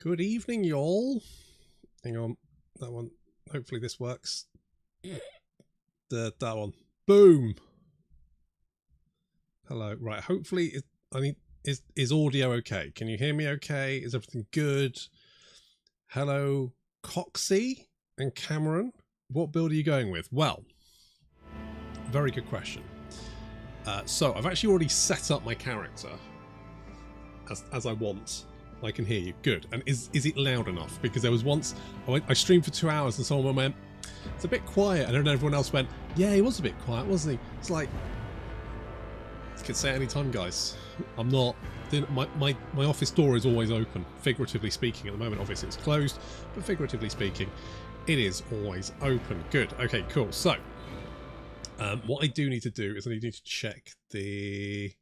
Good evening, y'all. Hang on, that one. Hopefully this works. That one. Boom. Hello. Right. Hopefully, is audio okay? Can you hear me okay? Is everything good? Hello, Coxie and Cameron. What build are you going with? Well, very good question. So I've actually already set up my character as I want. I can hear you. Good. And is it loud enough? Because there was once I streamed for 2 hours and someone went, "It's a bit quiet," and then everyone else went, "Yeah, he was a bit quiet, wasn't he?" It's like, you can say it any time, guys. I'm not. My office door is always open, figuratively speaking. At the moment, obviously it's closed, but figuratively speaking, it is always open. Good. Okay. Cool. So, what I do need to do is I need to check the.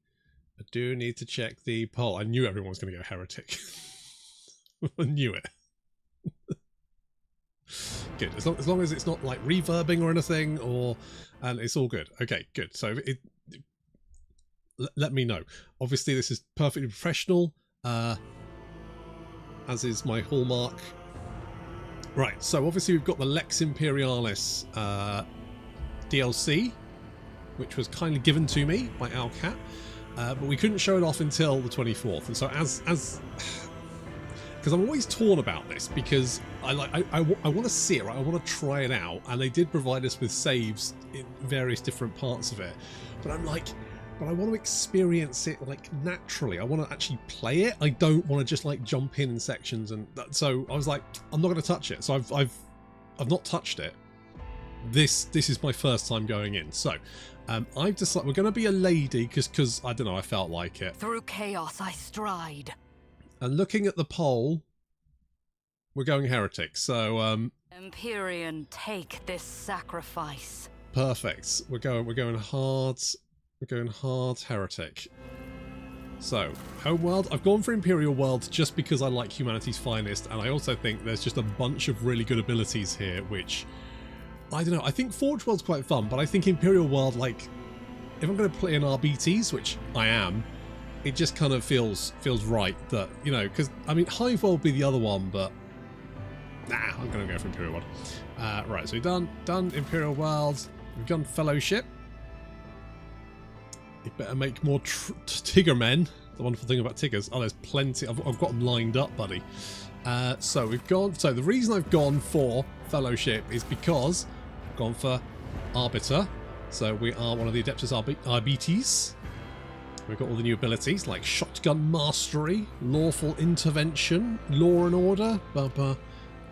I do need to check the poll. I knew everyone was going to go heretic. I knew it. Good. As long as it's not like reverbing or anything, and it's all good. Okay, good. So let me know. Obviously, this is perfectly professional, as is my hallmark. Right. So obviously we've got the Lex Imperialis DLC, which was kindly given to me by Alcat. But we couldn't show it off until the 24th, and so because I'm always torn about this, because I want to see it, right? I want to try it out, and they did provide us with saves in various different parts of it. But I'm like, but I want to experience it like naturally. I want to actually play it. I don't want to just like jump in sections, and so I was like, I'm not going to touch it. So I've not touched it. This is my first time going in, so. I've decided we're going to be a lady because I don't know, I felt like it. Through chaos I stride. And looking at the poll, we're going heretic. So Empyrean, take this sacrifice. Perfect. We're going hard. We're going hard heretic. So Homeworld. I've gone for Imperial World just because I like humanity's finest, and I also think there's just a bunch of really good abilities here, which. I don't know, I think Forge World's quite fun, but I think Imperial World, like, if I'm going to play in RBTs, which I am, it just kind of feels right that, you know, because, I mean, Hive World would be the other one, but, nah, I'm going to go for Imperial World. Right, so we've done Imperial World, we've done Fellowship. You better make more Tigger men. The wonderful thing about Tiggers, there's plenty, I've got them lined up, buddy. So the reason I've gone for Fellowship is because I've gone for Arbiter. So we are one of the Adeptus Arbites. We've got all the new abilities like Shotgun Mastery, Lawful Intervention, Law and Order,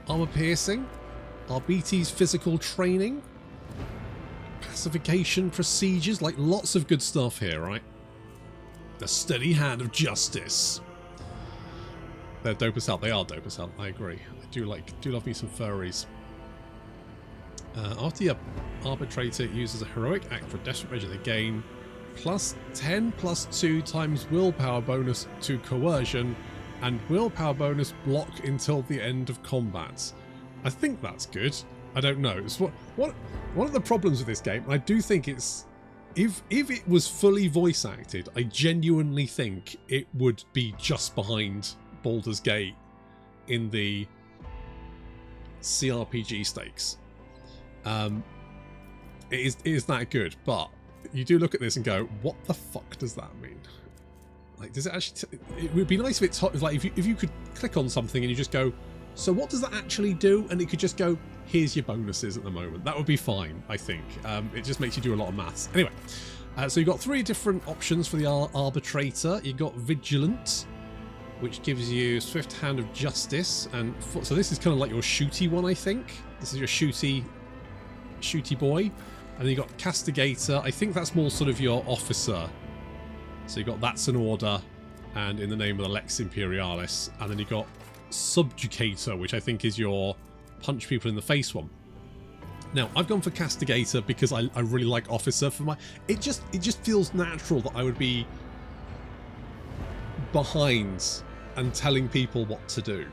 Armor Piercing, Arbites Physical Training, Pacification Procedures, like lots of good stuff here, right? The Steady Hand of Justice. They're dope as hell. They are dope as hell. I agree. I do love me some furries. After the arbitrator uses a heroic act for a desperate measure, they gain +10 +2 times willpower bonus to coercion and willpower bonus block until the end of combat. I think that's good. I don't know. It's one of the problems with this game. I do think it's if it was fully voice acted, I genuinely think it would be just behind Baldur's Gate in the CRPG stakes. It is that good, but you do look at this and go, what the fuck does that mean? Like, does it actually it would be nice if it's like if you could click on something and you just go, so what does that actually do? And it could just go, here's your bonuses at the moment. That would be fine, I think. It just makes you do a lot of maths. Anyway, so you've got 3 different options for the arbitrator. You've got Vigilant, which gives you Swift Hand of Justice, and so this is kind of like your shooty one, I think. This is your shooty boy, and then you got Castigator. I think that's more sort of your officer. So you got That's an Order, and in the name of the Lex Imperialis, and then you got Subjugator, which I think is your punch people in the face one. Now I've gone for Castigator because I really like officer for my. It just feels natural that I would be behind and telling people what to do.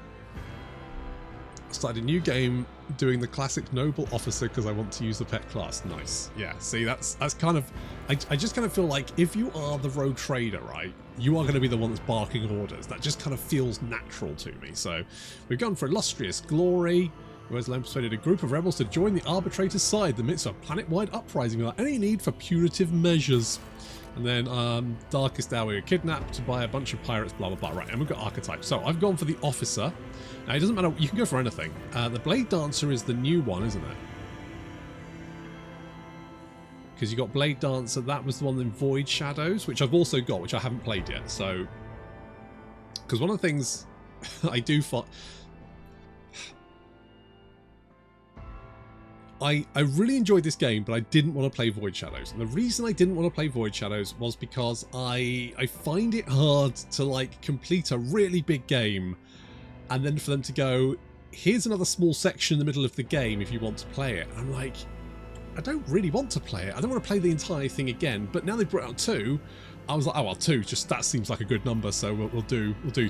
I started a new game doing the classic noble officer because I want to use the pet class. Nice. Yeah, see, that's kind of... I just kind of feel like if you are the rogue trader, right, you are going to be the one that's barking orders. That just kind of feels natural to me. So we've gone for illustrious glory, who has persuaded a group of rebels to join the arbitrator's side in the midst of a planet-wide uprising without any need for punitive measures. And then darkest hour, we were kidnapped by a bunch of pirates, blah, blah, blah. Right, and we've got archetypes. So I've gone for the officer. Now, it doesn't matter. You can go for anything. The Blade Dancer is the new one, isn't it? Because you got Blade Dancer. That was the one in Void Shadows, which I've also got, which I haven't played yet. So, because one of the things I do find... I really enjoyed this game, but I didn't want to play Void Shadows. And the reason I didn't want to play Void Shadows was because I find it hard to like complete a really big game and then for them to go, here's another small section in the middle of the game if you want to play it. And I'm like, I don't really want to play it. I don't want to play the entire thing again. But now they brought out 2, I was like, oh well, 2, just that seems like a good number, so we'll do 2.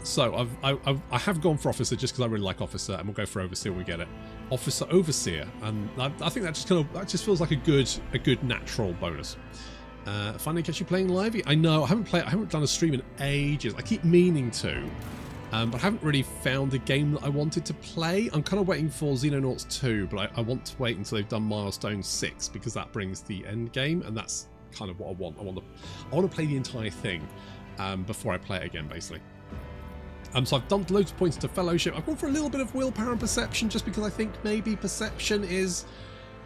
So I have gone for Officer just because I really like Officer, and we'll go for Overseer when we get it. Officer Overseer, and I think that just feels like a good natural bonus. Finally catch you playing live. I know I haven't done a stream in ages. I keep meaning to, but I haven't really found the game that I wanted to play. I'm kind of waiting for Xenonauts 2, but I want to wait until they've done Milestone 6 because that brings the end game, and that's kind of what I want. I want to play the entire thing before I play it again, basically. So I've dumped loads of points into Fellowship. I've gone for a little bit of Willpower and Perception just because I think maybe Perception is,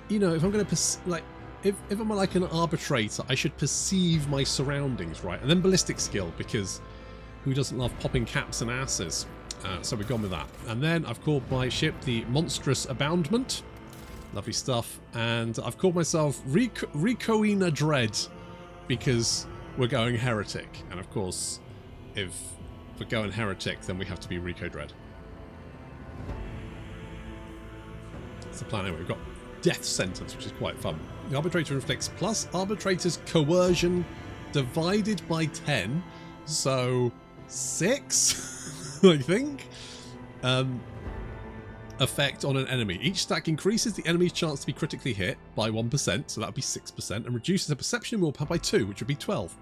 you know, if I'm going to, if I'm like an arbitrator, I should perceive my surroundings, right? And then Ballistic Skill, because who doesn't love popping caps and asses? So we've gone with that. And then I've called my ship the Monstrous Aboundment. Lovely stuff. And I've called myself Ricoina Dread because we're going Heretic. And of course, if we're going Heretic, then we have to be Rico Dread. That's the plan anyway. We've got Death Sentence, which is quite fun. The Arbitrator inflicts plus Arbitrator's Coercion divided by 10. So 6, I think. Effect on an enemy. Each stack increases the enemy's chance to be critically hit by 1%, so that would be 6%, and reduces the perception willpower by 2, which would be 12.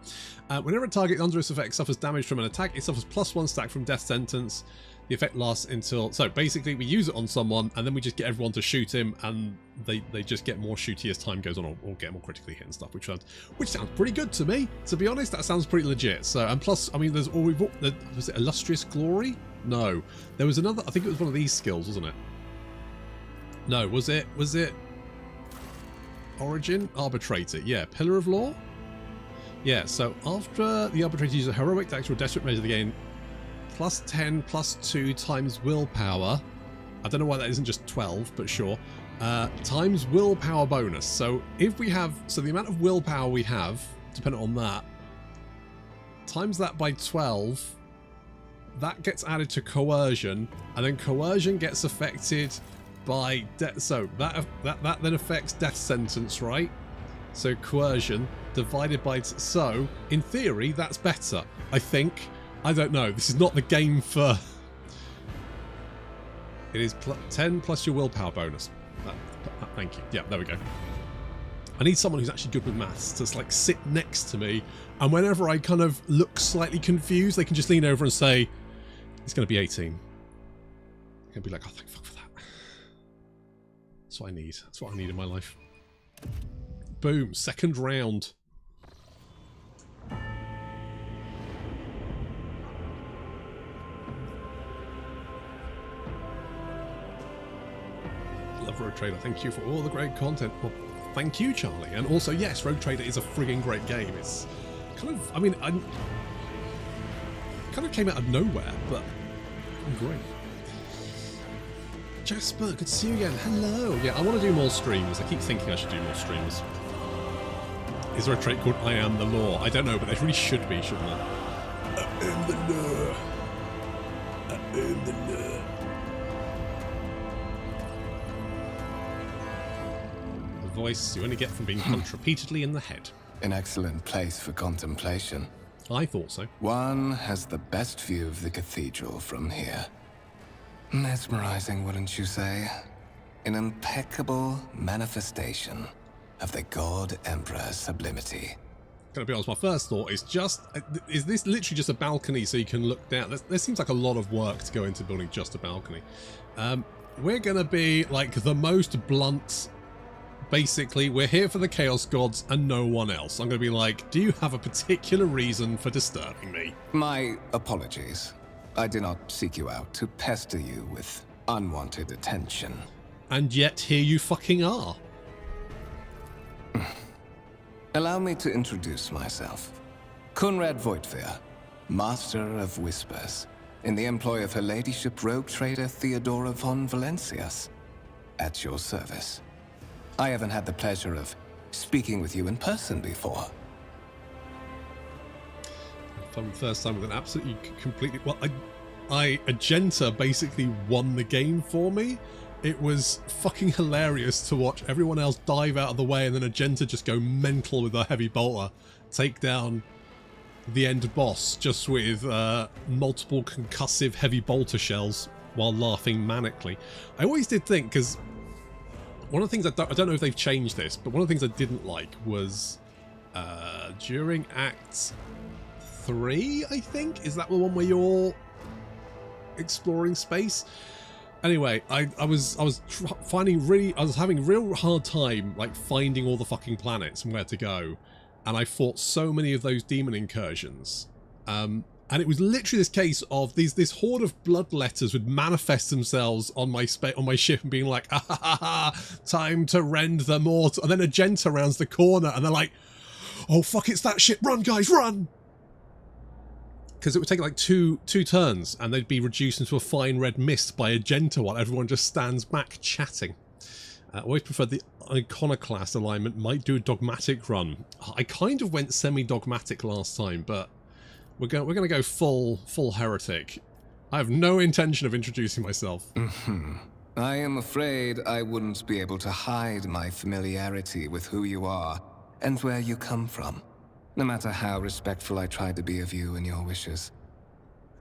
Whenever a target under this effect suffers damage from an attack, it suffers +1 stack from Death Sentence. The effect lasts until... So basically, we use it on someone, and then we just get everyone to shoot him, and they just get more shooty as time goes on, or get more critically hit and stuff, which sounds pretty good to me. To be honest, that sounds pretty legit. So, and plus, I mean, was it Illustrious Glory? No, there was another. I think it was one of these skills, wasn't it? No, was it Origin? Arbitrator, yeah. Pillar of Law? Yeah, so after the Arbitrator uses a heroic dex or desperate measure, they gain +10 +2 times willpower. I don't know why that isn't just 12, but sure. Times willpower bonus. So if we have, so the amount of willpower we have, depending on that, times that by 12, that gets added to coercion, and then coercion gets affected by death. So that then affects Death Sentence, right? So coercion divided by so in theory that's better, I think. I don't know, this is not the game for... It is 10 plus your willpower bonus. Thank you. Yeah, there we go. I need someone who's actually good with maths to like sit next to me, and whenever I kind of look slightly confused, they can just lean over and say, it's going to be 18. I'm going to be like, oh, thank fuck for that. That's what I need. That's what I need in my life. Boom. Second round. Love Rogue Trader. Thank you for all the great content. Well, thank you, Charlie. And also, yes, Rogue Trader is a frigging great game. It's kind of, I mean, it kind of came out of nowhere, but great. Jasper, good to see you again. Hello. Yeah, I want to do more streams. I keep thinking I should do more streams. Is there a trait called I am the law? I don't know, but there really should be, shouldn't there? I am the law. I am the law. The voice you only get from being punched repeatedly in the head. An excellent place for contemplation. I thought so. One has the best view of the cathedral from here. Mesmerizing, wouldn't you say? An impeccable manifestation of the God Emperor's sublimity. Gonna be honest, my first thought is is this literally just a balcony so you can look down? There seems like a lot of work to go into building just a balcony. We're gonna be like the most blunt. Basically, we're here for the Chaos Gods and no one else. I'm gonna be like, do you have a particular reason for disturbing me? My apologies. I did not seek you out to pester you with unwanted attention. And yet here you fucking are. Allow me to introduce myself. Conrad Voigtveer, Master of Whispers, in the employ of Her Ladyship Rogue Trader Theodora von Valencius. At your service. I haven't had the pleasure of speaking with you in person before. From the first time with an absolutely completely... Well, Agenta basically won the game for me. It was fucking hilarious to watch everyone else dive out of the way and then Agenta just go mental with a heavy bolter, take down the end boss just with multiple concussive heavy bolter shells while laughing manically. I always did think, because one of the things I don't know if they've changed this, but one of the things I didn't like was during Act 3, I think? Is that the one where you're exploring space? Anyway, I was having a real hard time like finding all the fucking planets and where to go, and I fought so many of those demon incursions. And it was literally this case of this horde of bloodletters would manifest themselves on my ship and being like, ah, ha, ha, ha, time to rend the mortal. And then Agenta rounds the corner and they're like, oh fuck, it's that shit, run guys, run! Because it would take like two turns and they'd be reduced into a fine red mist by Agenta while everyone just stands back chatting. I always preferred the Iconoclast alignment, might do a dogmatic run. I kind of went semi-dogmatic last time, but we're going to go full heretic. I have no intention of introducing myself. I am afraid I wouldn't be able to hide my familiarity with who you are and where you come from, no matter how respectful I try to be of you and your wishes.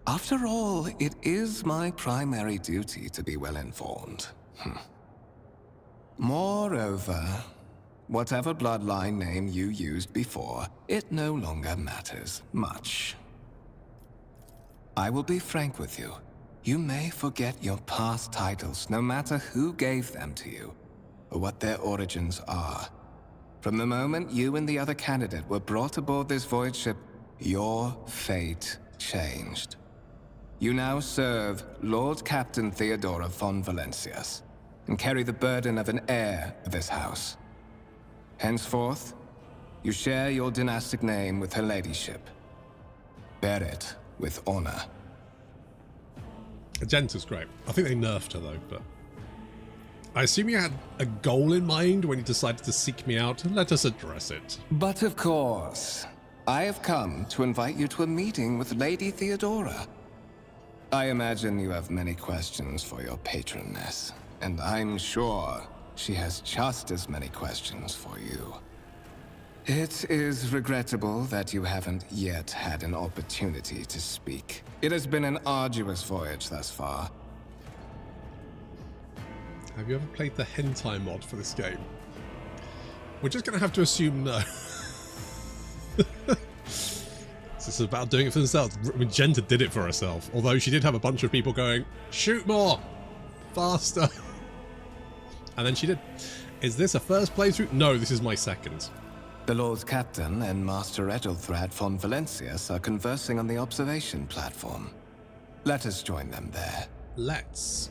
After all, it is my primary duty to be well informed. Moreover, whatever bloodline name you used before, it no longer matters much. I will be frank with you. You may forget your past titles, no matter who gave them to you, or what their origins are. From the moment you and the other candidate were brought aboard this void ship, your fate changed. You now serve Lord Captain Theodora von Valencius, and carry the burden of an heir of this house. Henceforth, you share your dynastic name with Her Ladyship. Bear it with honor. Agenta's great. I think they nerfed her though, but... I assume you had a goal in mind when you decided to seek me out. Let us address it. But of course, I have come to invite you to a meeting with Lady Theodora. I imagine you have many questions for your patroness, and I'm sure she has just as many questions for you. It is regrettable that you haven't yet had an opportunity to speak. It has been an arduous voyage thus far. Have you ever played the hentai mod for this game? We're just going to have to assume no. This is about doing it for themselves. Agenta did it for herself, although she did have a bunch of people going, shoot more! Faster! And then she did. Is this a first playthrough? No, this is my second. The Lord's Captain and Master Edelthrad von Valencius are conversing on the observation platform. Let us join them there. Let's.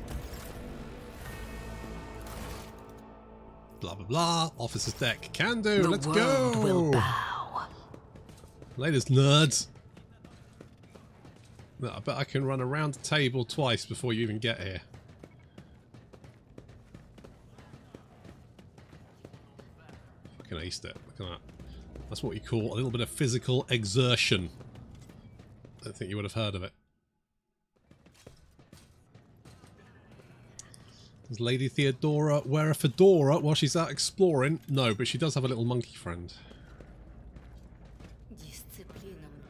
Blah, blah, blah. Officer's deck. Can do. Let's go. Will bow. Latest nerds. No, I bet I can run around the table twice before you even get here. Fucking aced it. Look at that. That's what you call a little bit of physical exertion. I don't think you would have heard of it. Does Lady Theodora wear a fedora while she's out exploring? No, but she does have a little monkey friend.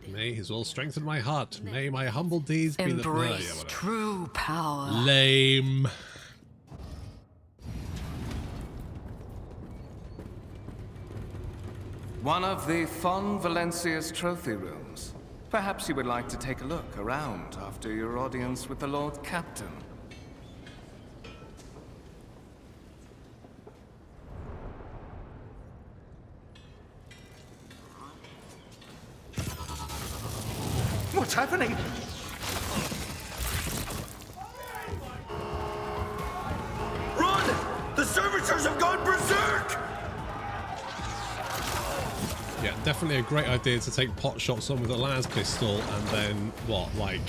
May his will strengthen my heart. May my humble deeds be the... Embrace true power. Lame. One of the Fon Valencia's trophy rooms. Perhaps you would like to take a look around after your audience with the Lord Captain. What's happening? Run! The servitors have gone berserk! Yeah, definitely a great idea to take pot shots on with a las pistol and then, what, like,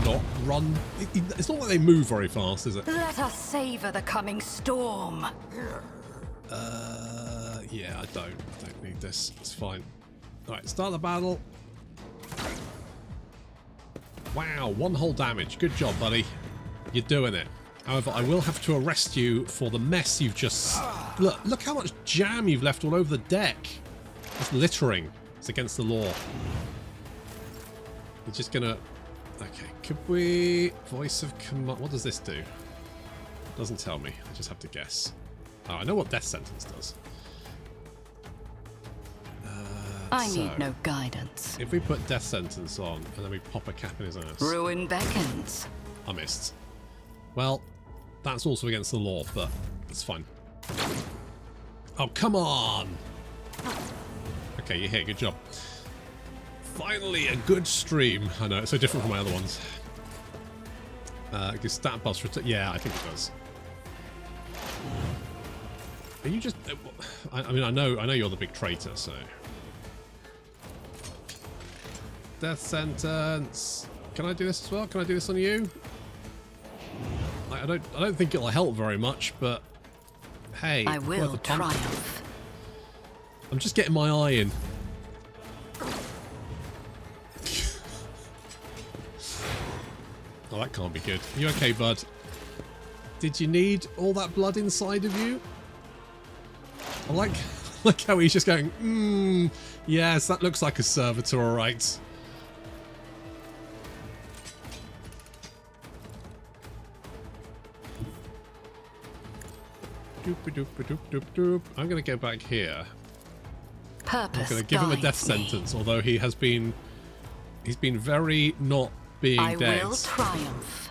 not run? It's not like they move very fast, is it? Let us savor the coming storm. Yeah, I don't need this. It's fine. Alright, start the battle. Wow, 1 whole damage. Good job, buddy. You're doing it. However, I will have to arrest you for the mess you've just... Look how much jam you've left all over the deck. It's littering. It's against the law. We're just gonna... Okay, could we... Voice of command... What does this do? Doesn't tell me. I just have to guess. Oh, I know what death sentence does. I need no guidance. If we put death sentence on and then we pop a cap in his ass. Ruin beckons. I missed. Well, that's also against the law, but it's fine. Oh, come on! Okay, you hit. Good job. Finally, a good stream. I know, it's so different from my other ones. Gives stat buffs. Yeah, I think it does. Are you just... I mean, I know you're the big traitor, so... Death sentence. Can I do this as well? Can I do this on you? I don't think it'll help very much, but hey, I will triumph. I'm just getting my eye in. Oh, that can't be good. You okay, bud? Did you need all that blood inside of you? I like how he's just going, yes, that looks like a servitor, alright. I'm going to go back here. Purpose I'm going to give him a death sentence, although he has been... He's been very not being dead. I will triumph.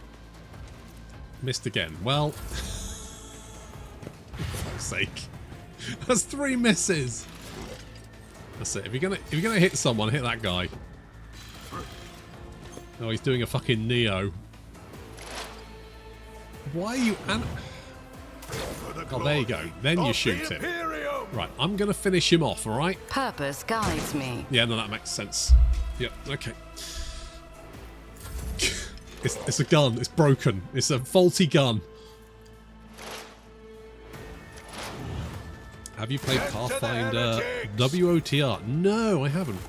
Missed again. Well... For fuck's sake. That's 3 misses. That's it. If you're gonna hit someone, hit that guy. Oh, he's doing a fucking Neo. Why are you... Oh, there you go. Then you shoot him. Right, I'm going to finish him off, alright? Purpose guides me. Yeah, no, that makes sense. Yep, okay. It's a gun. It's broken. It's a faulty gun. Have you played Pathfinder WOTR? No, I haven't.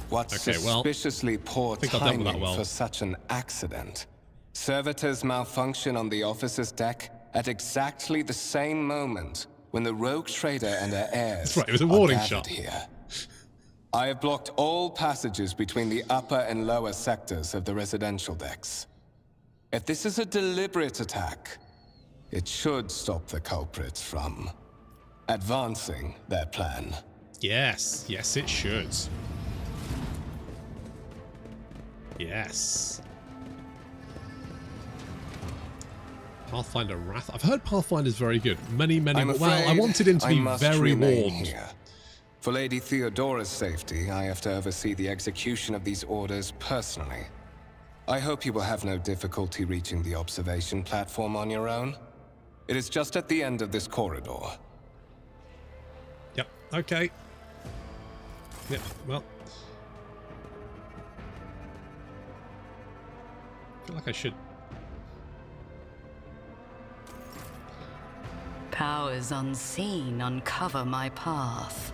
What's suspiciously poor timing for such an accident? Servitors malfunction on the officer's deck at exactly the same moment when the rogue trader and her heirs That's right, it was a warning shot. Here. I have blocked all passages between the upper and lower sectors of the residential decks. If this is a deliberate attack, it should stop the culprits from advancing their plan. Yes, yes it should. Yes. Pathfinder Wrath. I've heard Pathfinder's very good. Well, I wanted him to be very warned. Here. For Lady Theodora's safety, I have to oversee the execution of these orders personally. I hope you will have no difficulty reaching the observation platform on your own. It is just at the end of this corridor. Yep, okay. Yep, well. I feel like I should. Powers unseen uncover my path.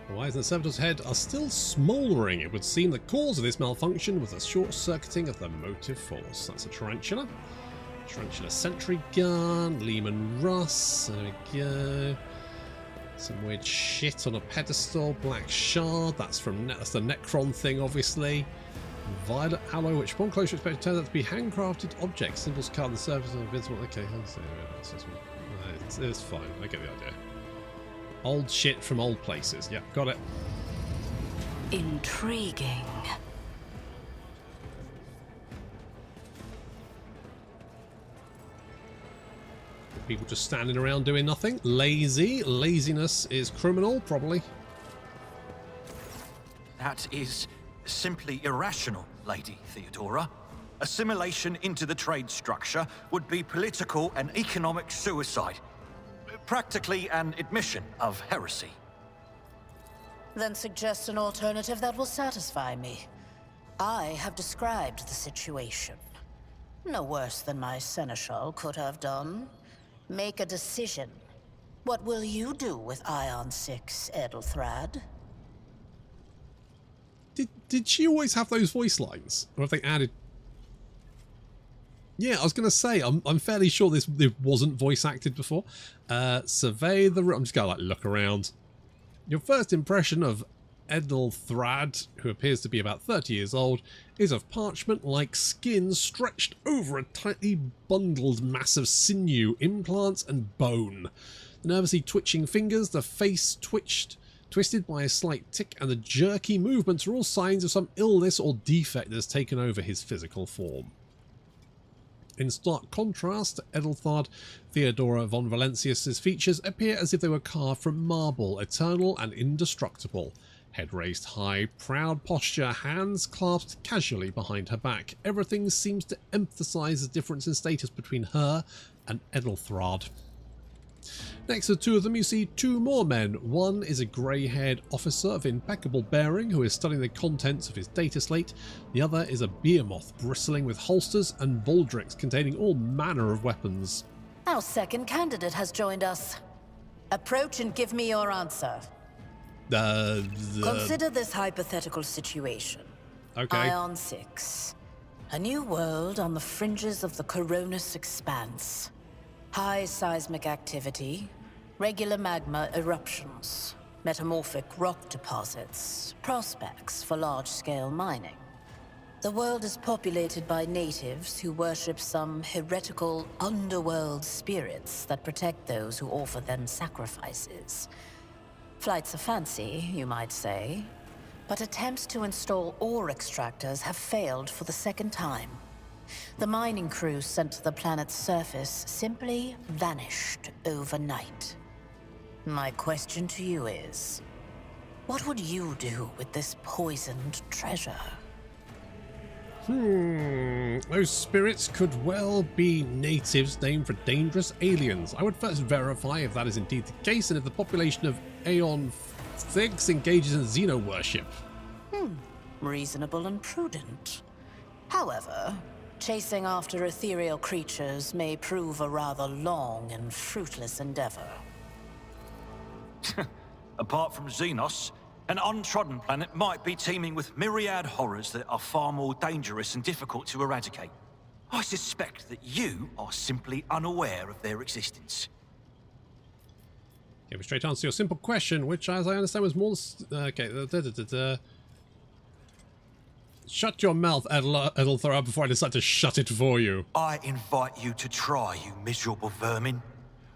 The eyes and the servitor's head are still smouldering. It would seem the cause of this malfunction was a short-circuiting of the motive force. That's a tarantula. Tarantula sentry gun. Lehman Russ. There we go. Some weird shit on a pedestal. Black shard. That's the Necron thing, obviously. Violet alloy, which upon closer inspection turns out to be handcrafted objects. Symbols carved on the surface are invisible. Okay, it's fine. I get the idea. Old shit from old places. Yep, got it. Intriguing. People just standing around doing nothing. Lazy. Laziness is criminal, probably. That is simply irrational, Lady Theodora. Assimilation into the trade structure would be political and economic suicide. Practically an admission of heresy. Then suggest an alternative that will satisfy me. I have described the situation. No worse than my seneschal could have done. Make a decision. What will you do with Ion 6, Edelthrad? Did she always have those voice lines? Or have they added... Yeah, I was going to say, I'm fairly sure this wasn't voice acted before. Survey the room. I'm just going to like look around. Your first impression of Edelthrad, who appears to be about 30 years old, is of parchment-like skin stretched over a tightly bundled mass of sinew, implants and bone. The nervously twitching fingers, the face twisted by a slight tic, and the jerky movements are all signs of some illness or defect that has taken over his physical form. In stark contrast to Edelthrad, Theodora von Valentius's features appear as if they were carved from marble, eternal and indestructible. Head raised high, proud posture, hands clasped casually behind her back. Everything seems to emphasize the difference in status between her and Edelthrad. Next to the two of them, you see two more men. One is a grey-haired officer of impeccable bearing who is studying the contents of his data slate. The other is a behemoth bristling with holsters and baldricks containing all manner of weapons. Our second candidate has joined us. Approach and give me your answer. Consider this hypothetical situation. Okay. Ion 6. A new world on the fringes of the Coronis expanse. High seismic activity, regular magma eruptions, metamorphic rock deposits, prospects for large-scale mining. The world is populated by natives who worship some heretical underworld spirits that protect those who offer them sacrifices. Flights of fancy, you might say, but attempts to install ore extractors have failed for the second time. The mining crew sent to the planet's surface simply vanished overnight. My question to you is, what would you do with this poisoned treasure? Those spirits could well be natives named for dangerous aliens. I would first verify if that is indeed the case and if the population of Aeon 6 engages in xeno-worship. Reasonable and prudent. However, chasing after ethereal creatures may prove a rather long and fruitless endeavor. Apart from Xenos, an untrodden planet might be teeming with myriad horrors that are far more dangerous and difficult to eradicate. I suspect that you are simply unaware of their existence. Give a straight answer to your simple question, which, as I understand, was more... Okay. Shut your mouth, Edelthrad, before I decide to shut it for you. I invite you to try, you miserable vermin.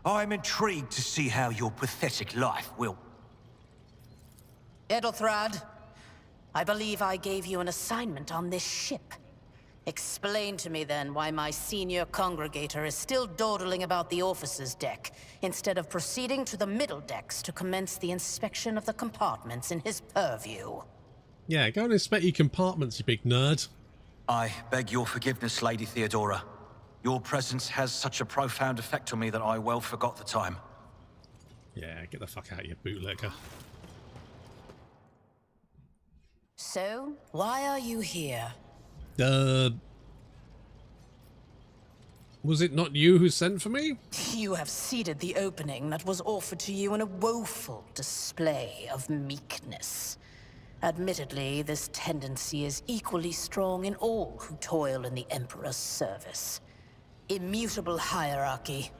I am intrigued to see how your pathetic life will... Edelthrad, I believe I gave you an assignment on this ship. Explain to me then why my senior congregator is still dawdling about the officer's deck, instead of proceeding to the middle decks to commence the inspection of the compartments in his purview. Yeah, go and inspect your compartments, you big nerd. I beg your forgiveness, Lady Theodora. Your presence has such a profound effect on me that I well forgot the time. Yeah, get the fuck out, you bootlegger. So, why are you here? Was it not you who sent for me? You have ceded the opening that was offered to you in a woeful display of meekness. Admittedly, this tendency is equally strong in all who toil in the Emperor's service. Immutable hierarchy,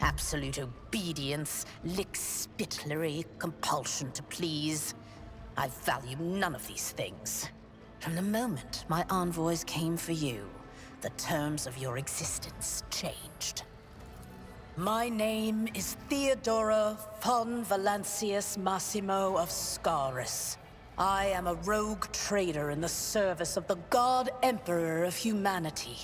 Absolute obedience, lick-spittlery, compulsion to please. I value none of these things. From the moment my envoys came for you, the terms of your existence changed. My name is Theodora von Valancius Massimo of Scaris. I am a rogue trader in the service of the God Emperor of humanity.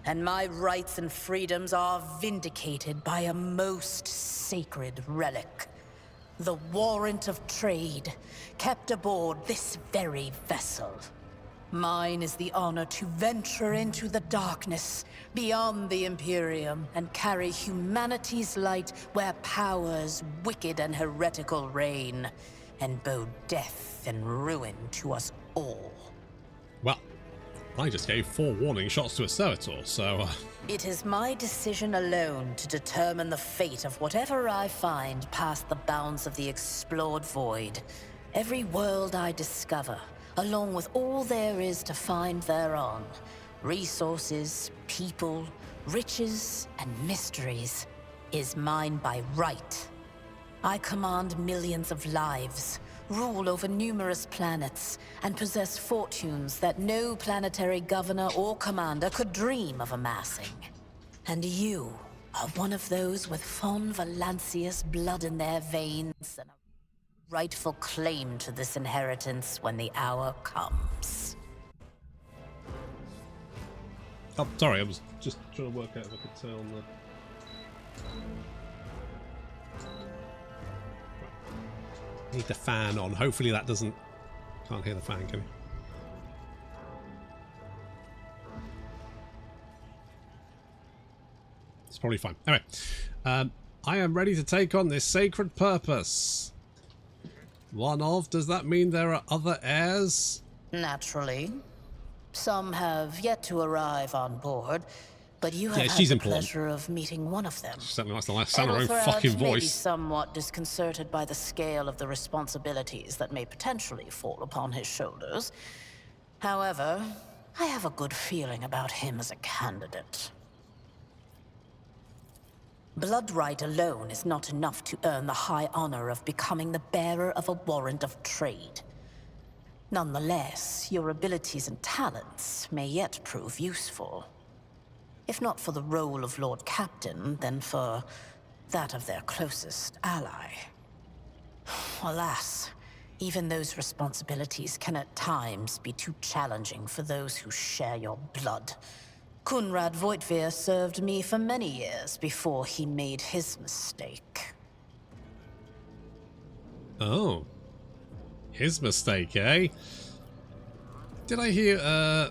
And my rights and freedoms are vindicated by a most sacred relic. The warrant of trade, kept aboard this very vessel. Mine is the honor to venture into the darkness, beyond the Imperium, and carry humanity's light where powers wicked and heretical reign, and bow death and ruin to us all. Well, I just gave 4 warning shots to a Servitor, so... It is my decision alone to determine the fate of whatever I find past the bounds of the explored void. Every world I discover, along with all there is to find thereon. Resources, people, riches, and mysteries, is mine by right. I command millions of lives, rule over numerous planets, and possess fortunes that no planetary governor or commander could dream of amassing. And you are one of those with von Valancius blood in their veins and a rightful claim to this inheritance when the hour comes. Oh, sorry, I was just trying to work out if I could turn on the... Need the fan on. Hopefully that doesn't... Can't hear the fan, can you? It's probably fine. Anyway, I am ready to take on this sacred purpose. One of, does that mean there are other heirs? Naturally. Some have yet to arrive on board, but you have had she's the important. pleasure of meeting one of them. Certainly likes to sound her own Edelthrad fucking may be voice. somewhat disconcerted by the scale of the responsibilities that may potentially fall upon his shoulders. However, I have a good feeling about him as a candidate. Blood right alone is not enough to earn the high honor of becoming the bearer of a warrant of trade. Nonetheless, your abilities and talents may yet prove useful. If not for the role of Lord Captain, then for that of their closest ally. Alas, even those responsibilities can at times be too challenging for those who share your blood. Kunrad Voitvir served me for many years before he made his mistake. Oh. His mistake, eh? Did I hear,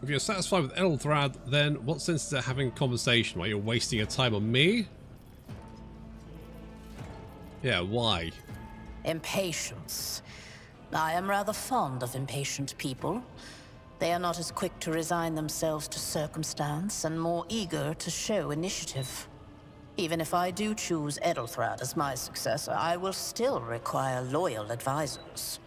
if you're satisfied with Edelthrad, then what sense is it having conversation while you're wasting your time on me? Yeah, why? Impatience. I am rather fond of impatient people. They are not as quick to resign themselves to circumstance and more eager to show initiative. Even if I do choose Edelthrad as my successor, I will still require loyal advisors.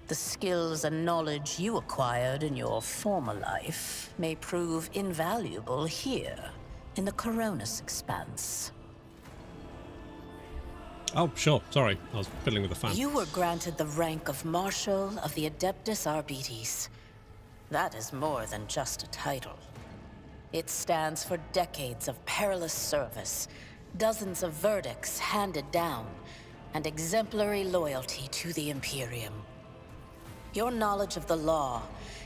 The skills and knowledge you acquired in your former life may prove invaluable here, in the Coronis Expanse. Oh, sure. Sorry. I was fiddling with the fan. You were granted the rank of Marshal of the Adeptus Arbites. That is more than just a title. It stands for decades of perilous service, dozens of verdicts handed down, and exemplary loyalty to the Imperium. Your knowledge of the law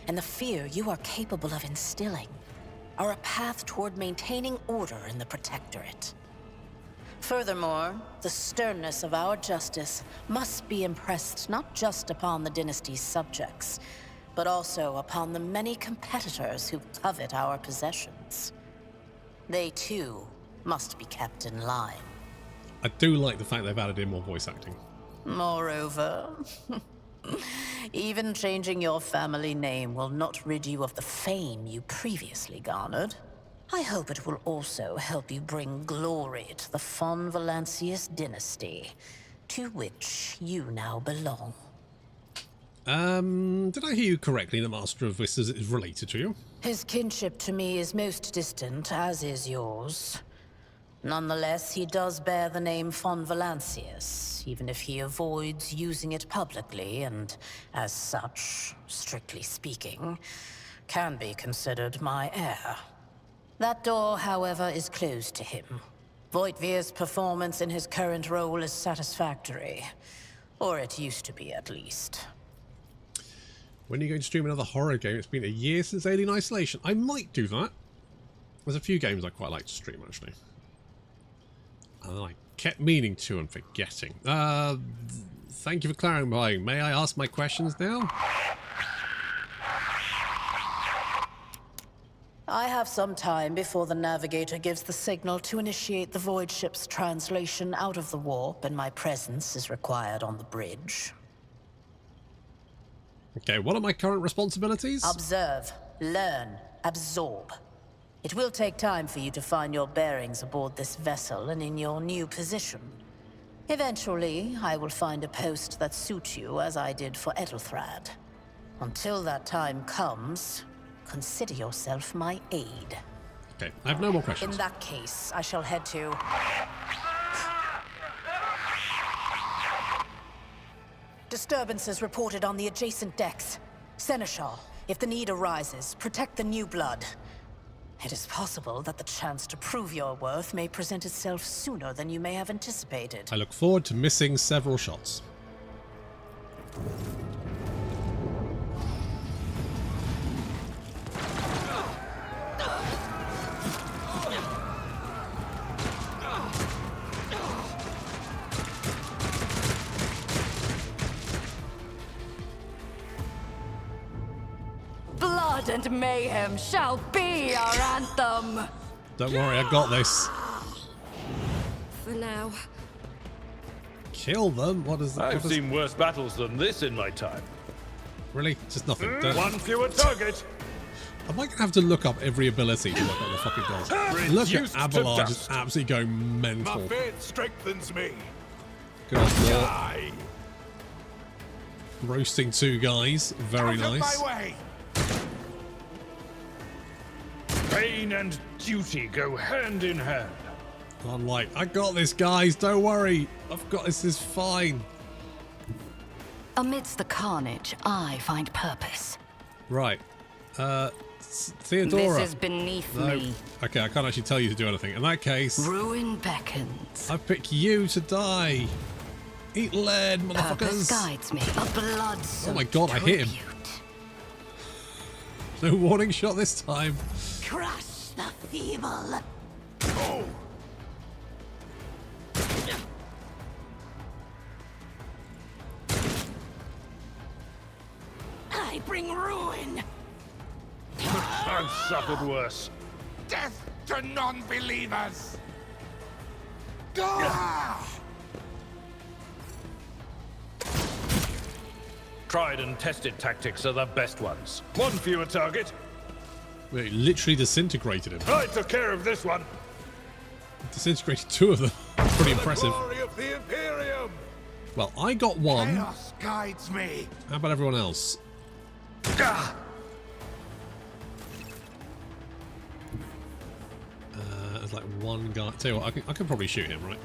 and the fear you are capable of instilling are a path toward maintaining order in the Protectorate. Furthermore, the sternness of our justice must be impressed not just upon the dynasty's subjects, but also upon the many competitors who covet our possessions. They, too, must be kept in line. I do like the fact they've added in more voice acting. Moreover, even changing your family name will not rid you of the fame you previously garnered. I hope it will also help you bring glory to the von Valancius dynasty, to which you now belong. Did I hear you correctly? The Master of Vistas is related to you? His kinship to me is most distant, as is yours. Nonetheless, he does bear the name von Valancius, even if he avoids using it publicly, and as such, strictly speaking, can be considered my heir. That door, however, is closed to him. Voigtvir's performance in his current role is satisfactory. Or it used to be, at least. When are you going to stream another horror game? It's been a year since Alien Isolation. I might do that. There's a few games I quite like to stream, actually. And then I kept meaning to and forgetting. Thank you for clarifying. May I ask my questions now? I have some time before the navigator gives the signal to initiate the void ship's translation out of the warp, and my presence is required on the bridge. Okay, what are my current responsibilities? Observe, learn, absorb. It will take time for you to find your bearings aboard this vessel and in your new position. Eventually, I will find a post that suits you as I did for Ethelthrad. Until that time comes, consider yourself my aide. Okay, I have no more questions. In that case, I shall head to... Disturbances reported on the adjacent decks. Seneschal, if the need arises, protect the new blood. It is possible that the chance to prove your worth may present itself sooner than you may have anticipated. I look forward to missing several shots. Blood and mayhem shall be our anthem. Don't worry, I got this. For now. Kill them? What is that? I've seen worse battles than this in my time. Really? Just nothing. One fewer target. Am I going to have to look up every ability to look at the fucking does? Look at Reduced to Abelard just dust. absolutely going mental. My faith strengthens me. Good old Lord. Die. Roasting two guys. Very Out of nice. my way. Pain and duty go hand in hand. I'm like, I got this, guys. Don't worry. I've got this. This is fine. Amidst the carnage, I find purpose. Right. Theodora. This is beneath No. me. Okay, I can't actually tell you to do anything. In that case, Ruin beckons. I pick you to die. Eat lead, Purpose motherfuckers. guides me. A blood. Oh my God, I hit him. No warning shot this time. Crush the feeble. Oh. I bring ruin. I've suffered worse. Death to non-believers. Ah! Tried and tested tactics are the best ones. One fewer target. We literally disintegrated him. I took care of this one. Disintegrated two of them. Pretty impressive. Glory of the Imperium. Well, I got one. Chaos guides me. How about everyone else? Ah! There's like one guy. Tell you what, I can probably shoot him, right?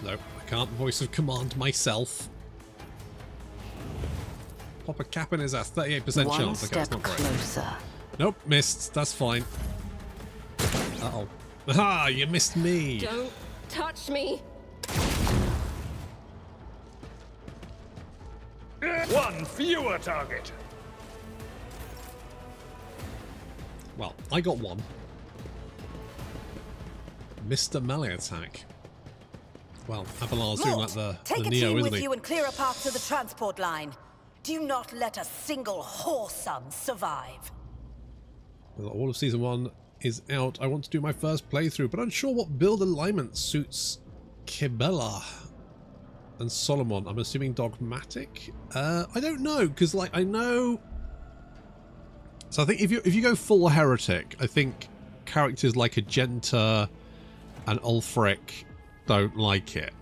No, I can't voice of command myself. Pop a cap in his ass. 38% One chance. Okay, step that's not great. closer. Nope, missed. That's fine. Uh-oh. Aha, you missed me. Don't touch me. One fewer target. Well, I got one. Mr. Melee attack. Well, Abelard's doing like the Take a Neo, team isn't with he? you and clear a path to the transport line. Do not let a single whoreson survive. Well, all of Season 1 is out. I want to do my first playthrough, but unsure what build alignment suits Kibela and Solomon. I'm assuming dogmatic? I don't know, because like I know... So I think if you go full heretic, I think characters like Agenta and Ulfric don't like it.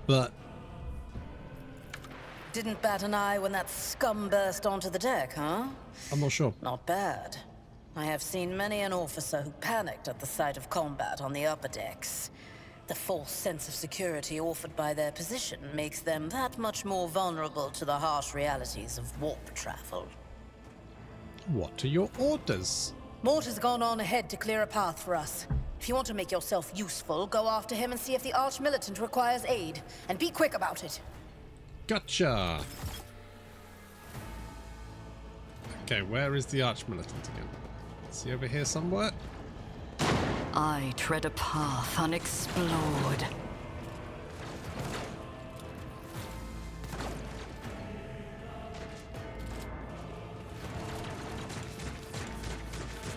but Didn't bat an eye when that scum burst onto the deck, huh? I'm not sure. Not bad. I have seen many an officer who panicked at the sight of combat on the upper decks. The false sense of security offered by their position makes them that much more vulnerable to the harsh realities of warp travel. What are your orders? Mortar's gone on ahead to clear a path for us. If you want to make yourself useful, go after him and see if the Arch-Militant requires aid. And be quick about it. Gotcha! Okay, where is the Arch-Militant again? Is he over here somewhere? I tread a path unexplored.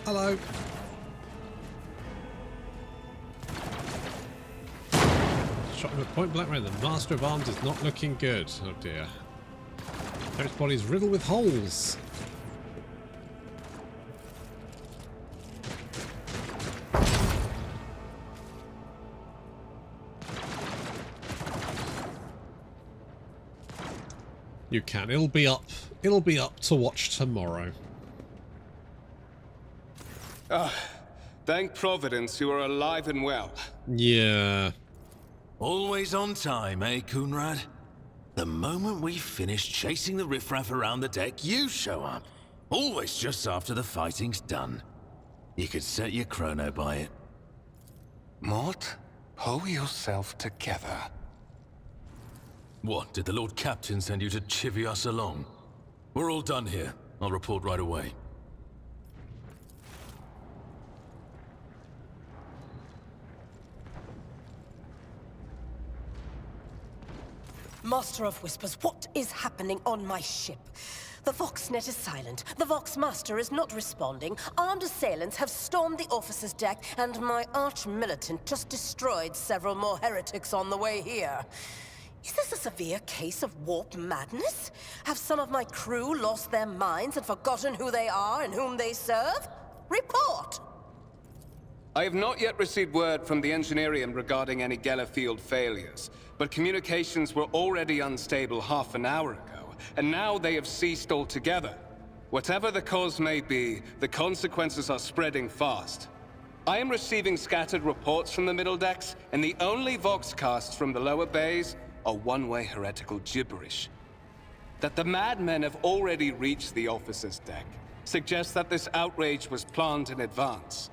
Hello. Shot him at point blank range. The Master of Arms is not looking good. Oh dear. His body's riddled with holes. You can. It'll be up. It'll be up to watch tomorrow. Thank Providence you are alive and well. Yeah. Always on time, eh, Coonrad? The moment we finish chasing the riffraff around the deck, you show up. Always just after the fighting's done. You could set your chrono by it. Mort, pull yourself together. What, did the Lord Captain send you to chivvy us along? We're all done here. I'll report right away. Master of Whispers, what is happening on my ship? The Voxnet is silent. The Voxmaster is not responding. Armed assailants have stormed the officer's deck, and my arch-militant just destroyed several more heretics on the way here. Is this a severe case of warp madness? Have some of my crew lost their minds and forgotten who they are and whom they serve? Report! I have not yet received word from the Engineerium regarding any Gellerfield failures, but communications were already unstable half an hour ago, and now they have ceased altogether. Whatever the cause may be, the consequences are spreading fast. I am receiving scattered reports from the middle decks, and the only voxcasts from the lower bays are one-way heretical gibberish. That the madmen have already reached the officer's deck suggests that this outrage was planned in advance.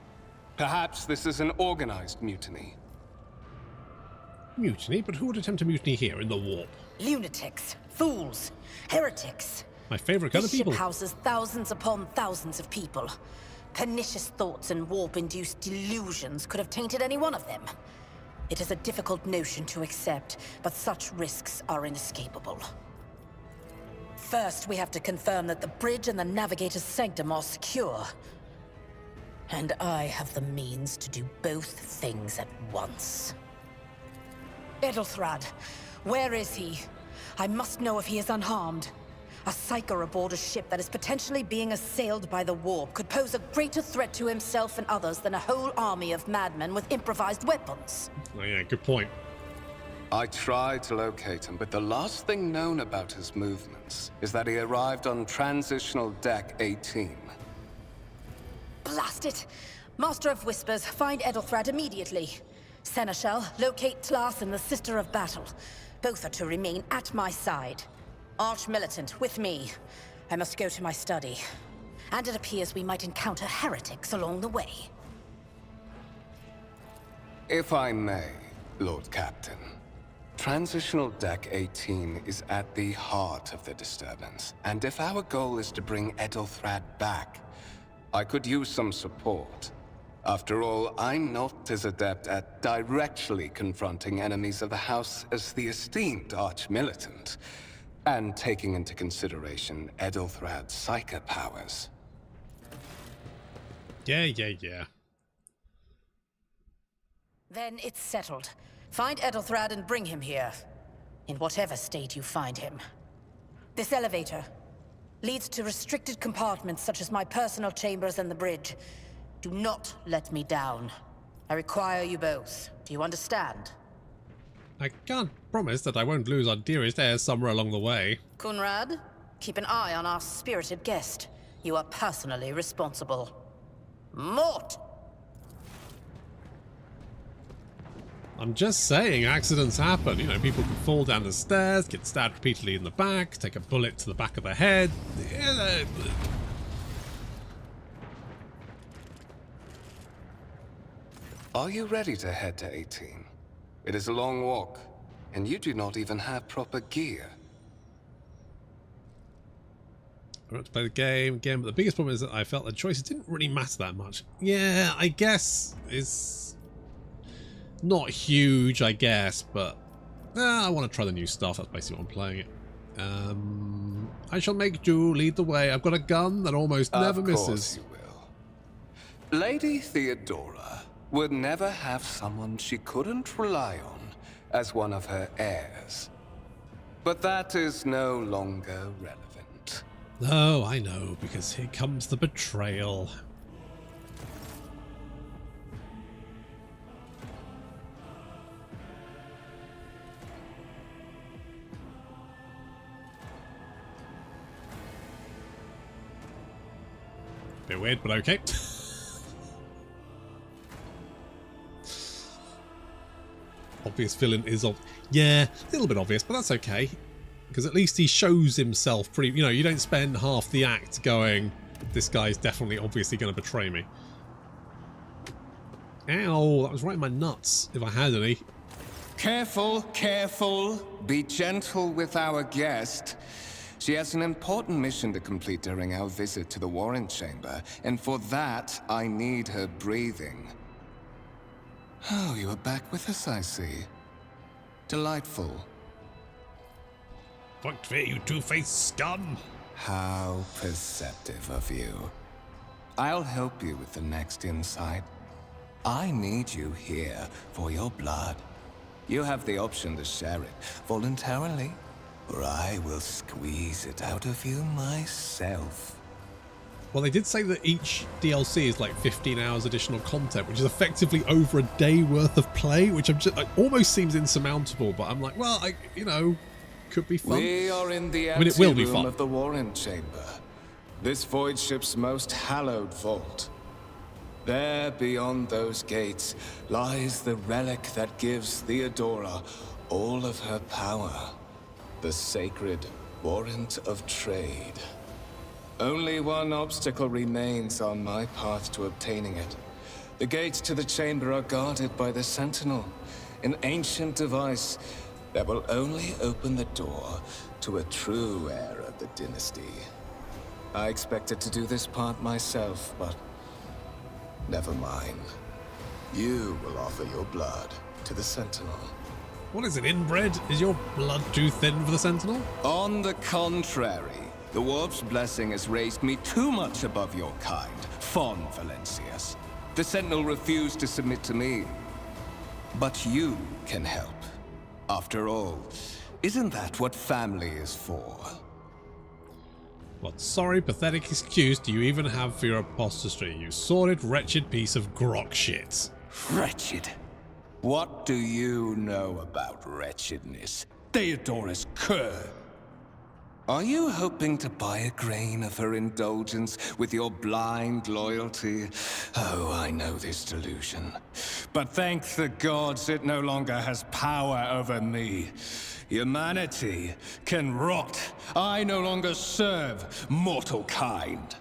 Perhaps this is an organized mutiny. Mutiny? But who would attempt a mutiny here in the warp? Lunatics, fools, heretics. My favorite kind of people. This ship houses thousands upon thousands of people. Pernicious thoughts and warp-induced delusions could have tainted any one of them. It is a difficult notion to accept, but such risks are inescapable. First, we have to confirm that the bridge and the navigator's sanctum are secure. And I have the means to do both things at once. Edelthrad, where is he? I must know if he is unharmed. A psyker aboard a ship that is potentially being assailed by the warp could pose a greater threat to himself and others than a whole army of madmen with improvised weapons. Oh yeah, good point. I tried to locate him, but the last thing known about his movements is that he arrived on Transitional Deck 18. Blast it! Master of Whispers, find Edelthrad immediately. Seneschal, locate Tlas and the Sister of Battle. Both are to remain at my side. Arch-Militant, with me. I must go to my study. And it appears we might encounter heretics along the way. If I may, Lord Captain. Transitional Deck 18 is at the heart of the disturbance, and if our goal is to bring Edelthrad back, I could use some support. After all, I'm not as adept at directly confronting enemies of the House as the esteemed Arch-Militant, and taking into consideration Edelthrad's psychic powers. Yeah. Then it's settled. Find Edelthrad and bring him here. In whatever state you find him. This elevator leads to restricted compartments such as my personal chambers and the bridge. Do not let me down. I require you both. Do you understand? I can't promise that I won't lose our dearest heirs somewhere along the way. Conrad, keep an eye on our spirited guest. You are personally responsible. Mort! I'm just saying, accidents happen. You know, people can fall down the stairs, get stabbed repeatedly in the back, take a bullet to the back of the head. Are you ready to head to 18? It is a long walk, and you do not even have proper gear. I want to play the game again, but the biggest problem is that I felt the choices didn't really matter that much. Yeah, I guess it's not huge, I guess, but I want to try the new stuff. That's basically what I'm playing it. I shall make do, lead the way. I've got a gun that almost never misses. Of course you will. Lady Theodora would never have someone she couldn't rely on as one of her heirs. But that is no longer relevant. Oh, I know, because here comes the betrayal. Bit weird, but okay. Obvious villain is yeah, a little bit obvious, but that's okay. Because at least he shows himself pretty, you know, you don't spend half the act going, this guy's definitely obviously going to betray me. Ow, that was right in my nuts, if I had any. Careful, careful. Be gentle with our guest. She has an important mission to complete during our visit to the Warren Chamber, and for that, I need her breathing. Oh, you are back with us, I see. Delightful. Fucked fair, you two-faced scum! How perceptive of you. I'll help you with the next insight. I need you here for your blood. You have the option to share it voluntarily, or I will squeeze it out of you myself. Well, they did say that each DLC is like 15 hours additional content, which is effectively over a day worth of play, which almost seems insurmountable, but I'm like, well, you know, could be fun. We are in the it will be fun. of the Warren Chamber, this void ship's most hallowed vault. There, beyond those gates, lies the relic that gives Theodora all of her power. The sacred Warrant of Trade. Only one obstacle remains on my path to obtaining it. The gates to the chamber are guarded by the Sentinel, an ancient device that will only open the door to a true heir of the dynasty. I expected to do this part myself, but never mind. You will offer your blood to the Sentinel. What is it, inbred? Is your blood too thin for the Sentinel? On the contrary, the Warp's blessing has raised me too much above your kind, Fon Valencius. The Sentinel refused to submit to me. But you can help. After all, isn't that what family is for? What sorry, pathetic excuse do you even have for your apostasy, you sordid, wretched piece of grok shit? Wretched? What do you know about wretchedness? Theodora's cur. Are you hoping to buy a grain of her indulgence with your blind loyalty? Oh, I know this delusion. But thank the gods it no longer has power over me. Humanity can rot. I no longer serve mortal kind.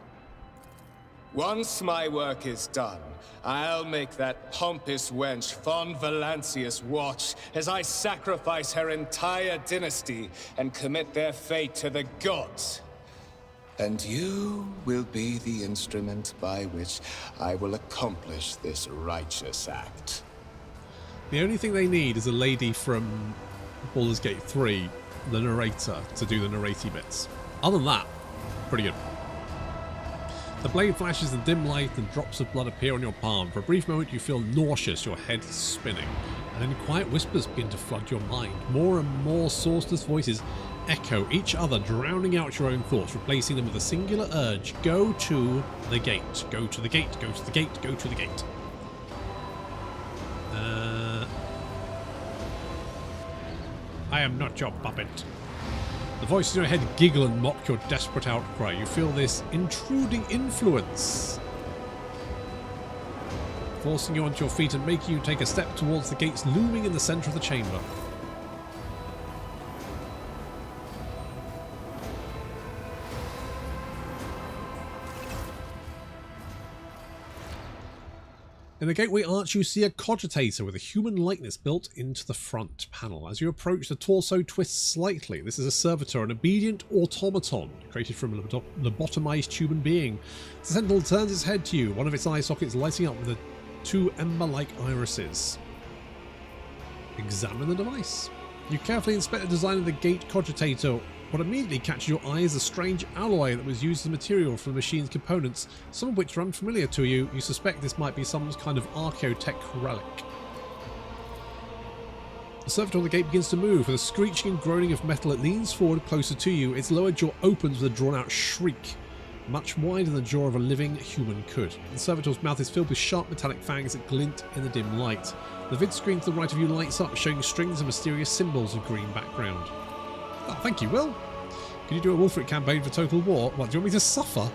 Once my work is done, I'll make that pompous wench Fon Valencius watch as I sacrifice her entire dynasty and commit their fate to the gods. And you will be the instrument by which I will accomplish this righteous act. The only thing they need is a lady from Baldur's Gate 3, the narrator, to do the narrating bits. Other than that, pretty good. The blade flashes in dim light and drops of blood appear on your palm. For a brief moment you feel nauseous, your head is spinning. And then quiet whispers begin to flood your mind. More and more sourceless voices echo each other, drowning out your own thoughts, replacing them with a singular urge. Go to the gate. Go to the gate. Go to the gate. Go to the gate. I am not your puppet. The voices in your head giggle and mock your desperate outcry. You feel this intruding influence, forcing you onto your feet and making you take a step towards the gates looming in the centre of the chamber. In the gateway arch, you see a cogitator with a human likeness built into the front panel. As you approach, the torso twists slightly. This is a servitor, an obedient automaton created from a lobotomized human being. The sentinel turns its head to you, one of its eye sockets lighting up with the two ember-like irises. Examine the device. You carefully inspect the design of the gate cogitator. What immediately catches your eye is a strange alloy that was used as material for the machine's components, some of which are unfamiliar to you. You suspect this might be some kind of archaeotech relic. The servitor on the gate begins to move. With a screeching and groaning of metal, it leans forward closer to you. Its lower jaw opens with a drawn-out shriek, much wider than the jaw of a living human could. The servitor's mouth is filled with sharp metallic fangs that glint in the dim light. The vid screen to the right of you lights up, showing strings of mysterious symbols of green background. Oh, thank you, Will. Can you do a Wolfric campaign for Total War? What, do you want me to suffer?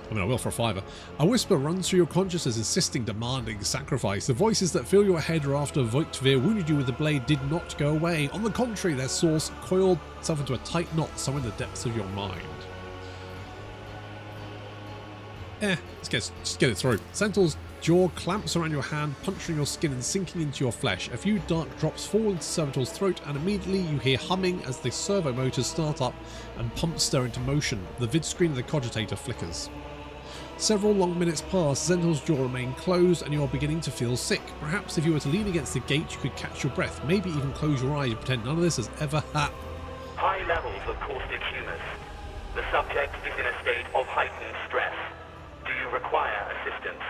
I mean, I will for a $5. A whisper runs through your consciousness, insisting, demanding sacrifice. The voices that fill your head after Voigtvir wounded you with the blade did not go away. On the contrary, their source coiled itself into a tight knot somewhere in the depths of your mind. Just get it through. Sentinel's jaw clamps around your hand, puncturing your skin and sinking into your flesh. A few dark drops fall into Servitor's throat, and immediately you hear humming as the servo motors start up and pumps stir into motion. The vid screen of the cogitator flickers. Several long minutes pass. Sentinel's jaw remains closed, and you are beginning to feel sick. Perhaps if you were to lean against the gate, you could catch your breath. Maybe even close your eyes and pretend none of this has ever happened. High levels of caustic humus. The subject is in a state of heightened stress. Do you require assistance?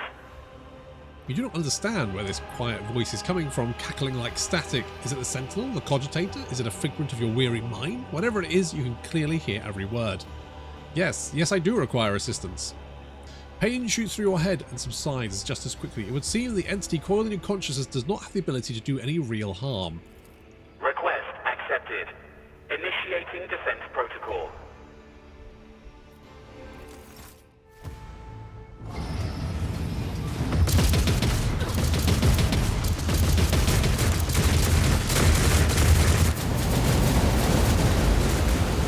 You do not understand where this quiet voice is coming from, cackling like static. Is it the Sentinel, the cogitator? Is it a figment of your weary mind? Whatever it is, you can clearly hear every word. Yes, I do require assistance. Pain shoots through your head and subsides just as quickly. It would seem the entity coiled in your consciousness does not have the ability to do any real harm. Request accepted. Initiating defense protocol.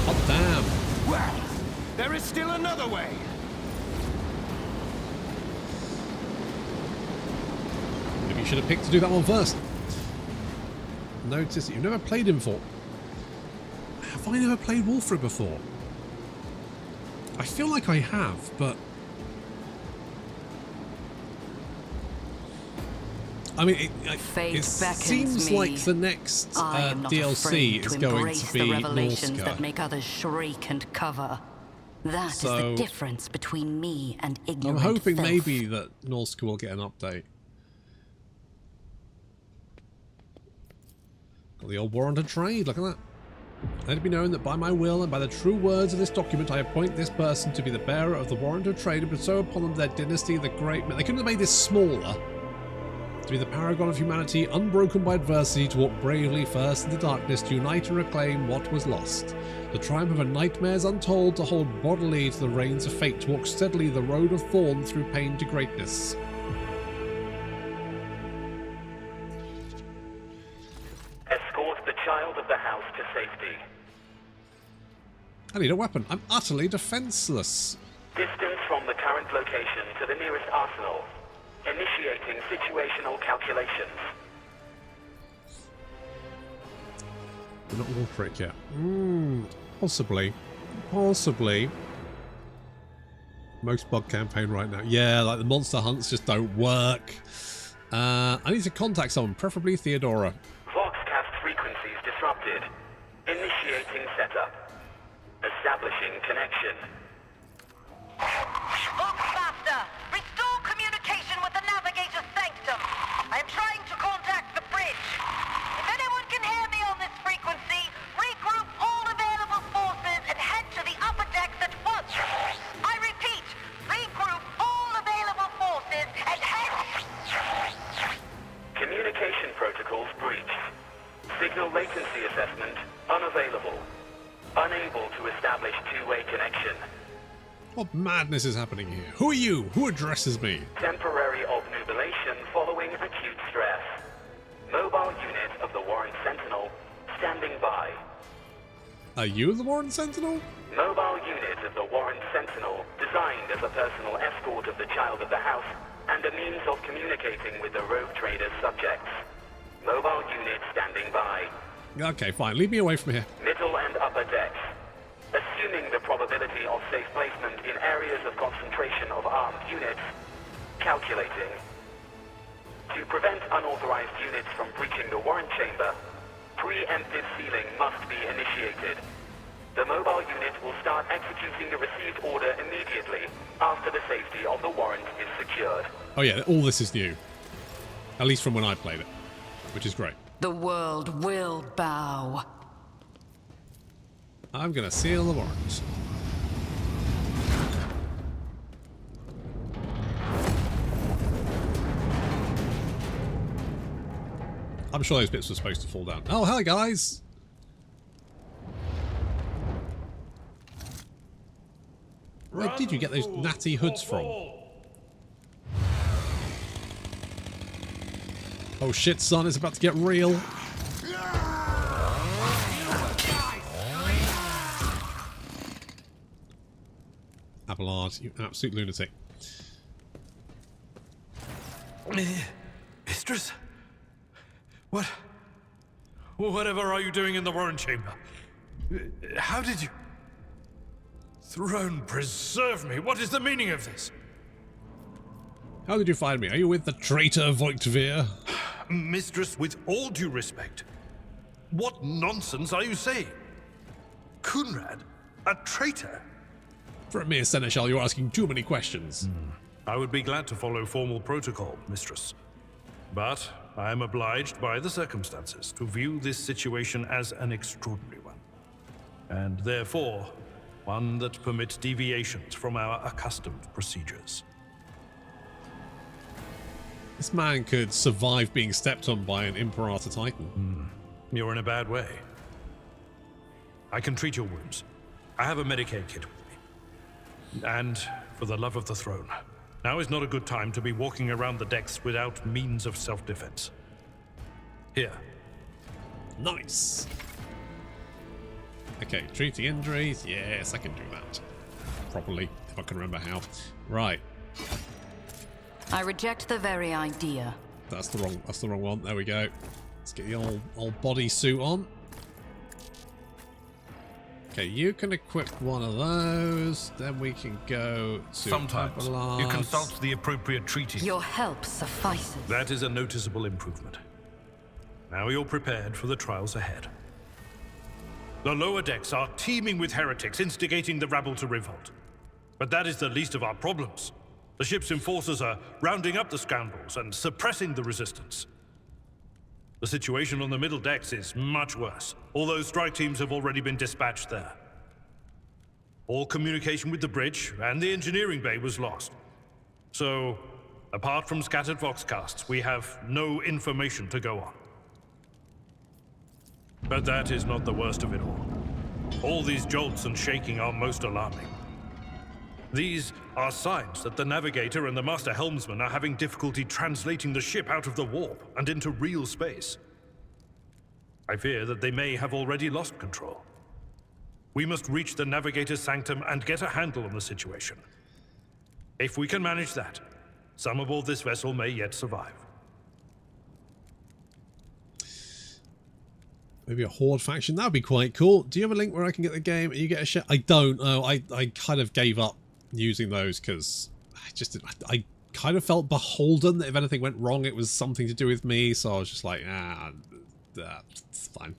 Oh, damn. Well, there is still another way. Maybe you should have picked to do that one first. Notice that you've never played him before. Have I never played Wolfric before? I feel like I have, but... I mean, it seems like the next DLC is going to be revelations Norska. that make others shriek and cover. That is the difference between me and ignorant I'm hoping filth. maybe that Norska will get an update. Got the old warrant of trade, look at that. Let it be known that by my will and by the true words of this document, I appoint this person to be the bearer of the warrant of trade and bestow upon them their dynasty, the great... They couldn't have made this smaller. To be the paragon of humanity, unbroken by adversity, to walk bravely first in the darkness, to unite and reclaim what was lost. The triumph of a nightmares untold, to hold bodily to the reins of fate, to walk steadily the road of thorn through pain to greatness. Escort the child of the house to safety. I need a weapon. I'm utterly defenseless. Distance from the current location to the nearest arsenal. Initiating situational calculations. We're not Wolfric yet. Possibly. Possibly. Most bug campaign right now. Yeah, like the monster hunts just don't work. I need to contact someone, preferably Theodora. Voxcast frequencies disrupted. Initiating setup. Establishing connection. Voxmaster, restore communication with the navigator's sanctum. I am trying to contact the bridge. If anyone can hear me on this frequency, regroup all available forces and head to the upper decks at once. I repeat, regroup all available forces and head... Communication protocols breached. Signal latency assessment unavailable. Unable to establish two-way connection. What madness is happening here? Who are you? Who addresses me? Temporary obnubilation following acute stress. Mobile unit of the Warren Sentinel standing by. Are you the Warren Sentinel? Mobile unit of the Warren Sentinel, designed as a personal escort of the child of the house and a means of communicating with the rogue trader's subjects. Mobile unit standing by. Okay, fine. Leave me away from here. Middle and upper decks. Assuming the probability of safe placement in areas of concentration of armed units, calculating. To prevent unauthorized units from breaching the warrant chamber, preemptive sealing must be initiated. The mobile unit will start executing the received order immediately after the safety of the warrant is secured. Oh yeah, all this is new. At least from when I played it, which is great. The world will bow. I'm gonna seal the warrant. I'm sure those bits were supposed to fall down. Oh, hi guys! Where did you get those natty hoods from? Oh shit, son, it's about to get real. Abelard, you absolute lunatic. Mistress? What? Whatever are you doing in the warrant chamber? How did you... Throne preserve me! What is the meaning of this? How did you find me? Are you with the traitor Voigtveer? Mistress, with all due respect, what nonsense are you saying? Kunrad? A traitor? For a mere seneschal, you're asking too many questions. I would be glad to follow formal protocol, Mistress. But I am obliged by the circumstances to view this situation as an extraordinary one. And therefore, one that permits deviations from our accustomed procedures. This man could survive being stepped on by an Imperator Titan. You're in a bad way. I can treat your wounds. I have a Medicaid kit with me. And, for the love of the throne, now is not a good time to be walking around the decks without means of self-defense. Here. Nice. Okay, treating injuries. Yes, I can do that. Properly, if I can remember how. Right. I reject the very idea. That's the wrong one. There we go. Let's get the old bodysuit on. Okay, you can equip one of those. Then we can go to Sometimes Abelard. you consult the appropriate treaty. Your help suffices. That is a noticeable improvement. Now you're prepared for the trials ahead. The lower decks are teeming with heretics instigating the rabble to revolt. But that is the least of our problems. The ship's enforcers are rounding up the scoundrels and suppressing the resistance. The situation on the middle decks is much worse, although strike teams have already been dispatched there. All communication with the bridge and the engineering bay was lost. So, apart from scattered voxcasts, we have no information to go on. But that is not the worst of it all. All these jolts and shaking are most alarming. These are signs that the Navigator and the Master Helmsman are having difficulty translating the ship out of the warp and into real space. I fear that they may have already lost control. We must reach the Navigator's sanctum and get a handle on the situation. If we can manage that, some aboard this vessel may yet survive. Maybe a Horde faction. That would be quite cool. Do you have a link where I can get the game and you get a share? I don't. Oh, I kind of gave up using those because I kind of felt beholden that if anything went wrong, it was something to do with me. So I was just like, it's fine.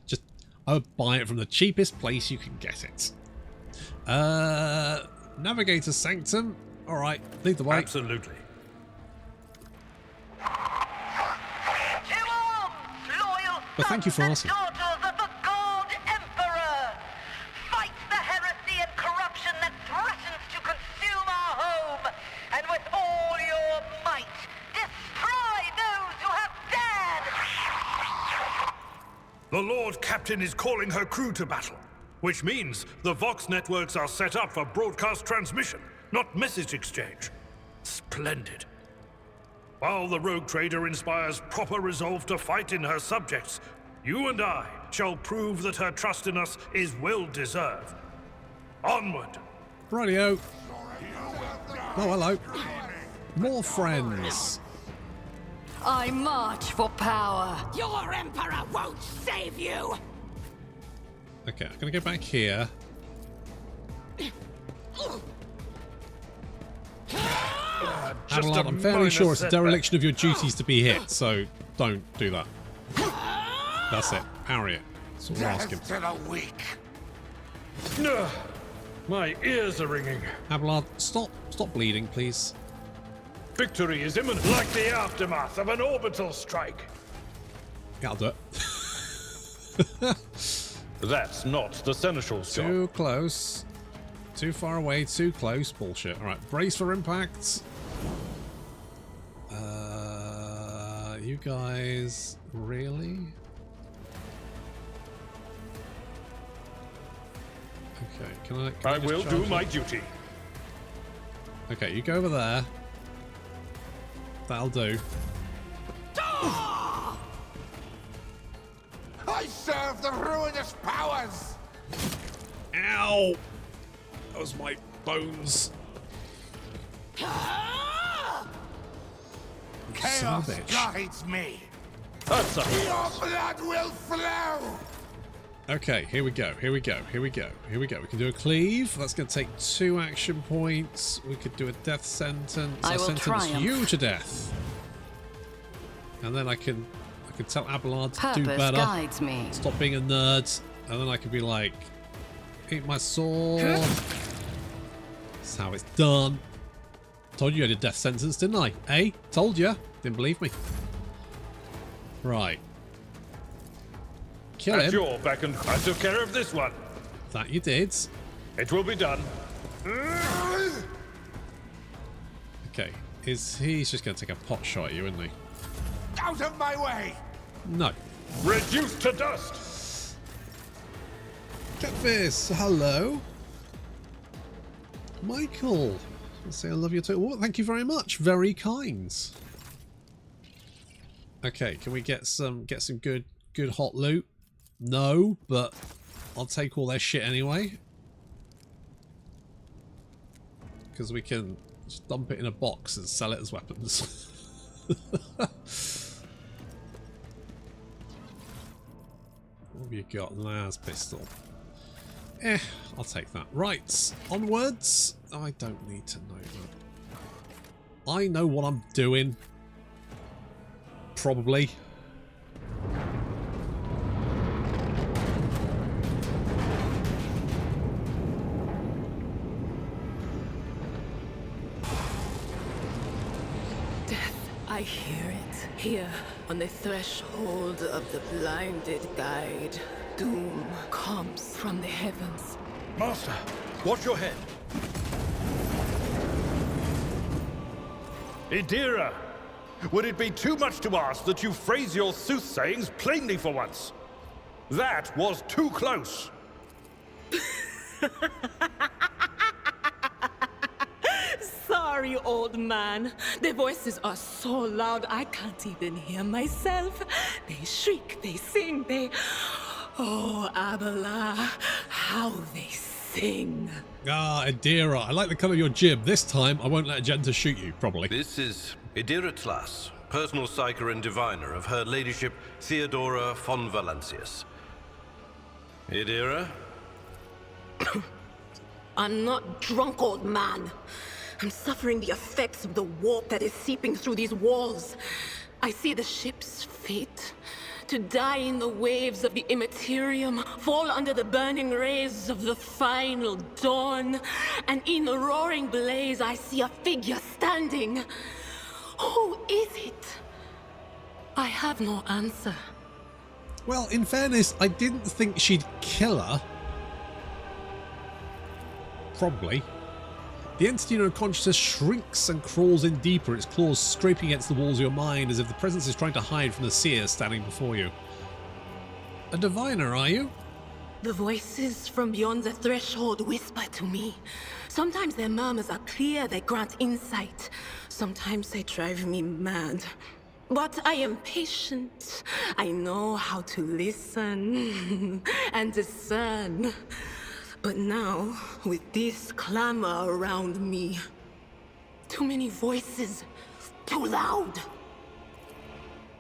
Just I would buy it from the cheapest place you can get it. Navigator Sanctum. All right, lead the way. Absolutely. But thank you for asking. Daughters of the God Emperor! Fight the heresy and corruption that threatens to consume our home! And with all your might, destroy those who have dared! The Lord Captain is calling her crew to battle, which means the Vox networks are set up for broadcast transmission, not message exchange. Splendid. While the rogue trader inspires proper resolve to fight in her subjects, you and I shall prove that her trust in us is well deserved. Onward. Rightio. Oh, hello. More friends. I march for power. Your Emperor won't save you! Okay, I'm gonna go back here. Abelard, I'm fairly sure it's a dereliction of your duties to be hit, so don't do that. That's it. Parry it. That's what we're asking. To the weak. My ears are ringing. Abelard, stop bleeding, please. Victory is imminent, like the aftermath of an orbital strike. Yeah, I'll do it. That's not the Seneschal's job. Too close. Too far away, too close. Bullshit. Alright, brace for impact. You guys... Really? Okay, can I will do my duty. Okay, you go over there. That'll do. I serve the ruinous powers! Ow! That was my bones. Chaos guides me. That's Your blood will flow! Okay, here we go. We can do a cleave. That's going to take 2 action points. We could do a death sentence. I I'll will sentence triumph. you to death. And then I can tell Abelard to do Purpose better. guides me. Stop being a nerd. And then I can be like, eat my sword. That's how it's done. Told you I had a death sentence, didn't I? Eh? Told you. Didn't believe me. Right. Kill At him. your back, and I took care of this one. That you did. It will be done. Okay. He's just going to take a pot shot at you, isn't he? Out of my way! No. Reduced to dust. Catfish, hello. Michael. Let's say I love you too. Oh, thank you very much. Very kind. Okay, can we get some good hot loot? No, but I'll take all their shit anyway. Because we can just dump it in a box and sell it as weapons. What have you got? An AS pistol. I'll take that. Right, onwards. I don't need to know that. I know what I'm doing. Probably. Death, I hear it. Here, on the threshold of the blinded guide, doom comes from the heavens. Master, watch your head. Idira, would it be too much to ask that you phrase your soothsayings plainly for once? That was too close. Sorry, old man. Their voices are so loud I can't even hear myself. They shriek, they sing, they... Oh, Abelard, how they sing. Ah, Idira, I like the colour of your jib. This time, I won't let Agenta shoot you, probably. This is Idira Tlas, personal psyker and diviner of Her Ladyship Theodora von Valancius. Idira? I'm not drunk, old man. I'm suffering the effects of the warp that is seeping through these walls. I see the ship's fate. To die in the waves of the immaterium, fall under the burning rays of the final dawn. And in the roaring blaze, I see a figure standing. Who is it? I have no answer. Well, in fairness, I didn't think she'd kill her. Probably. The entity in her consciousness shrinks and crawls in deeper, its claws scraping against the walls of your mind as if the presence is trying to hide from the seer standing before you. a diviner, are you? The voices from beyond the threshold whisper to me. Sometimes their murmurs are clear, they grant insight. Sometimes they drive me mad. But I am patient. I know how to listen and discern. But now, with this clamor around me, too many voices, too loud.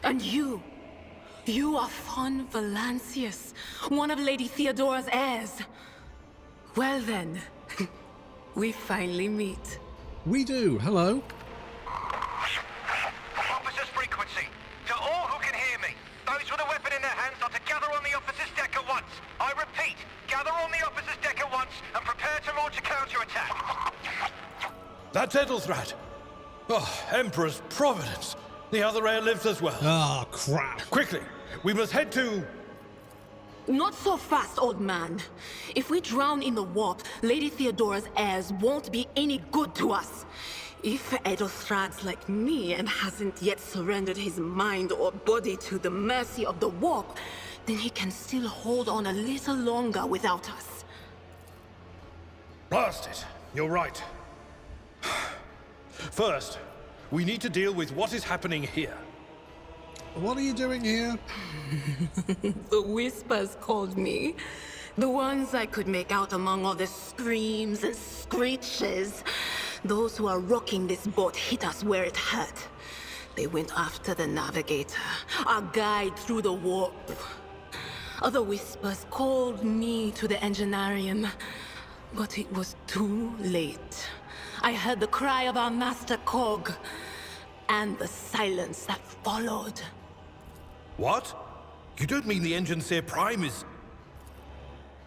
And you are Von Valancius, one of Lady Theodora's heirs. Well then, we finally meet. We do. Hello. Officer's frequency. To all who can hear me, those with a weapon in their hands are to gather on the officer's deck at once. I repeat, gather on the officer's deck at once and prepare to launch a counterattack. That's Edelthrad. Oh, Emperor's Providence. The other heir lives as well. Ah, crap. Quickly, we must head to... Not so fast, old man. If we drown in the warp, Lady Theodora's heirs won't be any good to us. If Edelthrad's like me and hasn't yet surrendered his mind or body to the mercy of the warp, then he can still hold on a little longer without us. Blast it. You're right. First, we need to deal with what is happening here. What are you doing here? The whispers called me. The ones I could make out among all the screams and screeches. Those who are rocking this boat hit us where it hurt. They went after the navigator, our guide through the warp. Other whispers called me to the enginarium, but it was too late. I heard the cry of our master cog, and the silence that followed. What? You don't mean the Engineer Prime is...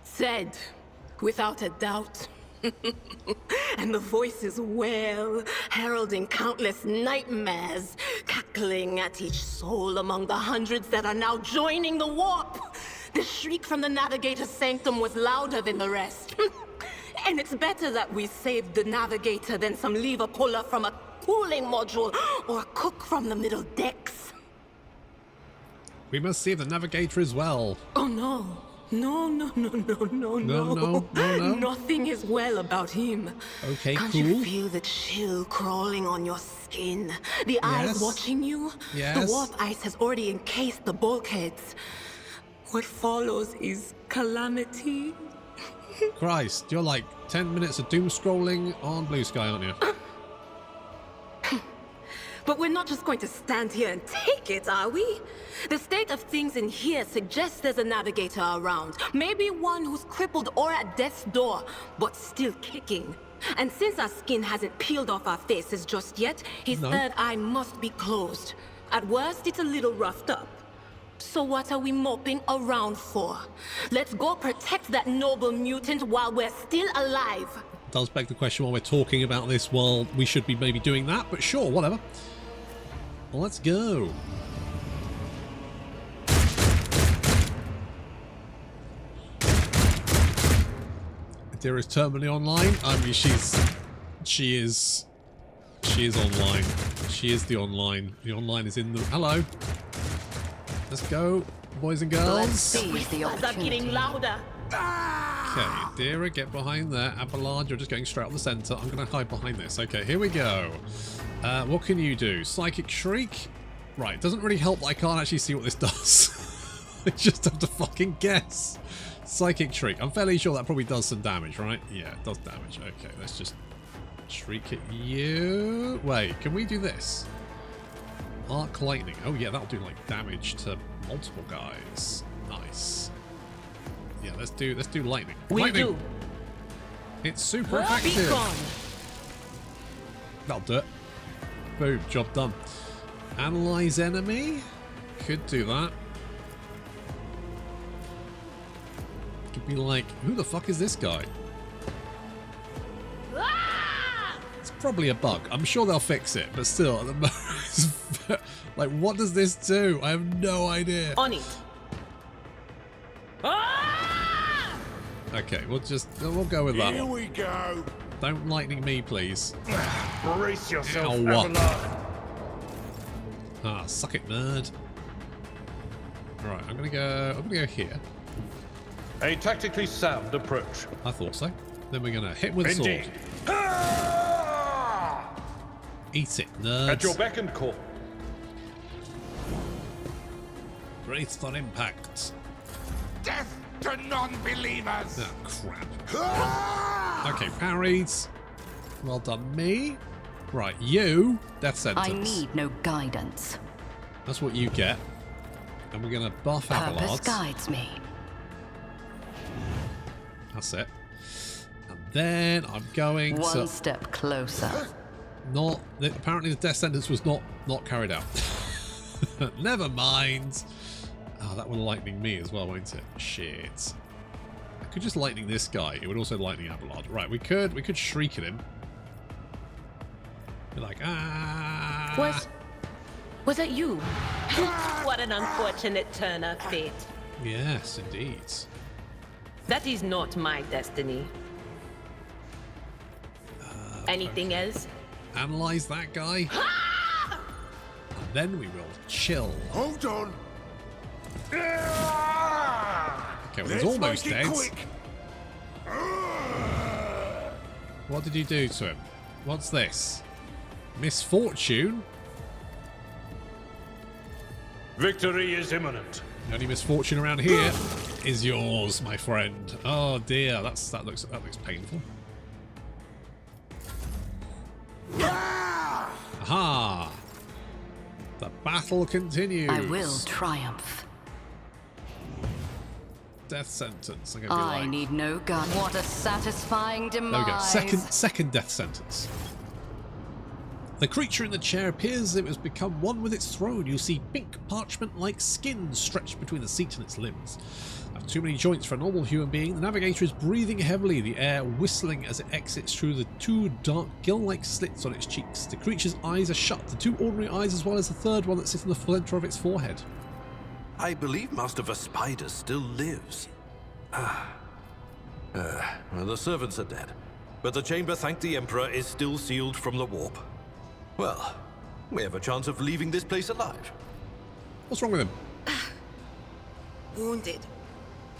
Said, without a doubt. And the voices wail, heralding countless nightmares, cackling at each soul among the hundreds that are now joining the warp. The shriek from the Navigator's sanctum was louder than the rest. And it's better that we saved the Navigator than some lever puller from a cooling module or a cook from the middle decks. We must save the navigator as well. Oh no. No. No. Nothing is well about him. Okay, Can't cool. you feel the chill crawling on your skin? The eyes watching you? Yes. The warp ice has already encased the bulkheads. What follows is calamity. Christ, you're like 10 minutes of doom scrolling on Blue Sky, aren't you? But we're not just going to stand here and take it, are we? The state of things in here suggests there's a navigator around. Maybe one who's crippled or at death's door, but still kicking. And since our skin hasn't peeled off our faces just yet, his third eye must be closed. At worst, it's a little roughed up. So what are we moping around for? Let's go protect that noble mutant while we're still alive. Does beg the question while we're talking about this, well, we should be maybe doing that, but sure, whatever. Well, let's go. Adira is terminally online. I mean, she is online. She is the online. The online is in the... Hello. Let's go, boys and girls. Let's seize the Start getting louder. Okay, Adira, get behind there. Abelard, you're just going straight up the centre. I'm going to hide behind this. Okay, here we go. What can you do? Psychic Shriek? Right, doesn't really help that I can't actually see what this does. I just have to fucking guess. Psychic Shriek. I'm fairly sure that probably does some damage, right? Yeah, it does damage. Okay, let's just shriek at you. Wait, can we do this? Arc Lightning. Oh yeah, that'll do like damage to multiple guys. Nice. Yeah, let's do lightning. Lightning. Do. It's super effective. That'll do it. Boom, job done. Analyze enemy. Could do that. Could be like, who the fuck is this guy? It's probably a bug. I'm sure they'll fix it, but still, at the moment, like, what does this do? I have no idea. On it. Okay, we'll go with that. Here we go. Don't lightning me, please. Brace yourself, Ow. Abelard. Ah, suck it, nerd. Right, I'm gonna go here. A tactically sound approach. I thought so. Then we're gonna hit him with a sword. Eat it, nerds. At your beck and call. Brace for impact. Death to non-believers! Oh, crap. Okay, parries. Well done, me. Right, you. Death sentence. I need no guidance. That's what you get. And we're gonna buff Purpose Abelards. guides me. That's it. And then I'm going to... One step closer. Apparently the death sentence was not carried out. Never mind. Oh, that would lightning me as well, won't it? Shit. I could just lightning this guy. It would also lightning Abelard. Right, we could shriek at him. Be like, ah. Was that you? What an unfortunate turn of fate. Yes, indeed. That is not my destiny. Anything else? Analyze that guy. And then we will chill. Hold on. Okay, well, he's almost dead. What did you do to him? What's this? Misfortune? Victory is imminent. The only misfortune around here is yours, my friend. Oh dear, that looks painful. Aha! The battle continues. I will triumph. Death sentence. I'm gonna be I like, need no gun. What a satisfying demise. there we go. Second death sentence. The creature in the chair appears as if it has become one with its throne. You see pink parchment-like skin stretched between the seat and its limbs. Have too many joints for a normal human being. The navigator is breathing heavily, the air whistling as it exits through the two dark gill-like slits on its cheeks. The creature's eyes are shut, the two ordinary eyes as well as the third one that sits in the center of its forehead. I believe Master Vespider still lives. Well, the servants are dead, but the chamber, thank the Emperor, is still sealed from the warp. Well, we have a chance of leaving this place alive. What's wrong with him? Wounded.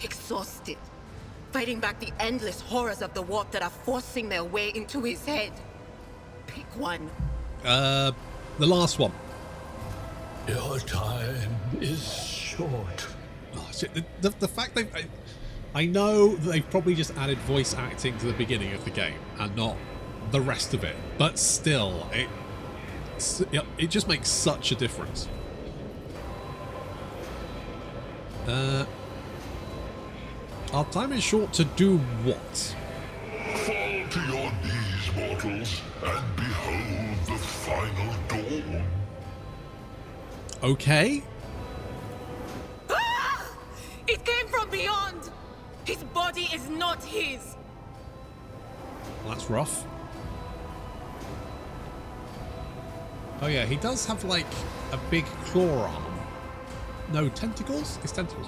Exhausted. Fighting back the endless horrors of the warp that are forcing their way into his head. Pick one. The last one. Your time is short. Oh, shit. The fact I know that they've probably just added voice acting to the beginning of the game and not the rest of it, but still, it just makes such a difference. Our time is short to do what? Fall to your knees, mortals, and behold the final dawn. Okay. Ah! It came from beyond! His body is not his! Well, that's rough. Oh yeah, he does have like a big claw arm. No, tentacles? It's tentacles.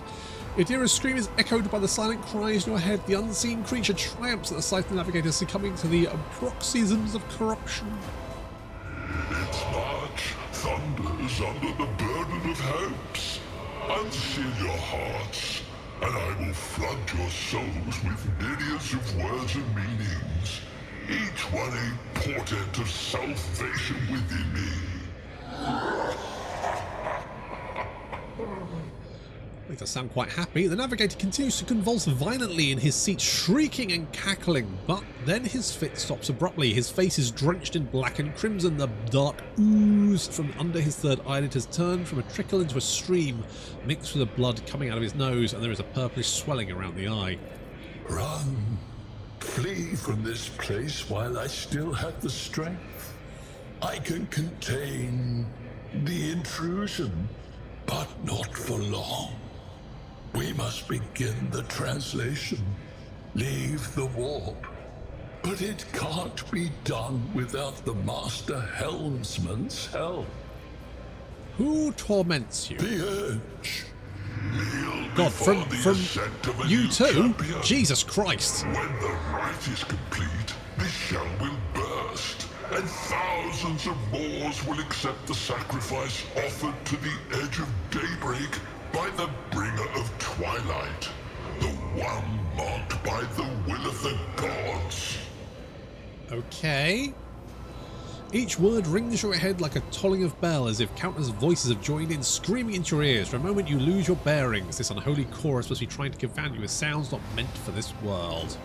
Idira's scream is echoed by the silent cries in your head. The unseen creature triumphs at the sight of the navigator succumbing to the paroxysms of corruption. Its march thunders under the burden of hopes. Unseal your hearts, and I will flood your souls with myriads of words and meanings, each one a portent of salvation within me. He does sound quite happy. The navigator continues to convulse violently in his seat, shrieking and cackling, but then his fit stops abruptly. His face is drenched in black and crimson. The dark ooze from under his third eyelid has turned from a trickle into a stream, mixed with the blood coming out of his nose, and there is a purplish swelling around the eye. Run. Flee from this place while I still have the strength. I can contain the intrusion, but not for long. We must begin the translation. Leave the warp. But it can't be done without the Master Helmsman's help. Who torments you? The Urge. God, from you too? Jesus Christ. When the rite is complete, this shell will burst, and thousands of Moors will accept the sacrifice offered to the edge of daybreak by the bringer of twilight, the one marked by the will of the gods. Okay. Each word rings through your head like a tolling of bell, as if countless voices have joined in, screaming into your ears. For a moment you lose your bearings. This unholy chorus must be trying to confound you with sounds not meant for this world.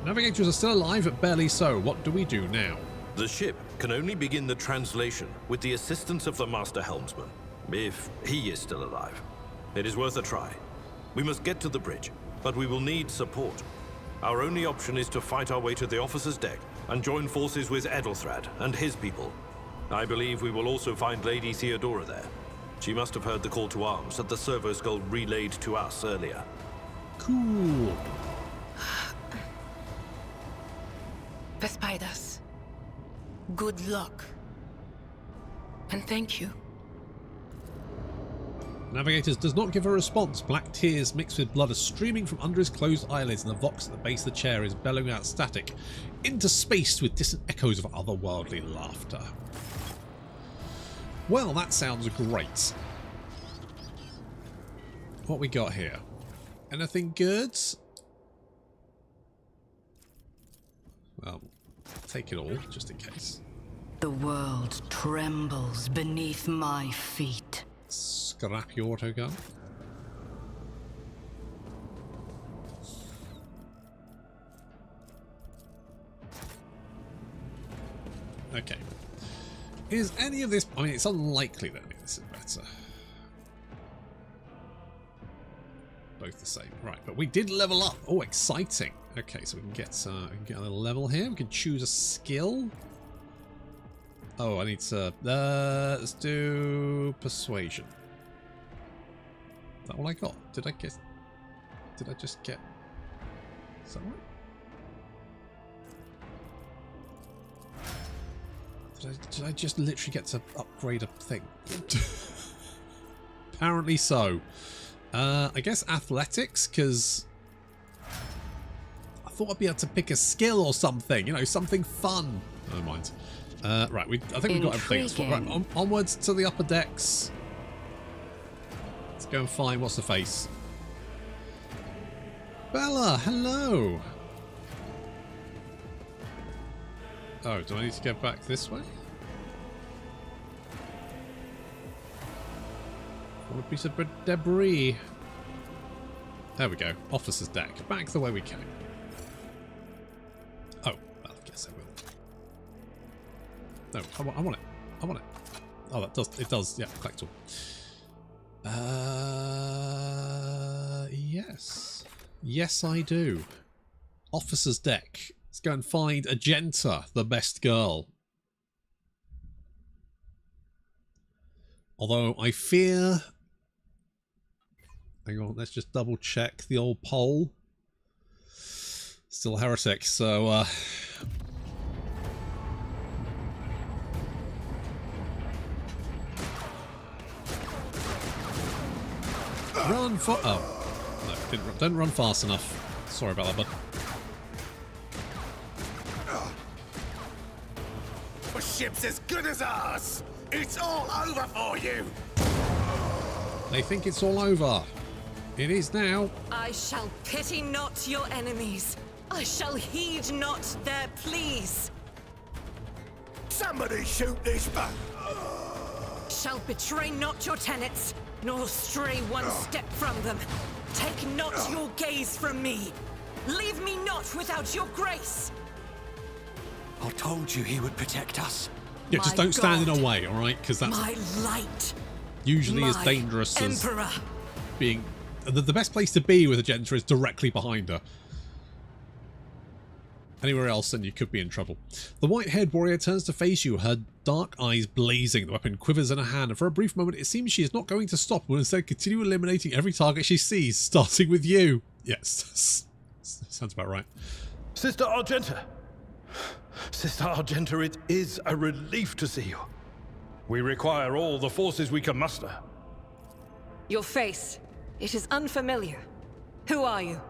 Navigators are still alive, but barely so. What do we do now? The ship can only begin the translation with the assistance of the Master Helmsman, if he is still alive. It is worth a try. We must get to the bridge, but we will need support. Our only option is to fight our way to the officer's deck and join forces with Edelthrad and his people. I believe we will also find Lady Theodora there. She must have heard the call to arms that the servo skull relayed to us earlier. Cool. Vespidas, good luck. And thank you. Navigators does not give a response. Black tears mixed with blood are streaming from under his closed eyelids, and the vox at the base of the chair is bellowing out static, interspaced with distant echoes of otherworldly laughter. Well, that sounds great. What we got here? Anything good? Well, take it all, just in case. The world trembles beneath my feet. Scrap your autogun. Okay. Is any of this... I mean, it's unlikely that any of this is better. Both the same. Right, but we did level up. Oh, exciting. Okay, so we can get a level here. We can choose a skill. Oh, I need to... let's do persuasion. Is that all I got? Did I just get... Is that right? Did I just literally get to upgrade a thing? Apparently so. I guess athletics, because I thought I'd be able to pick a skill or something. You know, something fun. Never mind. Right, I think we've got everything. Right, onwards to the upper decks. Let's go and find what's the face. Bella, hello. Oh, do I need to get back this way? What a piece of debris. There we go. Officer's deck. Back the way we came. Oh, well, I guess I will. No, I want it. I want it. Oh, that does. It does. Yeah, collect all. Yes. Yes, I do. Officer's deck. Let's go and find Agenta, the best girl. Although I fear... Hang on, let's just double check the old poll. Still heretic, so... Run for... Oh. No, don't run fast enough. Sorry about that, bud. The ship's as good as ours! It's all over for you! They think it's all over. It is now. I shall pity not your enemies. I shall heed not their pleas. Somebody shoot this back! Shall betray not your tenets, nor stray one step from them. Take not your gaze from me. Leave me not without your grace. I told you he would protect us. Yeah, just don't stand in our way, alright? Because that's my light. Usually as dangerous Emperor. as being... The best place to be with Agenta is directly behind her. Anywhere else, then you could be in trouble. The white-haired warrior turns to face you, her dark eyes blazing. The weapon quivers in her hand, and for a brief moment it seems she is not going to stop, but instead continue eliminating every target she sees, starting with you. Yes, sounds about right. Sister Argenta! Sister Argenta, it is a relief to see you. We require all the forces we can muster. Your face. It is unfamiliar. Who are you?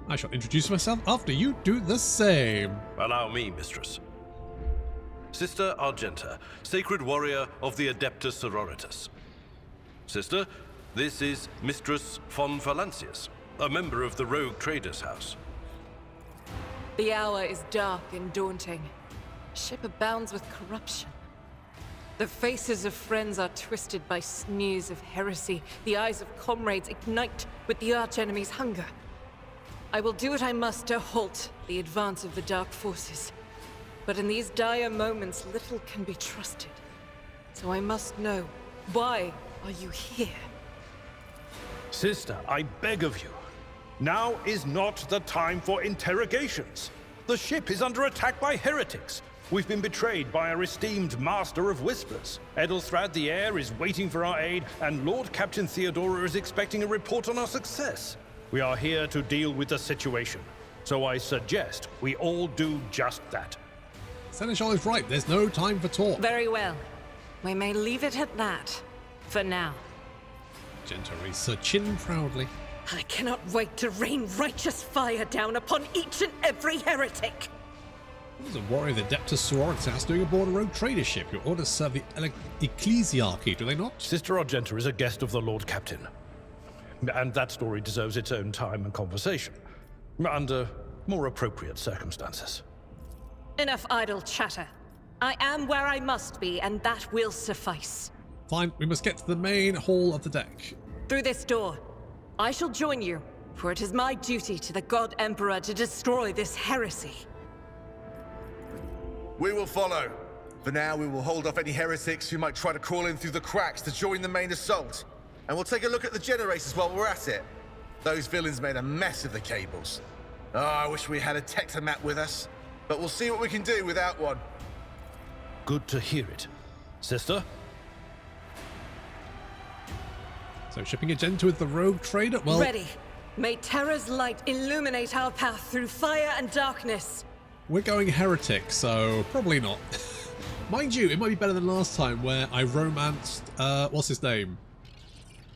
I shall introduce myself after you do the same. Allow me, mistress. Sister Argenta, Sacred Warrior of the Adeptus Sororitas. Sister, this is Mistress von Valancius, a member of the Rogue Traders House. The hour is dark and daunting. Ship abounds with corruption. The faces of friends are twisted by sneers of heresy. The eyes of comrades ignite with the archenemy's hunger. I will do what I must to halt the advance of the dark forces. But in these dire moments, little can be trusted. So I must know, why are you here? Sister, I beg of you. Now is not the time for interrogations. The ship is under attack by heretics. We've been betrayed by our esteemed Master of Whispers. Edelthrad the Heir is waiting for our aid, and Lord Captain Theodora is expecting a report on our success. We are here to deal with the situation, so I suggest we all do just that. Seneschal is right, there's no time for talk. Very well. We may leave it at that, for now. Genta raised her chin proudly. I cannot wait to rain righteous fire down upon each and every heretic! There's a warrior of the Adeptus Sororitas doing aboard a rogue trader ship. Your orders serve the ecclesiarchy, do they not? Sister Argenta is a guest of the Lord Captain. And that story deserves its own time and conversation. Under more appropriate circumstances. Enough idle chatter. I am where I must be, and that will suffice. Fine, we must get to the main hall of the deck. Through this door. I shall join you, for it is my duty to the God Emperor to destroy this heresy. We will follow. For now, we will hold off any heretics who might try to crawl in through the cracks to join the main assault. And we'll take a look at the generators while we're at it. Those villains made a mess of the cables. Oh, I wish we had a Tectomat with us. But we'll see what we can do without one. Good to hear it. Sister? So shipping Agenta with the rogue trader? Well, ready. May Terra's light illuminate our path through fire and darkness. We're going heretic, so probably not. Mind you, it might be better than last time where I romanced, what's his name?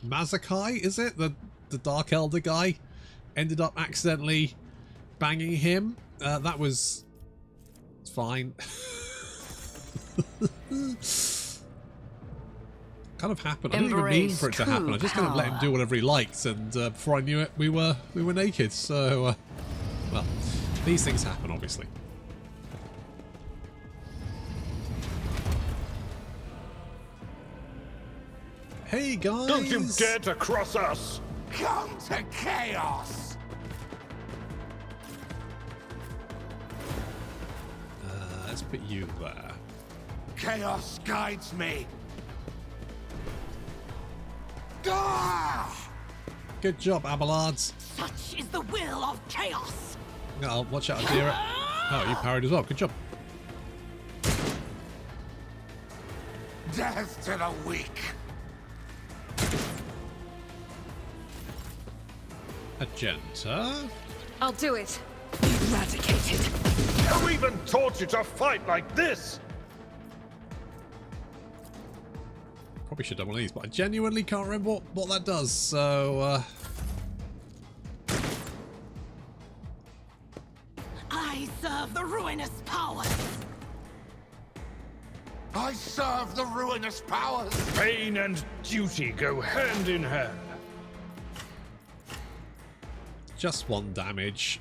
Mazakai, is it? The Dark Elder guy? Ended up accidentally banging him. That was fine. Kind of happened. I didn't even mean for it to happen. I just kind of let him do whatever he liked, and before I knew it, we were naked. So, well, these things happen, obviously. Hey guys! Don't you dare to cross us! Come to chaos! Let's put you there. Chaos guides me. Ah! Good job, Abelards. Such is the will of chaos. Oh, watch out, Adira. Oh, you parried as well. Good job. Death to the weak. Agenta. I'll do it. Eradicated. Who even taught you to fight like this? Probably should have done one of these, but I genuinely can't remember what that does, so... I serve the ruinous powers. I serve the ruinous powers. Pain and duty go hand in hand. Just one damage.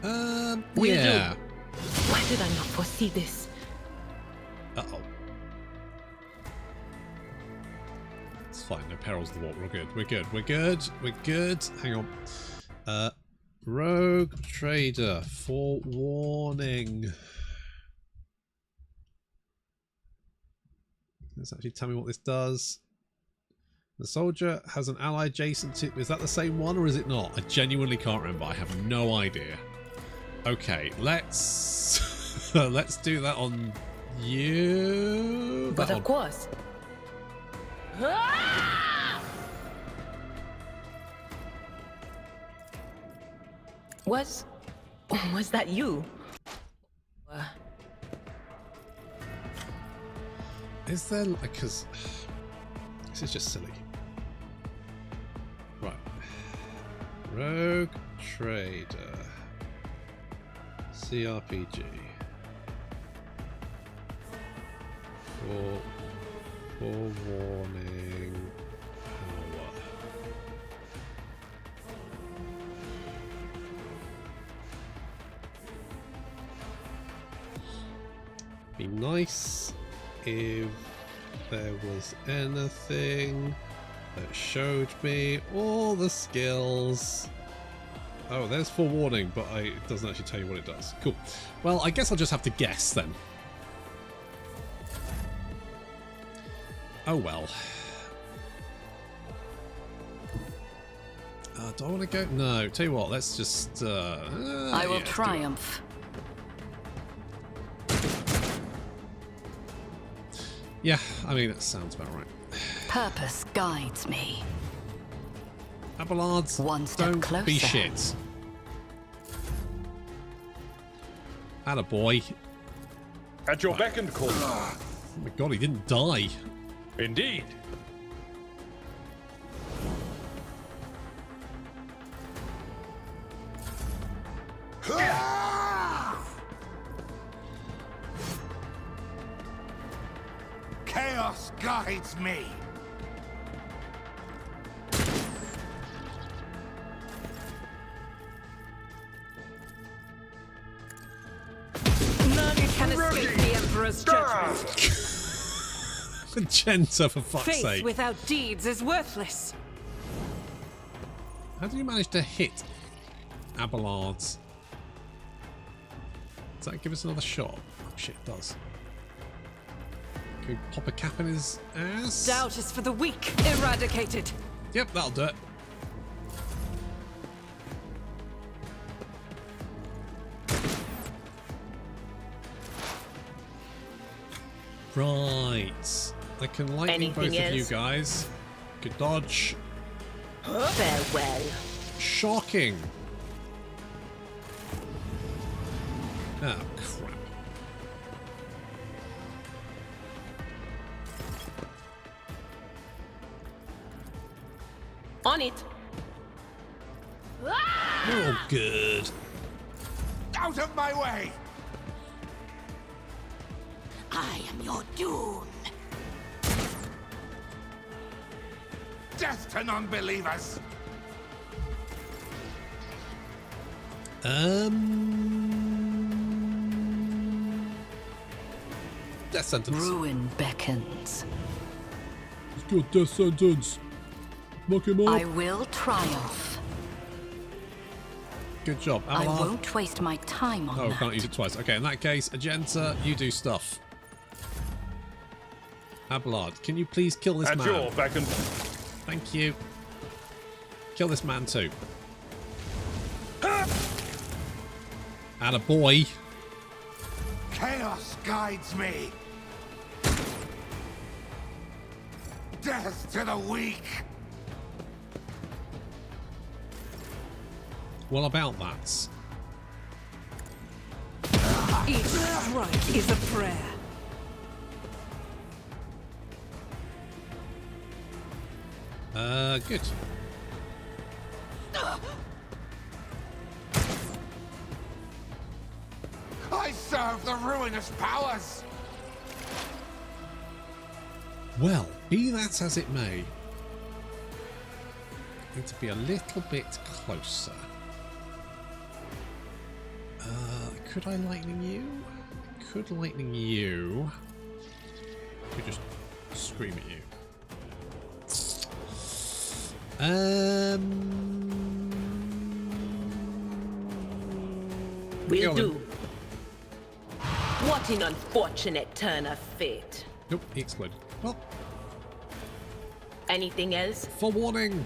Will yeah. do. Why did I not foresee this? Uh-oh. It's fine, no perils of the warp. We're good, we're good, we're good, we're good. Hang on. Rogue Trader, forewarning. Let's actually tell me what this does. The soldier has an ally adjacent to... Is that the same one or is it not? I genuinely can't remember. I have no idea. Okay, let's... let's do that on you. But of course. Was that you? Is there like... Because... This is just silly. Right. Rogue Trader. CRPG. Forewarning. Power. Be nice if there was anything that showed me all the skills. Oh, there's forewarning, but it doesn't actually tell you what it does. Cool. Well, I guess I'll just have to guess then. Oh well. Do I want to go? No. Tell you what, let's just... I will triumph. Yeah, I mean, that sounds about right. Purpose guides me. Abelards, one step don't closer. be shit. Attaboy. At your beck and call. Oh my god, he didn't die. Indeed. Chaos guides me. None can escape the Emperor's judgment. Magenta, for fuck's Faith sake. without deeds is worthless. How do you manage to hit Abelards? Does that give us another shot? Oh shit, it does. Can we pop a cap in his ass? Doubt is for the weak. Eradicated. Yep, that'll do it. Right. I can lightning both of you guys. Good dodge. Farewell. Shocking. Oh, crap. On it. Oh, good. Out of my way! I am your doom. Death to non-believers! Death sentence. Ruin beckons. He's got death sentence. Knock him I off. will triumph. Good job. I Abelard. won't waste my time on Oh, that. can't use it twice. Okay, in that case, Agenta, you do stuff. Abelard, can you please kill this At man? your beck and... Thank you. Kill this man too. Attaboy. Chaos guides me! Death to the weak! What about that? Each strike is a prayer. Good. I serve the ruinous powers! Well, be that as it may, need to be a little bit closer. Could I lightning you? Could lightning you? Could just scream at you. Will do. What an unfortunate turn of fate. Nope, he exploded. Well, anything else? Forewarning.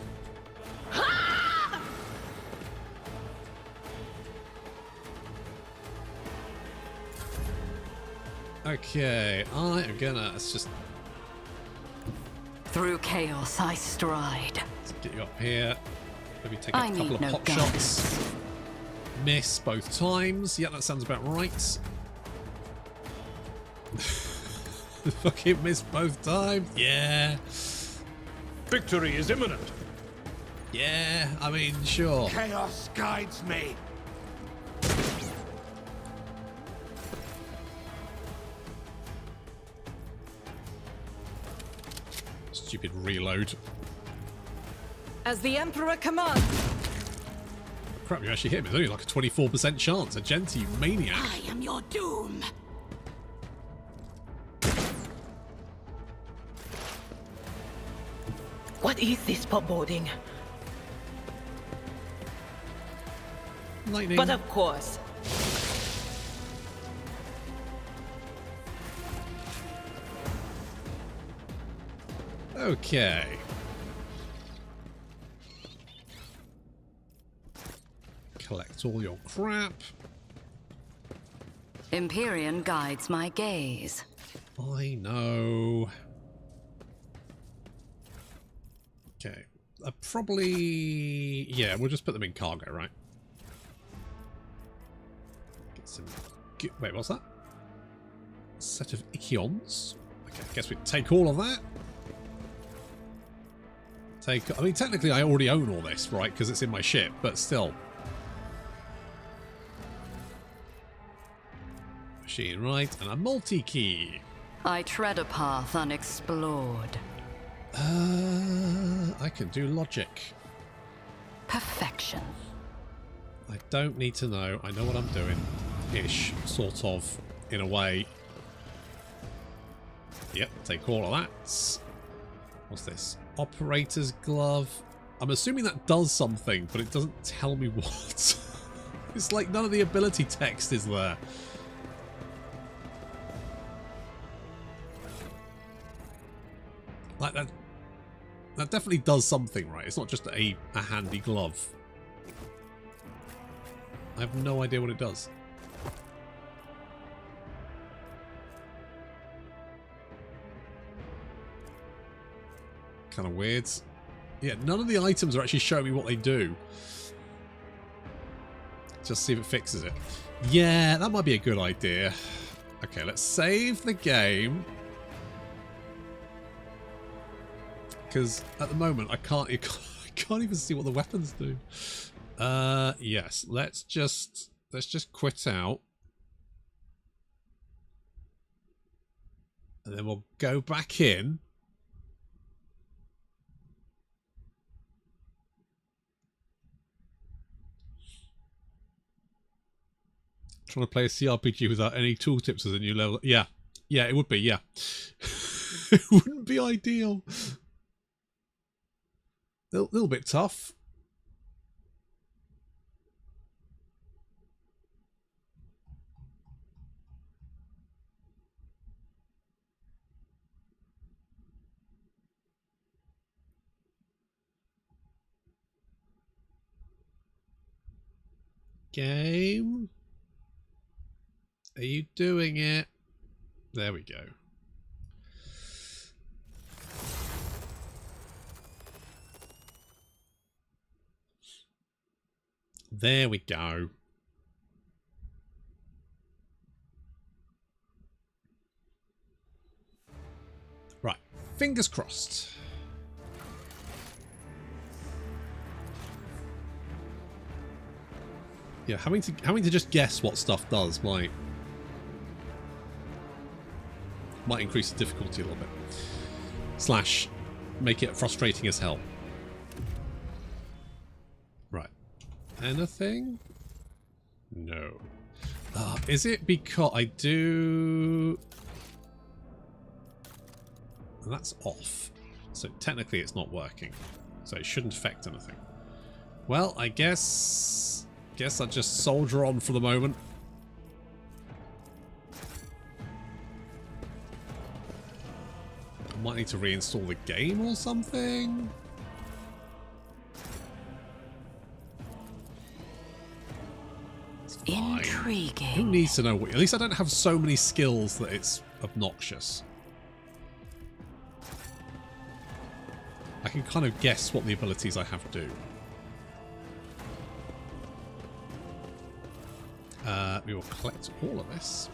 Okay, I am gonna. Let's just Through chaos I stride. let's get you up here. Maybe take a I couple need of no pot guidance. shots. Miss both times. Yeah, that sounds about right. Fucking miss both times. Yeah. Victory is imminent. Yeah, I mean, sure. Chaos guides me! Stupid reload. As the Emperor commands. Crap, you actually hit me. There's only like a 24% chance. A Genti, you maniac. I am your doom. What is this foreboding? Lightning. But of course. Okay. Collect all your crap. Empyrean guides my gaze. I know. Okay. Probably... Yeah, we'll just put them in cargo, right? Get some... Wait, what's that? A set of Ichions. Okay, I guess we take all of that. I mean, technically I already own all this, right? Because it's in my ship, but still. Machine right, and a multi-key. I tread a path unexplored. I can do logic. Perfection. I don't need to know. I know what I'm doing. Ish, sort of, in a way. Yep, take all of that. What's this? Operator's glove. I'm assuming that does something, but it doesn't tell me what. It's like none of the ability text is there. Like that definitely does something, right? It's not just a handy glove. I have no idea what it does. Kind of weird. Yeah, none of the items are actually showing me what they do. Just see if it fixes it. Yeah, that might be a good idea. Okay, let's save the game. Because at the moment I can't even see what the weapons do. Yes, let's just quit out. And then we'll go back in. Trying to play a CRPG without any tooltips as a new level. Yeah. Yeah, it would be, yeah. It wouldn't be ideal. Little bit tough. Game. Are you doing it? There we go. There we go. Right. Fingers crossed. Yeah, having to just guess what stuff does might increase the difficulty a little bit. Slash make it frustrating as hell. Right. Anything? No. Is it because I do... That's off. So technically it's not working. So it shouldn't affect anything. Well, I guess I'll just soldier on for the moment. I might need to reinstall the game or something. Intriguing. Who needs to know what? At least I don't have so many skills that it's obnoxious. I can kind of guess what the abilities I have do. We will collect all of this.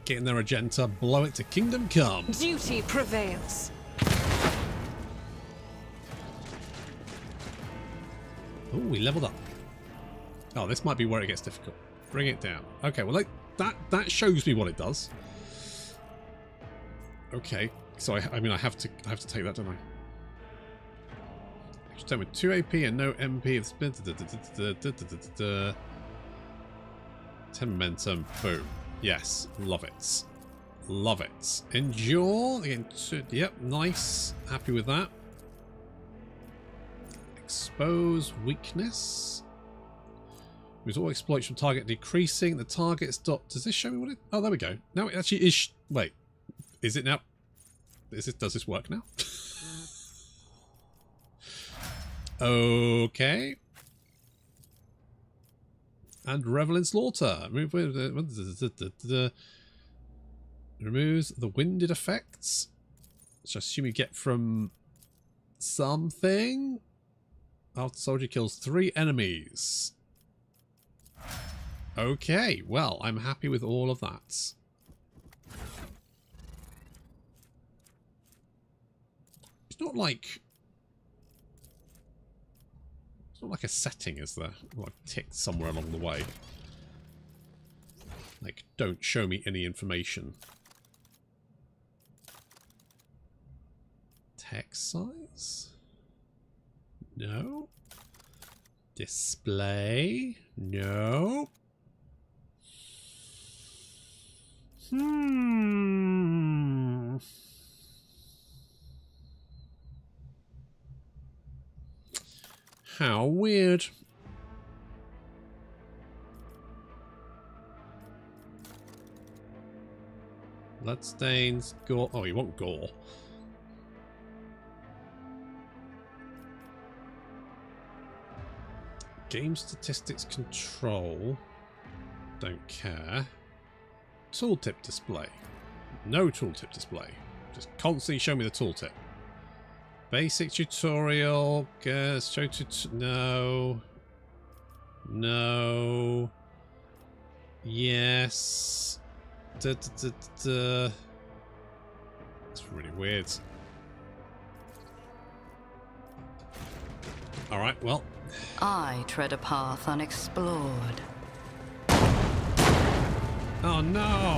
Get in there, Agenta. Blow it to Kingdom Come. Duty prevails. Oh, we leveled up. Oh, this might be where it gets difficult. Bring it down. Okay, well, that shows me what it does. Okay, so I mean I have to take that, don't I? Turn with 2 AP and no MP. It's 10 momentum. Boom. Yes, love it. Love it. Endure. Again, yep, nice. Happy with that. Expose weakness. With all exploits from target decreasing. The target stop. Does this show me what it... Oh, there we go. Now it actually is... Wait. Is it now? Does this work now? Okay. And Revel in Slaughter. Removes the winded effects. Which I assume you get from something. After soldier kills 3 enemies. Okay, well, I'm happy with all of that. It's not like a setting, is there? Well, I've ticked somewhere along the way. Like, don't show me any information. Text size? No. Display? No. How weird. Bloodstains, gore. Oh, you want gore. Game statistics control. Don't care. Tooltip display. No tooltip display. Just constantly show me the tooltip. Basic tutorial. Show no. No. Yes. It's really weird. Alright, well. I tread a path unexplored. Oh no!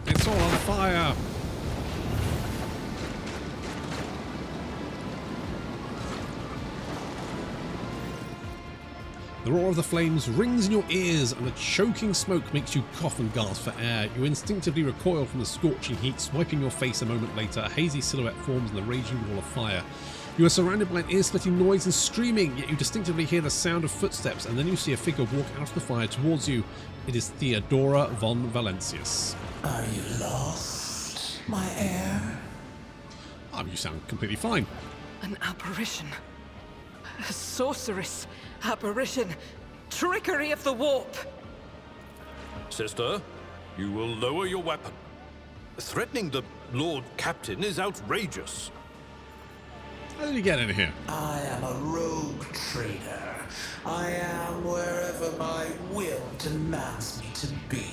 It's all on fire! The roar of the flames rings in your ears and the choking smoke makes you cough and gasp for air. You instinctively recoil from the scorching heat, swiping your face a moment later. A hazy silhouette forms in the raging wall of fire. You are surrounded by an ear-splitting noise and screaming, yet you distinctively hear the sound of footsteps, and then you see a figure walk out of the fire towards you. It is Theodora von Valencius. Are you lost, my heir? Oh, you sound completely fine. An apparition. A sorceress. Apparition. Trickery of the warp. Sister, you will lower your weapon. Threatening the Lord Captain is outrageous. How did you get in here? I am a rogue trader. I am wherever my will demands me to be.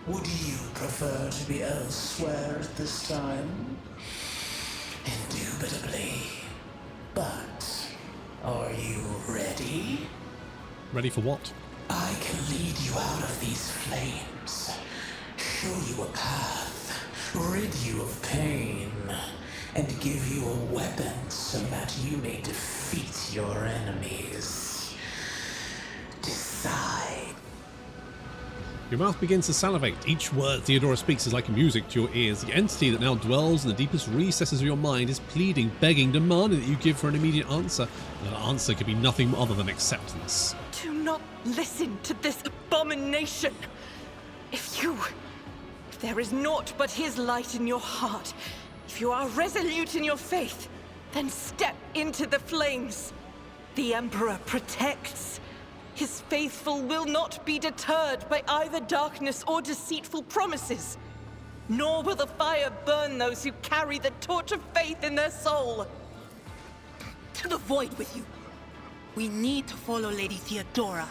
Would you prefer to be elsewhere at this time? Indubitably. But are you ready? Ready for what? I can lead you out of these flames, show you a path, rid you of pain, and give you a weapon so that you may defeat your enemies. Decide. Your mouth begins to salivate. Each word Theodora speaks is like music to your ears. The entity that now dwells in the deepest recesses of your mind is pleading, begging, demanding that you give her an immediate answer. And that answer could be nothing other than acceptance. Do not listen to this abomination. If there is naught but his light in your heart, if you are resolute in your faith, then step into the flames. The Emperor protects. His faithful will not be deterred by either darkness or deceitful promises. Nor will the fire burn those who carry the torch of faith in their soul. To the void with you. We need to follow Lady Theodora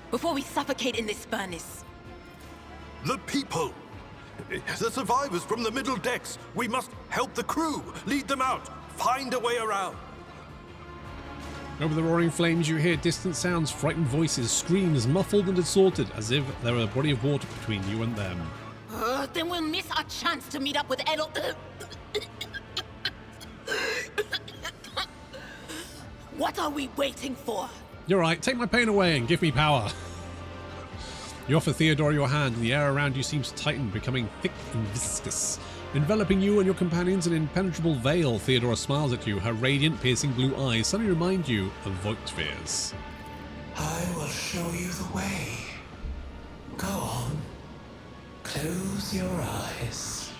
before we suffocate in this furnace. The people! The survivors from the middle decks! We must help the crew! Lead them out! Find a way around! Over the roaring flames you hear distant sounds, frightened voices, screams, muffled and distorted, as if there were a body of water between you and them. Then we'll miss our chance to meet up with Elo. What are we waiting for? You're right, take my pain away and give me power. You offer Theodora your hand, and the air around you seems to tighten, becoming thick and viscous. Enveloping you and your companions in an impenetrable veil, Theodora smiles at you, her radiant, piercing blue eyes suddenly remind you of Voigtvir's. I will show you the way. Go on. Close your eyes.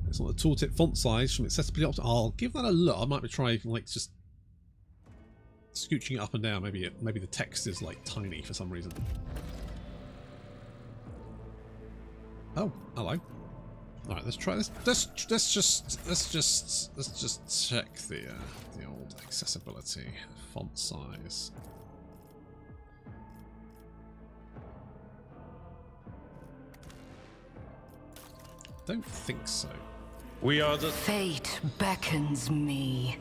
It's not the tooltip font size from accessibility option. I'll give that a look. I might be trying like just scooching it up and down. Maybe the text is like tiny for some reason. Oh, hello. All right, let's try this. Let's just check the old accessibility font size. Don't think so. We are the... Fate beckons me.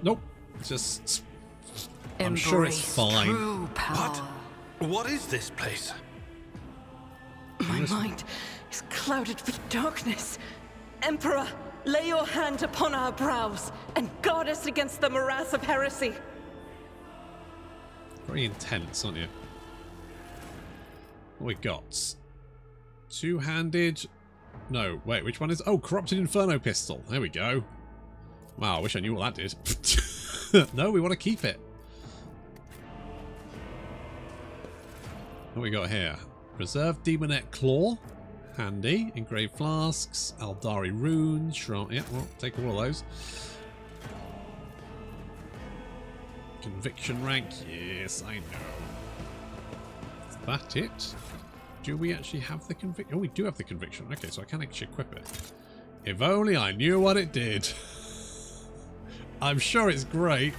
Nope. Just... I'm sure it's fine. True power. What is this place? My mind is clouded with darkness. Emperor, lay your hand upon our brows and guard us against the morass of heresy. Very intense, aren't you? What we got? Two-handed... No, wait, which one is... Oh, Corrupted Inferno Pistol. There we go. Wow, I wish I knew what that did. No, we want to keep it. What we got here? Reserved Demonet Claw. Handy. Engraved Flasks. Aldari Runes. Sure. Yeah, well, take all of those. Conviction rank. Yes, I know. Is that it? Do we actually have the conviction? Oh, we do have the conviction. Okay, so I can actually equip it. If only I knew what it did. I'm sure it's great.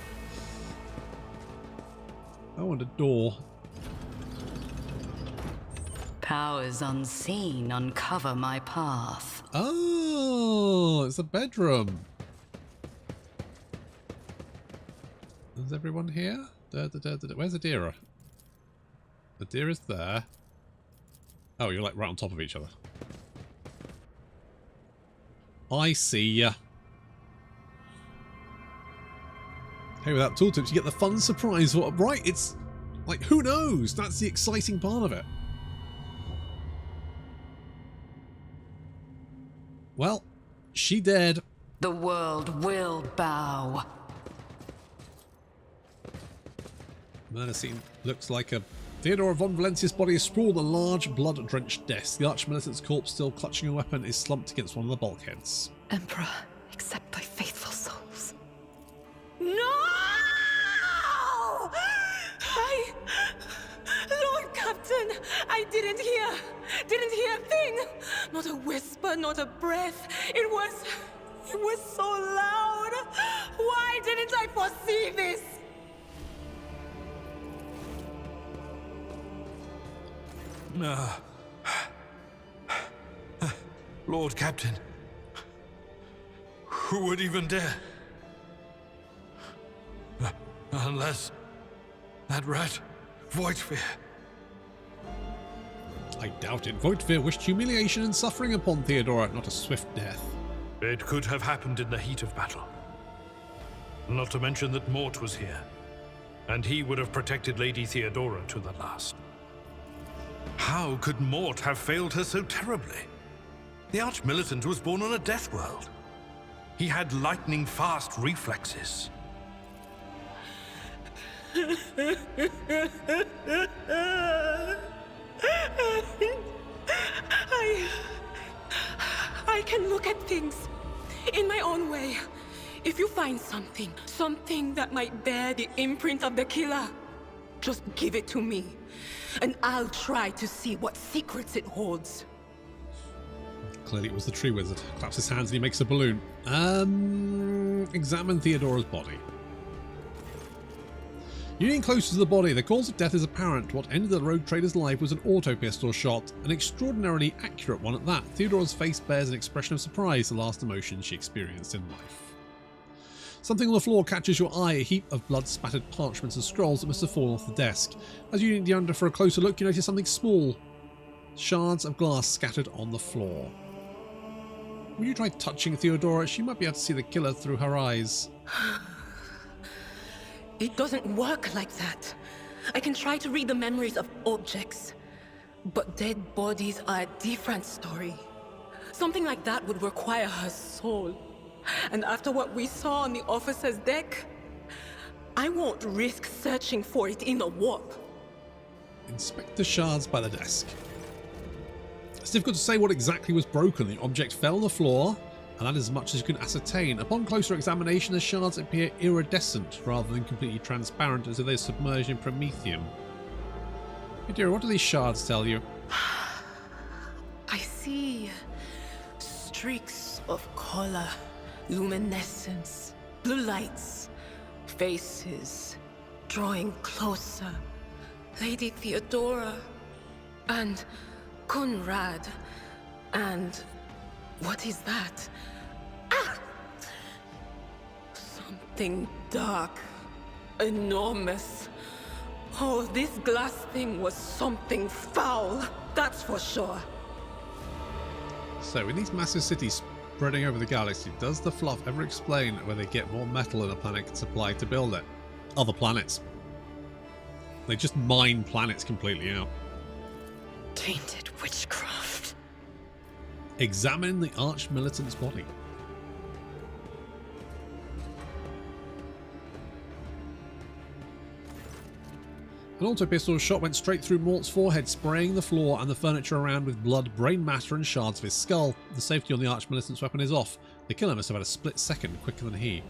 Oh, and a door. Powers unseen uncover my path. Oh, it's a bedroom. Is everyone here? Where's Adira? Adira's there. Oh, you're like right on top of each other. I see ya. Hey, without tooltips, you get the fun surprise. What? Right, it's like, who knows? That's the exciting part of it. Well, she dead. The world will bow. Murder scene looks like a... Theodora von Valentius' body is sprawled on a large, blood-drenched desk. The arch-militant's corpse, still clutching a weapon, is slumped against one of the bulkheads. Emperor, accept thy faithful souls. No! Lord Captain, I didn't hear a thing. Not a whisper, not a breath. It was so loud. Why didn't I foresee this? Lord Captain, who would even dare? Unless that rat, Voigtvir. I doubt it. Voigtvir wished humiliation and suffering upon Theodora, not a swift death. It could have happened in the heat of battle. Not to mention that Mort was here, and he would have protected Lady Theodora to the last. How could Mort have failed her so terribly? The Arch-Militant was born on a death world. He had lightning-fast reflexes. I can look at things in my own way. If you find something that might bear the imprint of the killer, just give it to me, and I'll try to see what secrets it holds. Clearly it was the tree wizard. Claps his hands and he makes a balloon. Examine Theodora's body. You're getting closer to the body. The cause of death is apparent. What ended the rogue trader's life was an auto pistol shot, an extraordinarily accurate one at that. Theodora's face bears an expression of surprise, the last emotion she experienced in life. Something on the floor catches your eye, a heap of blood-spattered parchments and scrolls that must have fallen off the desk. As you dig under for a closer look, you notice something small. Shards of glass scattered on the floor. Will you try touching Theodora? She might be able to see the killer through her eyes. It doesn't work like that. I can try to read the memories of objects, but dead bodies are a different story. Something like that would require her soul. And after what we saw on the officer's deck, I won't risk searching for it in a warp. Inspect the shards by the desk. It's difficult to say what exactly was broken. The object fell on the floor, and that is as much as you can ascertain. Upon closer examination, the shards appear iridescent rather than completely transparent, as if they're submerged in promethium. Hey dear, what do these shards tell you? I see streaks of color, luminescence, blue lights, faces, drawing closer. Lady Theodora, and Conrad, and what is that? Ah! Something dark, enormous. Oh, this glass thing was something foul, that's for sure. So, in these massive cities spreading over the galaxy, does the fluff ever explain where they get more metal than a planet can supply to build it? Other planets. They just mine planets completely out. Tainted witchcraft. Examine the arch-militant's body. An auto-pistol shot went straight through Mort's forehead, spraying the floor and the furniture around with blood, brain matter and shards of his skull. The safety on the arch-militant's weapon is off. The killer must have had a split second quicker than he.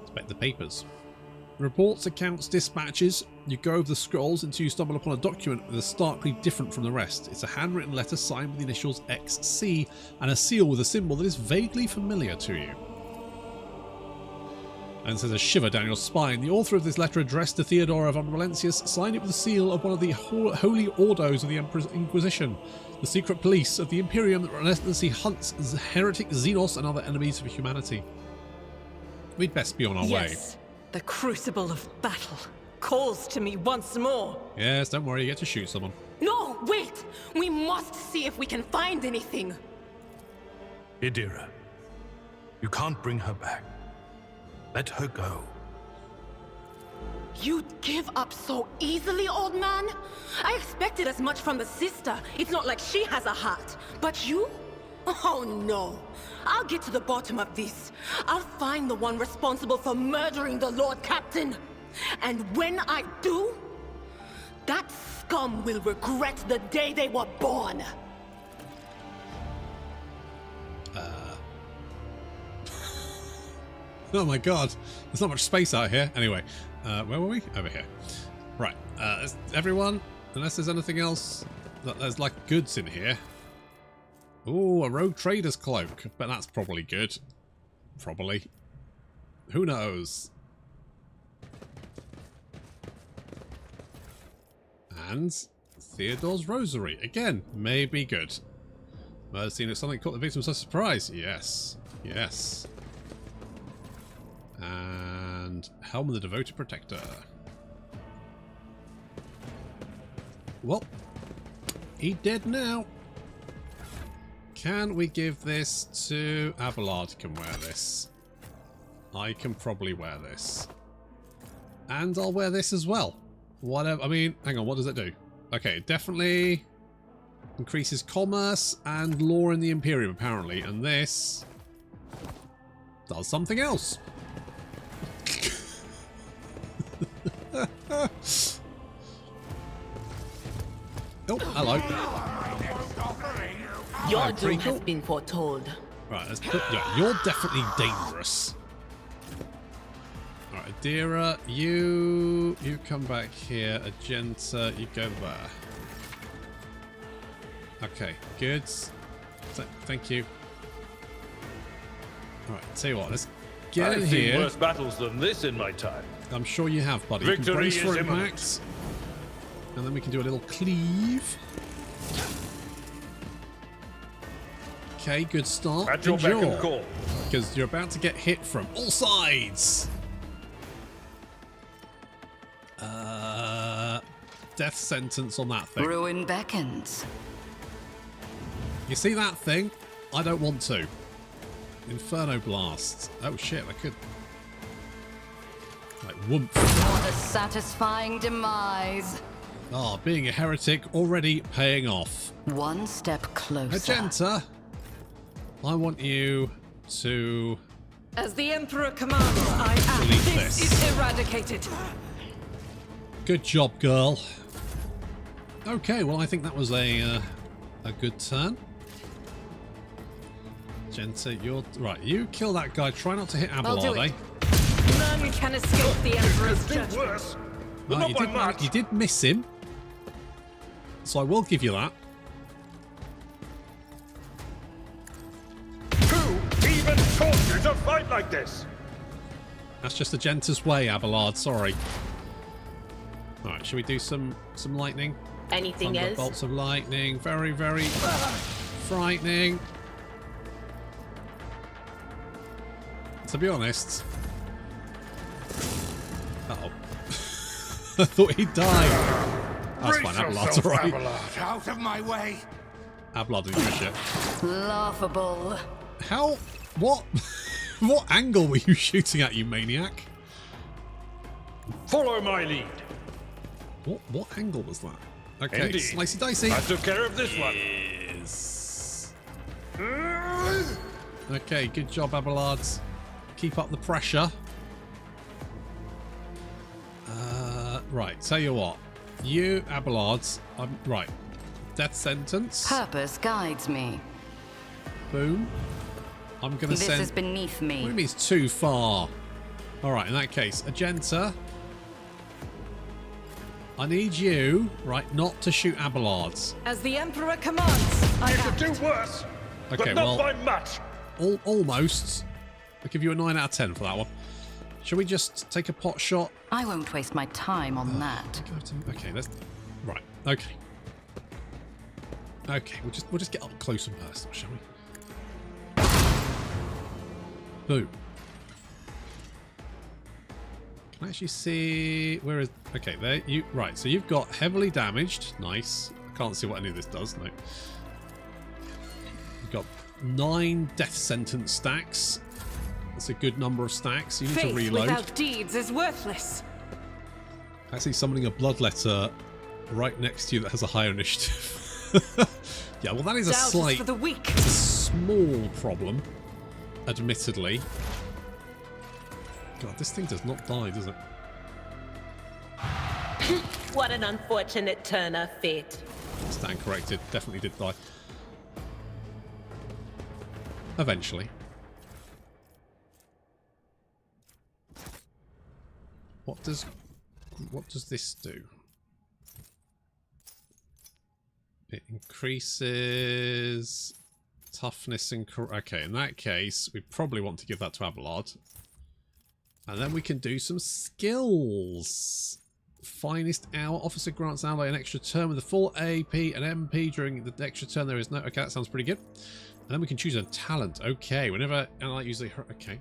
Inspect the papers. Reports, accounts, dispatches. You go over the scrolls until you stumble upon a document that is starkly different from the rest. It's a handwritten letter signed with the initials XC and a seal with a symbol that is vaguely familiar to you. And sends a shiver down your spine. The author of this letter, addressed to Theodora von Valentius, signed it with the seal of one of the holy ordos of the Emperor's Inquisition, the secret police of the Imperium that relentlessly hunts heretic Xenos and other enemies of humanity. We'd best be on our way. The crucible of battle calls to me once more. Yes, don't worry, you get to shoot someone. No, wait! We must see if we can find anything. Idira, you can't bring her back. Let her go. You'd give up so easily, old man? I expected as much from the sister. It's not like she has a heart. But you? Oh no. I'll get to the bottom of this. I'll find the one responsible for murdering the Lord Captain. And when I do, that scum will regret the day they were born. Oh my god, there's not much space out here. Anyway, where were we? Over here. Right, everyone, unless there's anything else, there's like goods in here. Ooh, a rogue trader's cloak, but that's probably good. Probably. Who knows? And Theodore's rosary. Again, may be good. Murder scene of something caught the victim by surprise. Yes. Yes. And Helm of the Devoted Protector. Well, he dead now. Can we give this to Abelard? Can wear this. I can probably wear this. And I'll wear this as well. Whatever. I mean, hang on, what does it do? Okay, definitely increases commerce and law in the Imperium, apparently. And this does something else. Oh, hello. Your doom has been foretold. Right, let's put. Yeah, you're definitely dangerous. Alright, Adira, you come back here. Agenta, you go there. Okay, good. Thank you. Alright, tell you what, let's get in here. I've seen worse battles than this in my time. I'm sure you have, buddy. You can Victory brace is for imminent. impact. And then we can do a little cleave. Okay, good start. At your beck and call. Because you're about to get hit from all sides. Death sentence on that thing. Ruin beckons. You see that thing? I don't want to. Inferno Blast. Oh shit, I could... Like, whoomp. What a satisfying demise. Ah, being a heretic already paying off. One step closer. Magenta, I want you to... As the Emperor commands, I am. Delete This this. is eradicated. Good job, girl. Okay, well, I think that was a good turn. Magenta, you're... Right, you kill that guy. Try not to hit I'll do Abelard, it. None can escape the Emperor's judgment. Worse. Well, you did miss him. So I will give you that. Who even taught you to fight like this? That's just the Genta's way, Abelard. Sorry. Alright, shall we do some lightning? Anything else? Bolts of lightning. Very, very frightening. To be honest... Uh-oh. I thought he'd die. That's fine, Abelard's alright. Abelard, out of my way. Abelard didn't do shit. Laughable. How? What? What angle were you shooting at, you maniac? Follow my lead. What angle was that? Okay, Indeed. slicey dicey. I took care of this one. Yes. Okay, good job, Abelard. Keep up the pressure. Right, tell you what. You, Abelard, right. Death sentence. Purpose guides me. Boom. I'm going to send... This is beneath me. What do you mean it's too far? Alright, in that case, Agenta. I need you, right, not to shoot Abelards. As the Emperor commands, I You act. could do worse, Okay, but not well, by much. Almost. I'll give you a 9 out of 10 for that one. Shall we just take a pot shot? I won't waste my time on that. Okay, let's... Right, okay. Okay, we'll just get up close and personal, shall we? Boom. Can I actually see... Where is... Okay, there you... Right, so you've got heavily damaged. Nice. I can't see what any of this does, no. You've got 9 death sentence stacks. That's a good number of stacks. You need to Faith reload. without deeds is worthless. I see summoning a bloodletter right next to you that has a higher initiative. Yeah, well that is a Doubt is slight... for the weak. It's a small problem, admittedly. God, this thing does not die, does it? What an unfortunate turn of fate. Stand corrected. Definitely did die. Eventually. What does this do? It increases toughness and... Okay, in that case, we probably want to give that to Abelard. And then we can do some skills. Finest hour. Officer grants ally an extra turn with a full AP and MP during the extra turn. There is no... Okay, that sounds pretty good. And then we can choose a talent. Okay, whenever ally usually... Okay.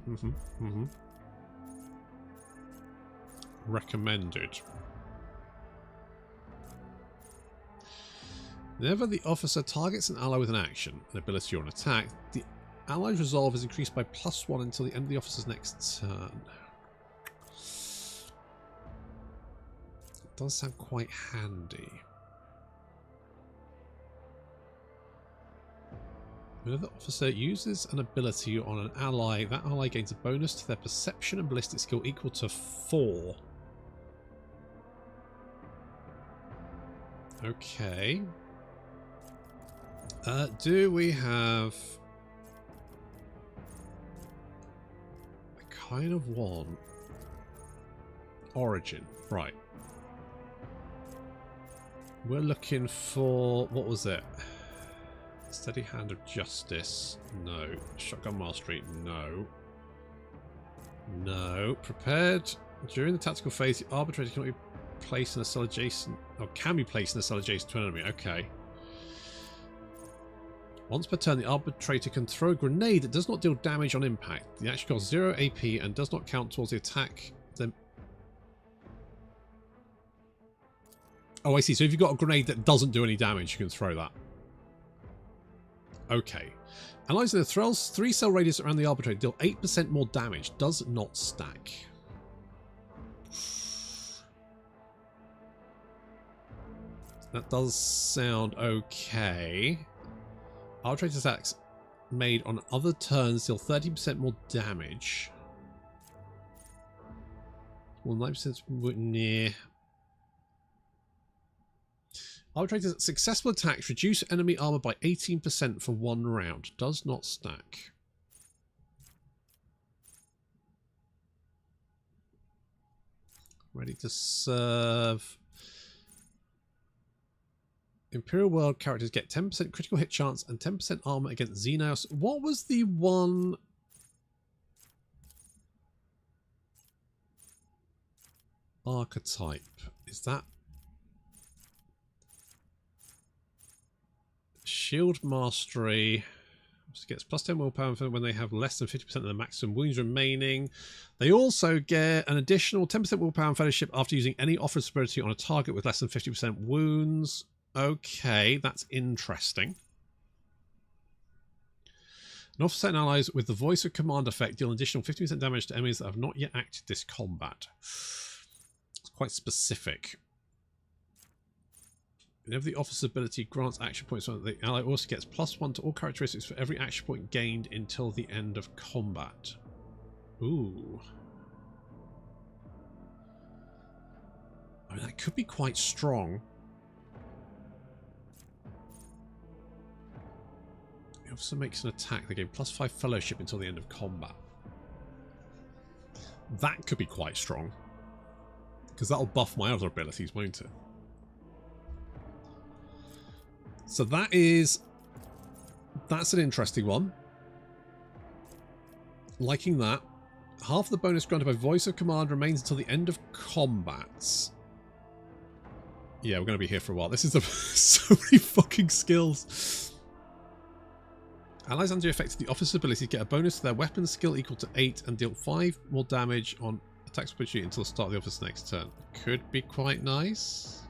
Recommended. Whenever the officer targets an ally with an action, an ability or an attack, the ally's resolve is increased by +1 until the end of the officer's next turn. It does sound quite handy. Whenever the officer uses an ability on an ally, that ally gains a bonus to their perception and ballistic skill equal to 4. Okay. Do we have... I kind of want... Origin. Right. We're looking for... What was it? Steady Hand of Justice. No. Shotgun Mastery. No. No. Prepared During the tactical phase, the arbitrator cannot be placed in a cell adjacent, or can be placed in a cell adjacent to an enemy. Okay. Once per turn, the arbitrator can throw a grenade that does not deal damage on impact. The action costs 0 AP and does not count towards the attack. Then, oh, I see. So if you've got a grenade that doesn't do any damage, you can throw that. Okay. Analyzing the 3-cell radius around the arbitrator deal 8% more damage. Does not stack. That does sound okay. Arbitrator attacks made on other turns deal 30% more damage. Well, 9% near. Arbitrator's successful attacks reduce enemy armor by 18% for 1 round. Does not stack. Ready to serve. Imperial World characters get 10% critical hit chance and 10% armor against Xenos. What was the one? Archetype. Is that? Shield Mastery. Gets plus 10 willpower when they have less than 50% of the maximum wounds remaining. They also get an additional 10% willpower and fellowship after using any officer ability on a target with less than 50% wounds. Okay, that's interesting. An officer and allies with the voice of command effect deal an additional 50% damage to enemies that have not yet acted this combat. It's quite specific. Whenever the officer's ability grants action points, the ally also gets +1 to all characteristics for every action point gained until the end of combat. Ooh. I mean, that could be quite strong. The officer makes an attack. They gain +5 fellowship until the end of combat. That could be quite strong. Because that'll buff my other abilities, won't it? So that's an interesting one. Liking that. Half of the bonus granted by voice of command remains until the end of combats. Yeah, we're going to be here for a while. This is so many fucking skills. Allies under the effect of the officer's ability get a bonus to their weapon skill equal to 8 and deal 5 more damage on attacks opportunity until the start of the officer's next turn. Could be quite nice.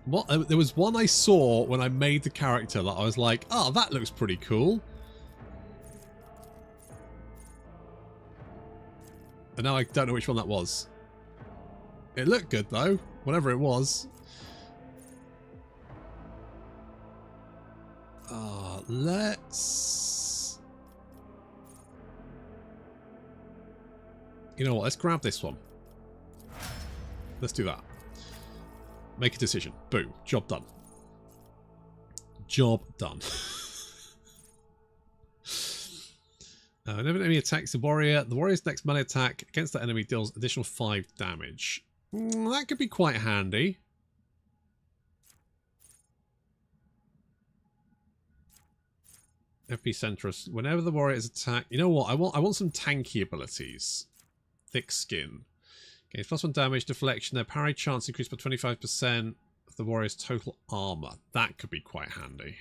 What? There was one I saw when I made the character that I was like, oh, that looks pretty cool. And now I don't know which one that was. It looked good though, whatever it was. Let's... You know what, let's grab this one. Let's do that. Make a decision. Boom. Job done. Job done. Whenever an enemy attacks the warrior's next melee attack against that enemy deals additional 5 damage. That could be quite handy. FP Centrus. Whenever the warrior is attacked, you know what? I want some tanky abilities. Thick skin. Gains +1 damage, deflection. Their parry chance increased by 25% of the warrior's total armor. That could be quite handy.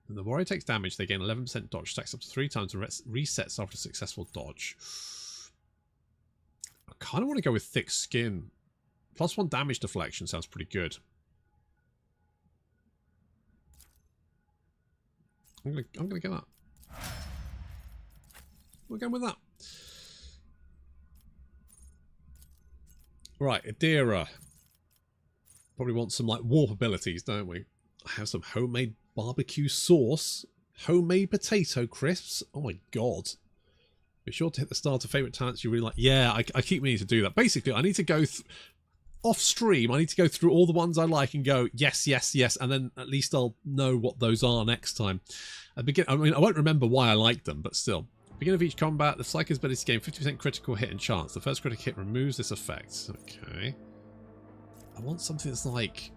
When the warrior takes damage, they gain 11% dodge, stacks up to 3 times, and resets after a successful dodge. I kind of want to go with thick skin. +1 damage deflection sounds pretty good. I'm gonna get that. We're going with that. Right, Adira. Probably want some like warp abilities, don't we? I have some homemade barbecue sauce, homemade potato crisps. Oh my god! Be sure to hit the starter favorite talents you really like. Yeah, I keep meaning to do that. Basically, I need to go off stream. I need to go through all the ones I like and go yes, yes, yes, and then at least I'll know what those are next time. I mean, I won't remember why I like them, but still. Beginning of each combat, the Psycho's ability gain 50% critical hit and chance. The first critical hit removes this effect. Okay. I want something that's like...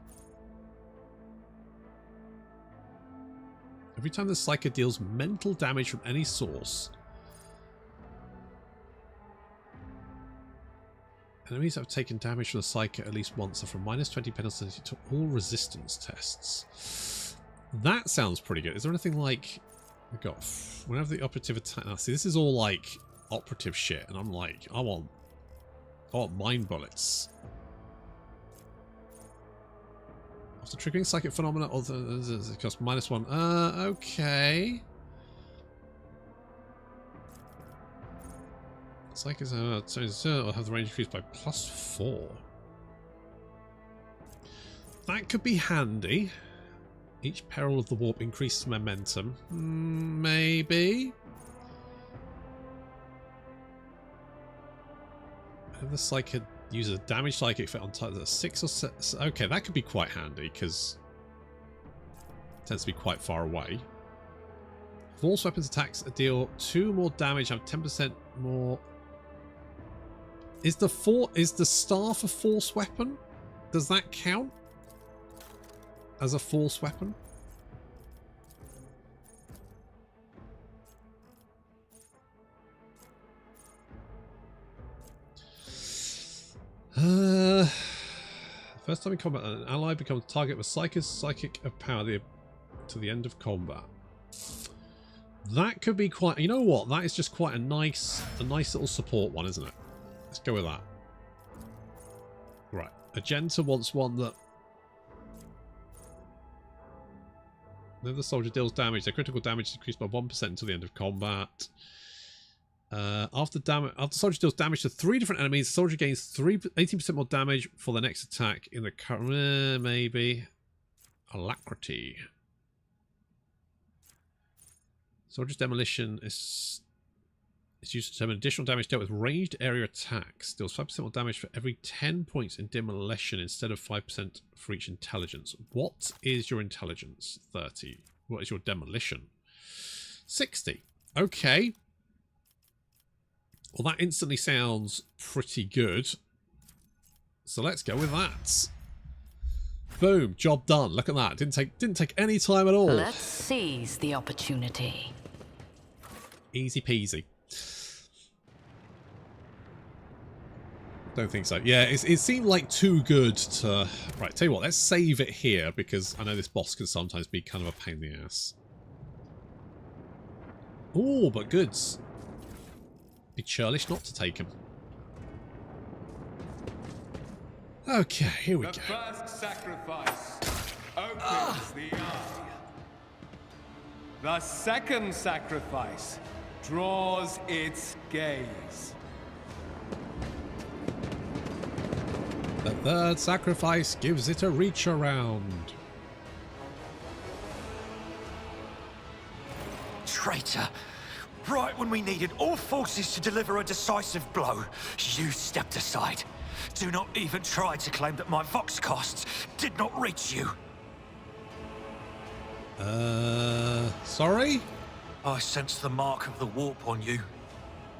Every time the Psyker deals mental damage from any source, enemies that have taken damage from the Psyker at least once are from -20 penalty to all resistance tests. That sounds pretty good. Is there anything like... We've got... Whenever the operative attack... Now, see, this is all like operative shit, and I'm like, I want mind bullets. After triggering psychic phenomena, or it costs -1. Okay. Psychics will have the range increased by +4. That could be handy. Each peril of the warp increases momentum. Maybe. And the psychic uses a damage psychic effect on target that's 6 or 7. Okay, that could be quite handy because it tends to be quite far away. Force weapons attacks deal 2 more damage, have 10% more. Is the staff a force weapon? Does that count as a force weapon? First time in combat, an ally becomes target with psychic of power to the end of combat. That could be quite. You know what? That is just quite a nice little support one, isn't it? Let's go with that. Right, Agenta wants one that. Whenever the soldier deals damage, their critical damage is increased by 1% until the end of combat. After the soldier deals damage to 3 different enemies, the soldier gains 18% more damage for the next attack in the current. Maybe Alacrity. Soldier's demolition is used to determine additional damage dealt with ranged area attacks. Deals 5% more damage for every 10 points in demolition instead of 5% for each intelligence. What is your intelligence? 30. What is your demolition? 60. Okay. Well, that instantly sounds pretty good. So let's go with that. Boom, job done. Look at that. Didn't take any time at all. Let's seize the opportunity. Easy peasy. Don't think so. Yeah, it seemed like too good to... Right, tell you what, let's save it here because I know this boss can sometimes be kind of a pain in the ass. Oh, but goods. Be churlish not to take him. Okay, here we go. The first sacrifice opens the eye. The second sacrifice draws its gaze. The third sacrifice gives it a reach around. Traitor! Right when we needed all forces to deliver a decisive blow, you stepped aside. Do not even try to claim that my Vox costs did not reach you. Sorry? I sense the mark of the warp on you.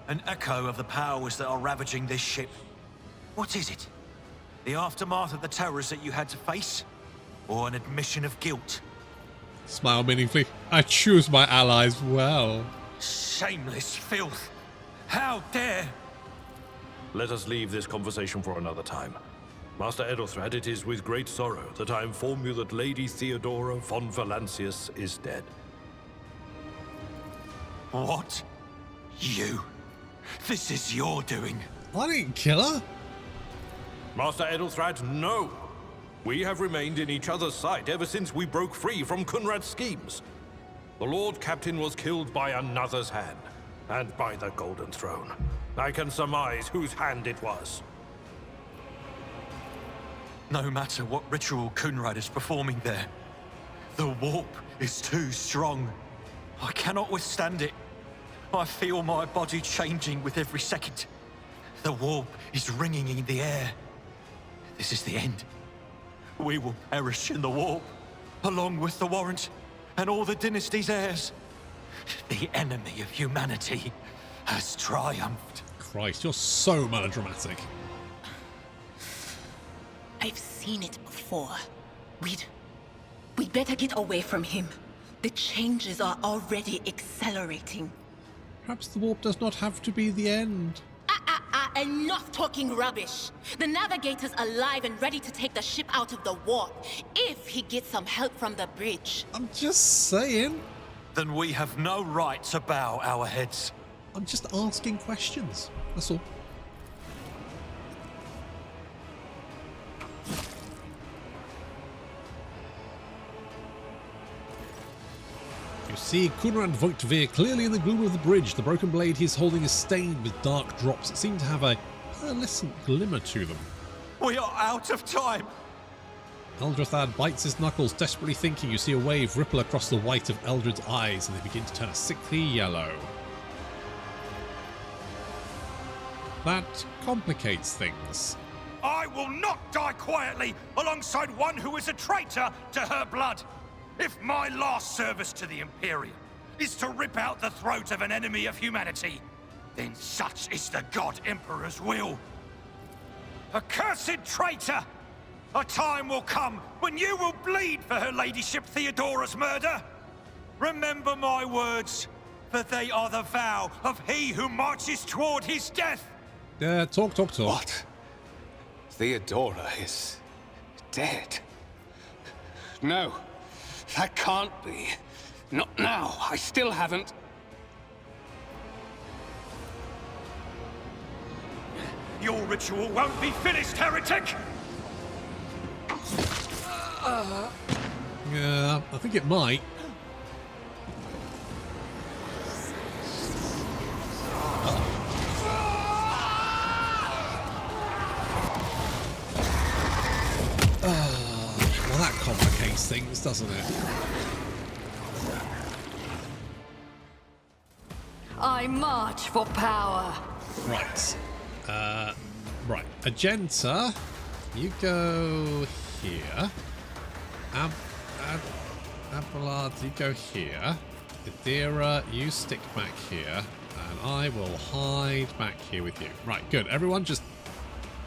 An echo of the powers that are ravaging this ship. What is it? The aftermath of the terrors that you had to face? Or an admission of guilt? Smile meaningfully. I choose my allies well. Shameless filth! How dare! Let us leave this conversation for another time. Master Edelthrad, it is with great sorrow that I inform you that Lady Theodora von Valancius is dead. What? You? This is your doing. I didn't kill her. Master Edelthrad, no! We have remained in each other's sight ever since we broke free from Kunrad's schemes. The Lord Captain was killed by another's hand, and by the Golden Throne. I can surmise whose hand it was. No matter what ritual Kunrad is performing there, the warp is too strong. I cannot withstand it. I feel my body changing with every second. The warp is ringing in the air. This is the end. We will perish in the warp, along with the Warrant and all the dynasty's heirs. The enemy of humanity has triumphed. Christ, you're so melodramatic. I've seen it before. We'd better get away from him. The changes are already accelerating. Perhaps the warp does not have to be the end. Enough talking rubbish. The navigator's alive and ready to take the ship out of the warp, if he gets some help from the bridge. I'm just saying. Then we have no right to bow our heads. I'm just asking questions. That's all. You see Kunrad Voigtveer clearly in the gloom of the bridge. The broken blade he's holding is stained with dark drops that seem to have a pearlescent glimmer to them. We are out of time. Eldrathad bites his knuckles, desperately thinking. You see a wave ripple across the white of Eldred's eyes, and they begin to turn a sickly yellow. That complicates things. I will not die quietly alongside one who is a traitor to her blood. If my last service to the Imperium is to rip out the throat of an enemy of humanity, then such is the God Emperor's will. Accursed traitor! A time will come when you will bleed for her ladyship Theodora's murder. Remember my words, for they are the vow of he who marches toward his death. Talk. What? Theodora is dead? No, that can't be. Not now. I still haven't. Your ritual won't be finished, heretic! Yeah, I think it might. Well, that complicates things, doesn't it? I march for power. Right. Right. Agenta, you go here. Abelard, you go here. Idira, you stick back here. And I will hide back here with you. Right, good. Everyone just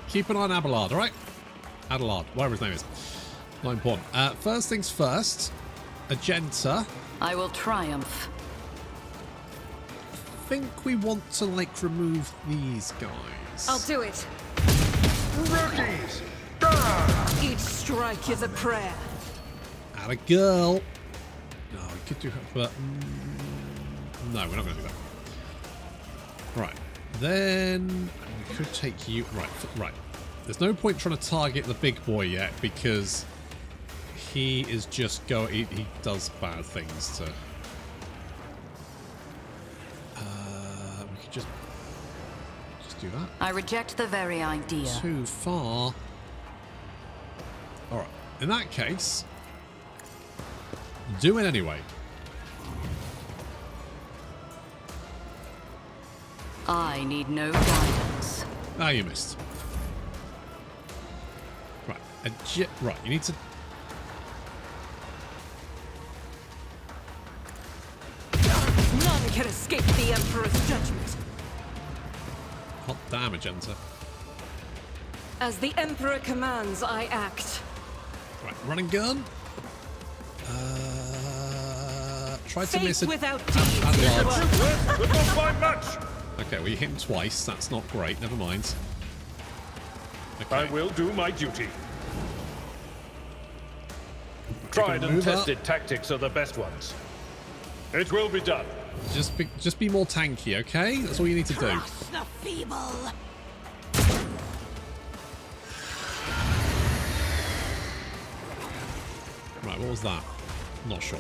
keep an eye on Abelard, alright? Adelard, whatever his name is. Not important. First things first. Agenta. I will triumph. I think we want to, like, remove these guys. I'll do it. Rookies! Each strike is a prayer. Atta girl. No, we could do her, but no, we're not going to do that. Right. Then we could take you. Right. There's no point trying to target the big boy yet because he is just he does bad things to. We could just do that. I reject the very idea. Too far. All right. In that case, do it anyway. I need no guidance. Ah, you missed. Right. Right, you need to... None can escape the Emperor's judgment. Hot damn, Agenta. As the Emperor commands, I act. Right, run and gun. Try to miss it. Without deeds. Would not find much! Okay, well, you hit him twice. That's not great. Never mind. Okay. I will do my duty. Tried and tested tactics are the best ones. It will be done. Just be more tanky, okay? That's all you need to do. The feeble. Right, what was that? Not sure.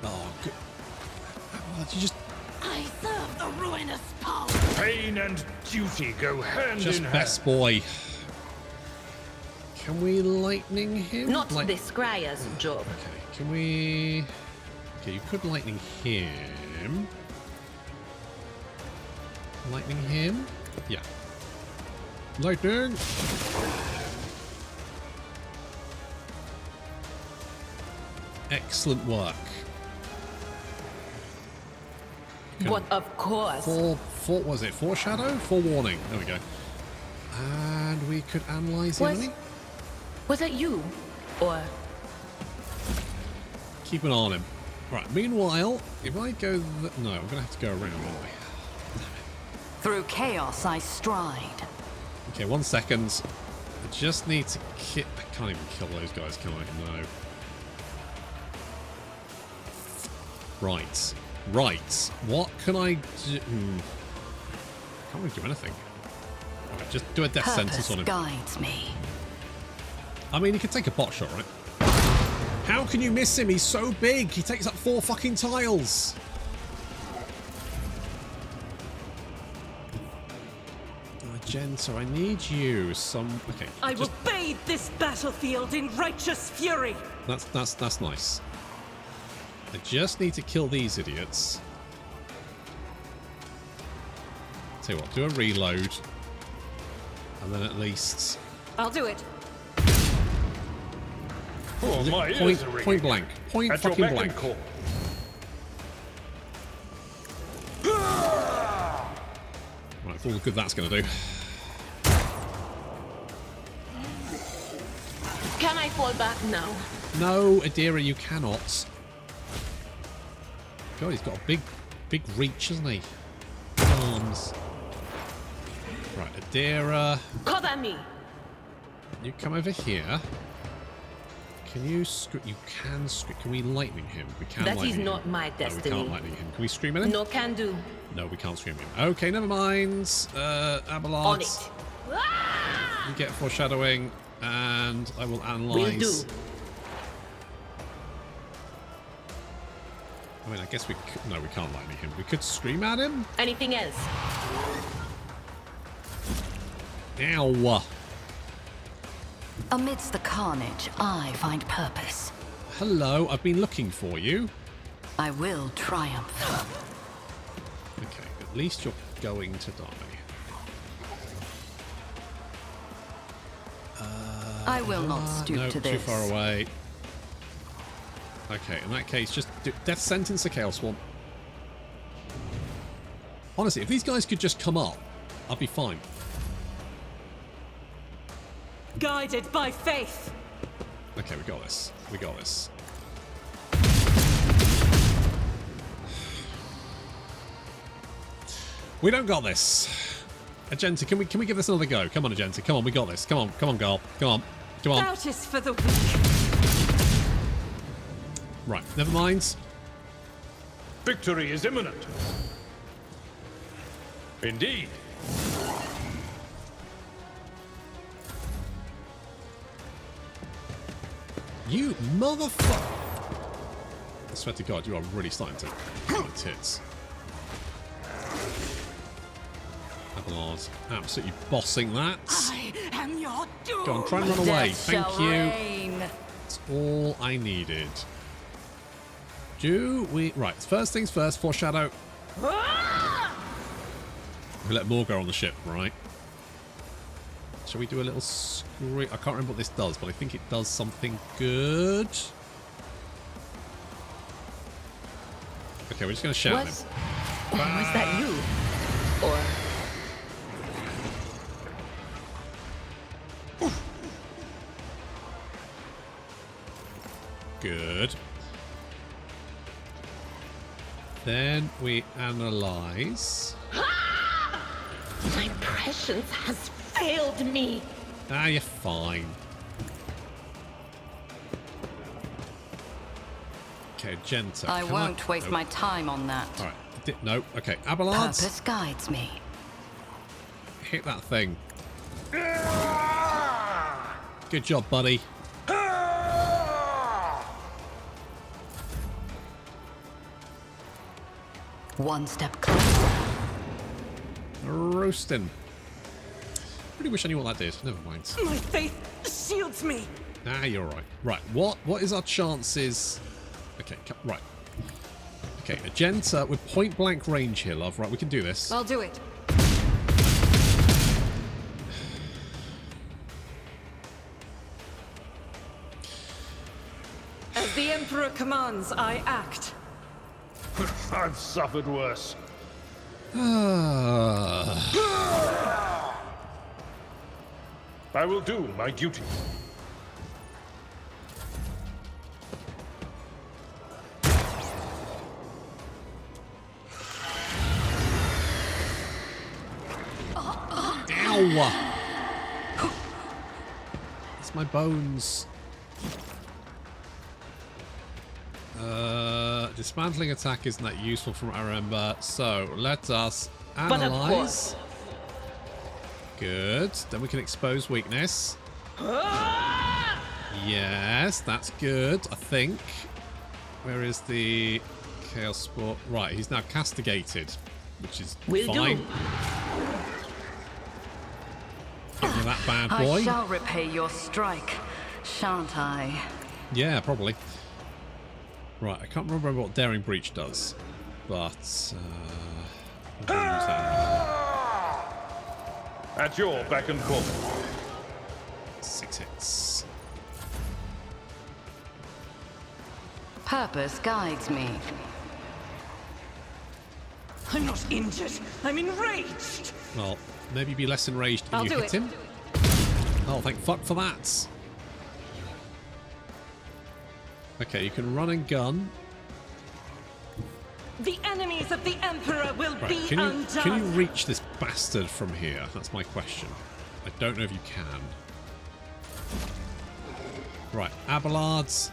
Oh, good. Why did you just... I serve the ruinous power. Pain and duty go hand Just in hand. best boy. Can we lightning him? Not the Scryer's job. Okay, can we... Okay, you could lightning him. Lightning him? Yeah. Lightning! Excellent work. But of course. Was it foreshadow? Forewarning. There we go. And we could analyze the enemy. Was it you? Or... Keep an eye on him. Right, meanwhile, if I go... No, I'm going to have to go around, aren't I? Through chaos I stride. Okay, 1 second. I just need to I can't even kill those guys, can I? No. Right. Right. What can I do? Can't really do anything. Right, just do a death sentence on him. Guides me. I mean, he could take a pot shot, right? How can you miss him? He's so big. He takes up 4 fucking tiles. Genta, I need you okay. I will bathe this battlefield in righteous fury. That's nice. I just need to kill these idiots. Tell you what, do a reload. And then at least... I'll do it. Oh, my point blank. Point At fucking your beck blank. and call. Right, for all the good that's going to do. Can I fall back now? No, Adira, you cannot. God, he's got a big reach, hasn't he? Arms. Right, Adira. Cover me. You come over here. Can you You can scream. Can we lightning him? We can. That lightning is him. not my No, destiny. we can't lightning him. Can we scream at him? No can do. No, we can't scream at him. Okay, never mind. Abelard. On it. You get foreshadowing, and I will analyze. Will do. I mean, I guess we could... No, we can't lightning him. We could scream at him. Anything else? Ow. Amidst the carnage, I find purpose. Hello, I've been looking for you. I will triumph. Okay, at least you're going to die. I will not stoop no, to this. Too far away. Okay, in that case, just death sentence the Chaos Swarm. Honestly, if these guys could just come up, I'd be fine. Guided by faith. Okay, we got this. We got this. We don't got this. Agenta, can we give this another go? Come on, Agenta. Come on, we got this. Come on, girl. Come on. Come on. Doubt is for the weak. Right, never mind. Victory is imminent. Indeed. You motherfucker! I swear to God, you are really starting to get my tits. Abelard, absolutely bossing that. I am your doom. Go on, try and run away. Death Thank shall you. reign. That's all I needed. Do we... Right, first things first, foreshadow. We let Morgar on the ship, right? Shall we do a little scream? I can't remember what this does, but I think it does something good. Okay, we're just going to shout at him. Was that you? Or... Good. Then we analyze. My prescience has failed me. Ah, you're fine. Okay, Genta. I won't waste my time on that. All right. No. Okay, Abelard. Purpose guides me. Hit that thing. Good job, buddy. One step closer. Roasting. Really wish I knew what that did. Never mind. My faith shields me. Ah, you're right. Right. What is our chances? Okay. Right. Okay. Agenta with point blank range here, love. Right. We can do this. I'll do it. As the Emperor commands, I act. I've suffered worse. I will do my duty. It's my bones. Dismantling attack isn't that useful from what I remember. So let us analyze. Good. Then we can expose weakness. Yes, that's good, I think. Where is the Chaos Sport? Right, he's now castigated, which is fine. Give me that bad boy. I shall repay your strike, shan't I? Yeah, probably. Right, I can't remember what Daring Breach does, but we'll use that. At your beck and call. 6 hits. Purpose guides me. I'm not injured. I'm enraged. Well, maybe be less enraged if you hit him. Oh, thank fuck for that. Okay, you can run and gun. The enemies of the Emperor will be undone. Can you reach this bastard from here? That's my question. I don't know if you can. Right, Abelards.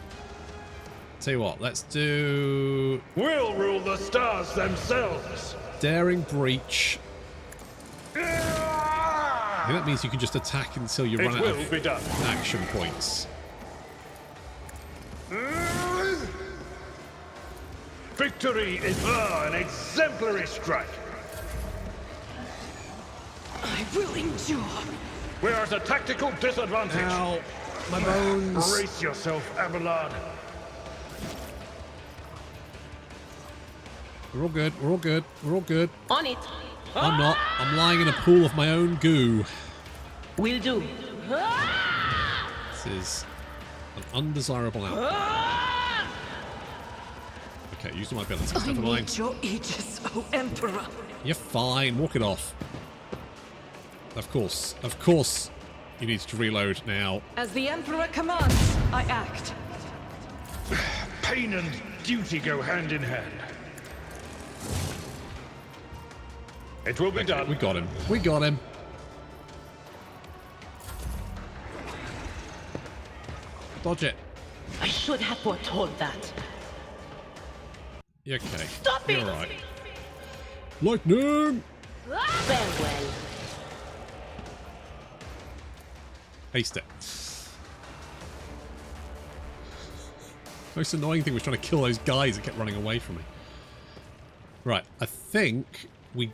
Tell you what, let's do... We'll rule the stars themselves. Daring Breach. I think that means you can just attack until you run out of action points. Victory is an exemplary strike. I will endure. We are at a tactical disadvantage. Ow, my bones. Brace yourself, Abelard. We're all good. We're all good. We're all good. On it. I'm not. I'm lying in a pool of my own goo. Will do. This is an undesirable outcome. Okay, using my abilities. Never mind. Need your aegis, O Emperor. You're fine. Walk it off. Of course. Of course. You need to reload now. As the Emperor commands, I act. Pain and duty go hand in hand. It will be done. We got him. We got him. Dodge it. I should have foretold that. You're okay. Stop it! You're all right. Lightning! Farewell. Haste it. Most annoying thing was trying to kill those guys that kept running away from me. Right, I think we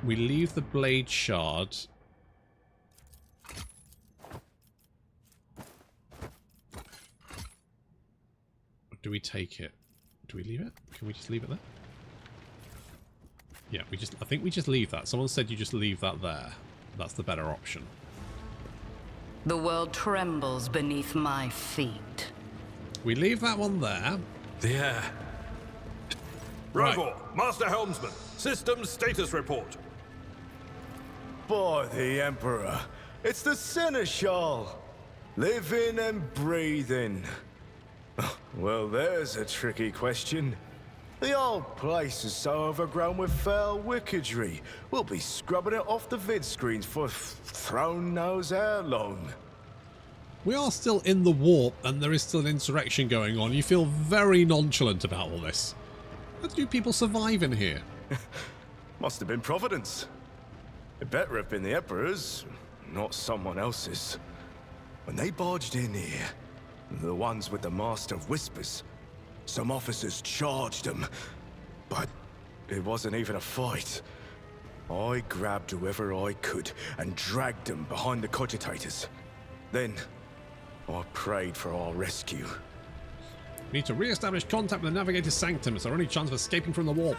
leave the blade shard. Or do we take it? Do we leave it? Can we just leave it there? Yeah, I think we just leave that. Someone said you just leave that there. That's the better option. The world trembles beneath my feet. We leave that one there. Yeah. Rival, Master Helmsman, system status report. By the Emperor, it's the Seneschal. Living and breathing. Well, there's a tricky question. The old place is so overgrown with foul wickedry. We'll be scrubbing it off the vid screens for throne knows how long. We are still in the warp and there is still an insurrection going on. You feel very nonchalant about all this. How do people survive in here? Must have been Providence. It better have been the Emperor's, not someone else's. When they barged in here, the ones with the Master of Whispers, some officers charged them, but it wasn't even a fight. I grabbed whoever I could and dragged them behind the cogitators. Then, I prayed for our rescue. We need to re-establish contact with the Navigator's Sanctum. It's our only chance of escaping from the warp.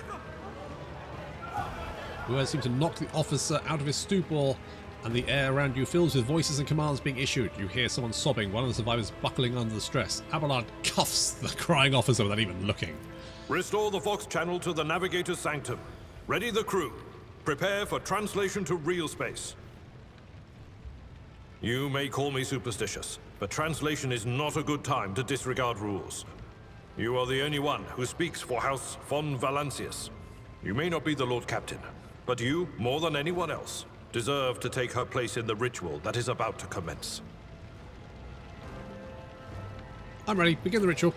The words seem to knock the officer out of his stupor, and the air around you fills with voices and commands being issued. You hear someone sobbing, one of the survivors buckling under the stress. Abelard cuffs the crying officer without even looking. Restore the Vox channel to the Navigator's Sanctum. Ready the crew. Prepare for translation to real space. You may call me superstitious, but translation is not a good time to disregard rules. You are the only one who speaks for House von Valancius. You may not be the Lord Captain, But you, more than anyone else, deserve to take her place in the ritual that is about to commence. I'm ready. Begin the ritual.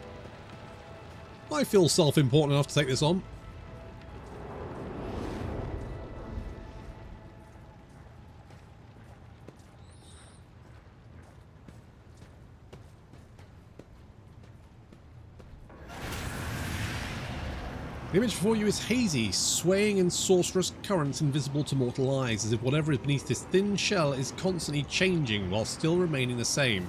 I feel self-important enough to take this on. The image before you is hazy, swaying in sorcerous currents invisible to mortal eyes, as if whatever is beneath this thin shell is constantly changing while still remaining the same.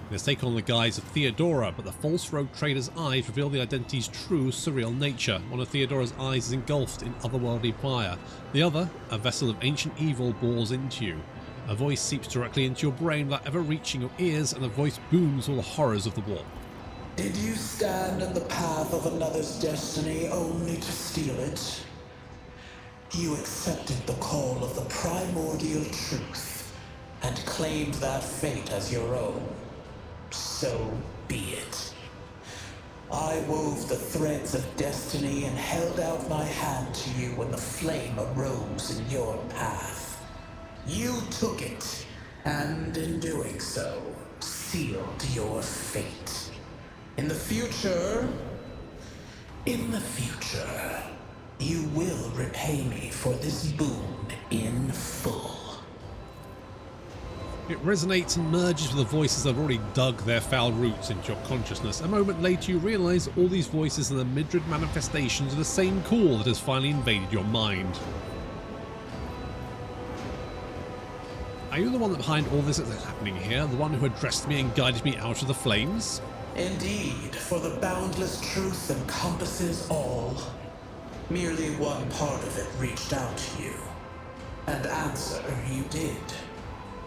It has taken on the guise of Theodora, but the false rogue trader's eyes reveal the identity's true, surreal nature. One of Theodora's eyes is engulfed in otherworldly fire. The other, a vessel of ancient evil, bores into you. A voice seeps directly into your brain without ever reaching your ears, and the voice booms all the horrors of the warp. Did you stand in the path of another's destiny only to steal it? You accepted the call of the primordial truth and claimed that fate as your own. So be it. I wove the threads of destiny and held out my hand to you when the flame arose in your path. You took it, and in doing so, sealed your fate. In the future, you will repay me for this boon in full. It resonates and merges with the voices that have already dug their foul roots into your consciousness. A moment later you realise all these voices are the Midrid manifestations of the same call that has finally invaded your mind. Are you the one behind all this that's happening here? The one who addressed me and guided me out of the flames? Indeed, for the boundless truth encompasses all. Merely one part of it reached out to you. And answer you did.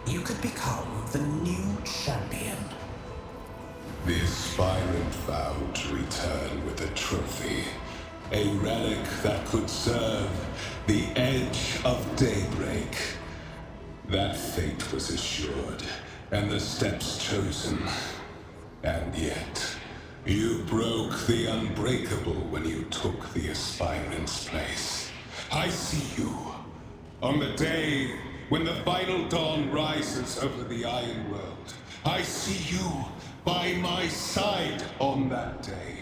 You could become the new champion. The aspirant vowed to return with a trophy. A relic that could serve the edge of daybreak. That fate was assured, and the steps chosen. And yet, you broke the unbreakable when you took the aspirant's place. I see you. On the day when the final dawn rises over the Iron World, I see you by my side on that day.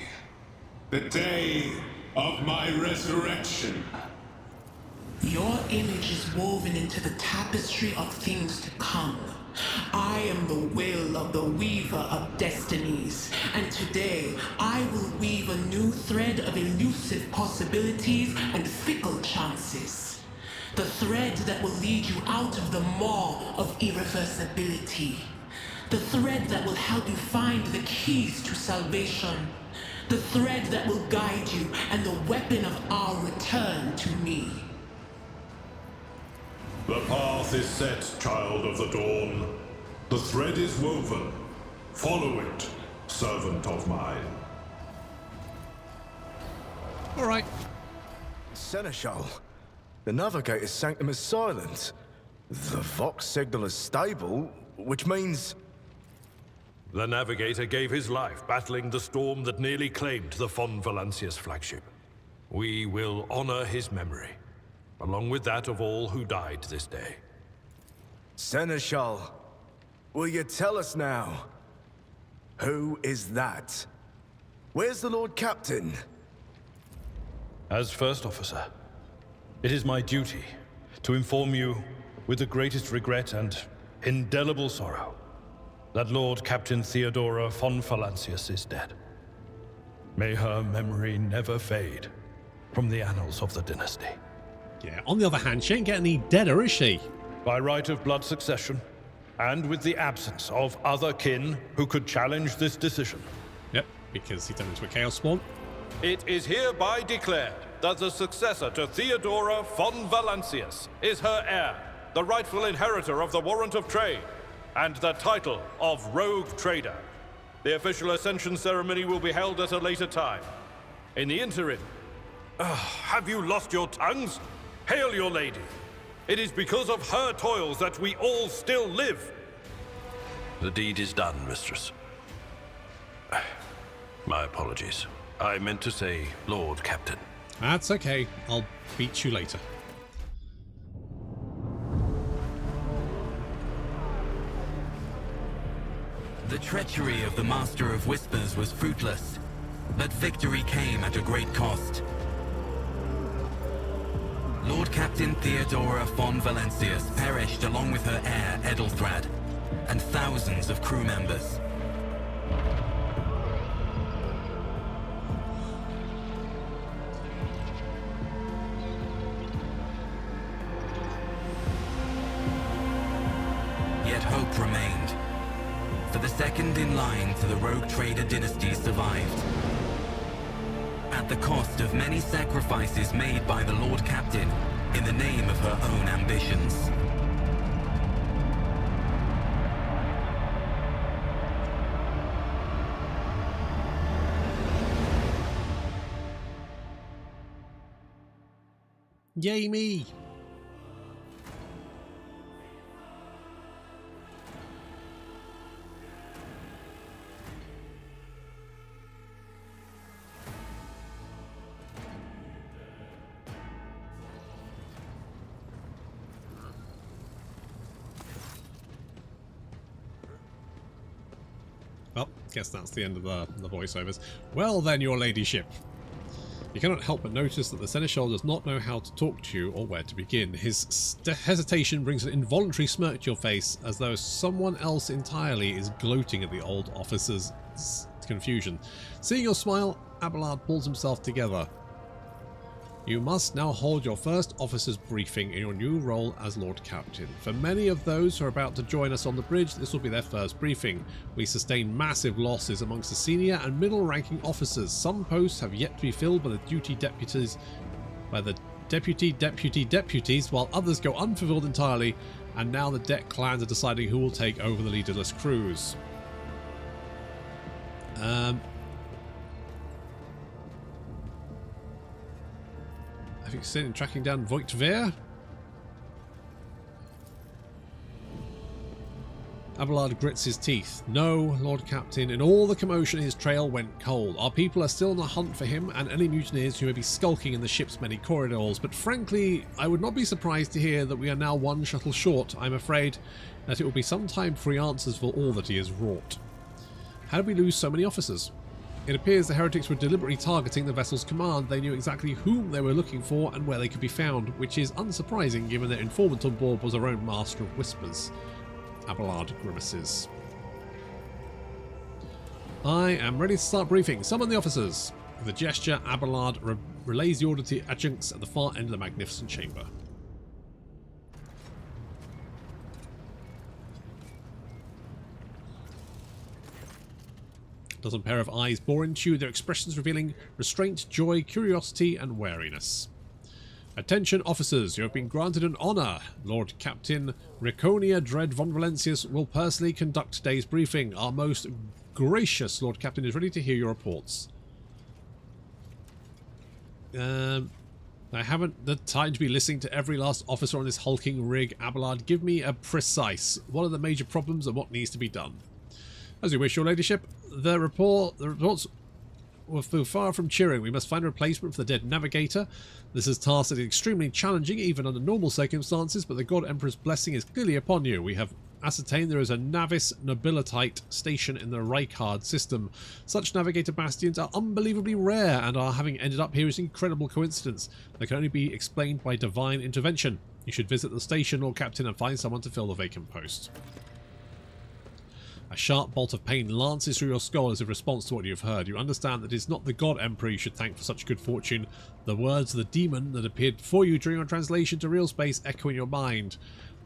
The day of my resurrection. Your image is woven into the tapestry of things to come. I am the will of the weaver of destinies, and today I will weave a new thread of elusive possibilities and fickle chances. The thread that will lead you out of the maw of irreversibility. The thread that will help you find the keys to salvation. The thread that will guide you and the weapon of our return to me. The path is set, child of the dawn. The thread is woven. Follow it, servant of mine. All right. Seneschal, the Navigator's sanctum is silent. The Vox signal is stable, which means... The Navigator gave his life battling the storm that nearly claimed the Von Valancius flagship. We will honor his memory, along with that of all who died this day. Seneschal, will you tell us now? Who is that? Where's the Lord Captain? As First Officer, it is my duty to inform you, with the greatest regret and indelible sorrow, that Lord Captain Theodora von Valancius is dead. May her memory never fade from the annals of the dynasty. Yeah, on the other hand, she ain't getting any deader, is she? By right of blood succession, and with the absence of other kin who could challenge this decision. Yep, because he turned into a Chaos Spawn. It is hereby declared that the successor to Theodora von Valancius is her heir, the rightful inheritor of the Warrant of Trade, and the title of Rogue Trader. The official ascension ceremony will be held at a later time. In the interim, have you lost your tongues? Hail your lady. It is because of her toils that we all still live. The deed is done, mistress. My apologies. I meant to say Lord Captain. That's okay. I'll beat you later. The treachery of the Master of Whispers was fruitless, but victory came at a great cost. Lord Captain Theodora von Valencius perished along with her heir, Edelthrad, and thousands of crew members. Yet hope remained, for the second in line to the rogue trader dynasty survived. At the cost of many sacrifices made by the Lord Captain in the name of her own ambitions. Yay me! Well, guess that's the end of the voiceovers. Well then, your ladyship. You cannot help but notice that the seneschal does not know how to talk to you or where to begin. His hesitation brings an involuntary smirk to your face, as though someone else entirely is gloating at the old officer's confusion. Seeing your smile, Abelard pulls himself together. You must now hold your first officer's briefing in your new role as Lord Captain. For many of those who are about to join us on the bridge, this will be their first briefing. We sustained massive losses amongst the senior and middle-ranking officers. Some posts have yet to be filled by the deputies, while others go unfulfilled entirely, and now the deck clans are deciding who will take over the leaderless crews. Have you seen tracking down Voigt Veer? Abelard grits his teeth. No, Lord Captain. In all the commotion, his trail went cold. Our people are still on the hunt for him and any mutineers who may be skulking in the ship's many corridors. But frankly, I would not be surprised to hear that we are now one shuttle short. I'm afraid that it will be some time before he answers for all that he has wrought. How did we lose so many officers? It appears the heretics were deliberately targeting the vessel's command. They knew exactly whom they were looking for and where they could be found, which is unsurprising given their informant on board was our own Master of Whispers. Abelard grimaces. I am ready to start briefing. Summon the officers. With a gesture, Abelard relays the order to the adjuncts at the far end of the magnificent chamber. A dozen pair of eyes bore into you, their expressions revealing restraint, joy, curiosity, and wariness. Attention officers, you have been granted an honour. Lord Captain Riconia Dread von Valencius will personally conduct today's briefing. Our most gracious Lord Captain is ready to hear your reports. I haven't the time to be listening to every last officer on this hulking rig. Abelard, give me a precise. What are the major problems and what needs to be done? As you wish, your ladyship. The reports were far from cheering. We must find a replacement for the dead navigator. This is a task that is extremely challenging even under normal circumstances, but the God Emperor's blessing is clearly upon you. We have ascertained there is a Navis Nobilitite station in the Reichard system. Such navigator bastions are unbelievably rare, and our having ended up here is an incredible coincidence that can only be explained by divine intervention. You should visit the station, Lord Captain, and find someone to fill the vacant post. A sharp bolt of pain lances through your skull as a response to what you have heard. You understand that it is not the God Emperor you should thank for such good fortune. The words of the demon that appeared before you during your translation to real space echo in your mind.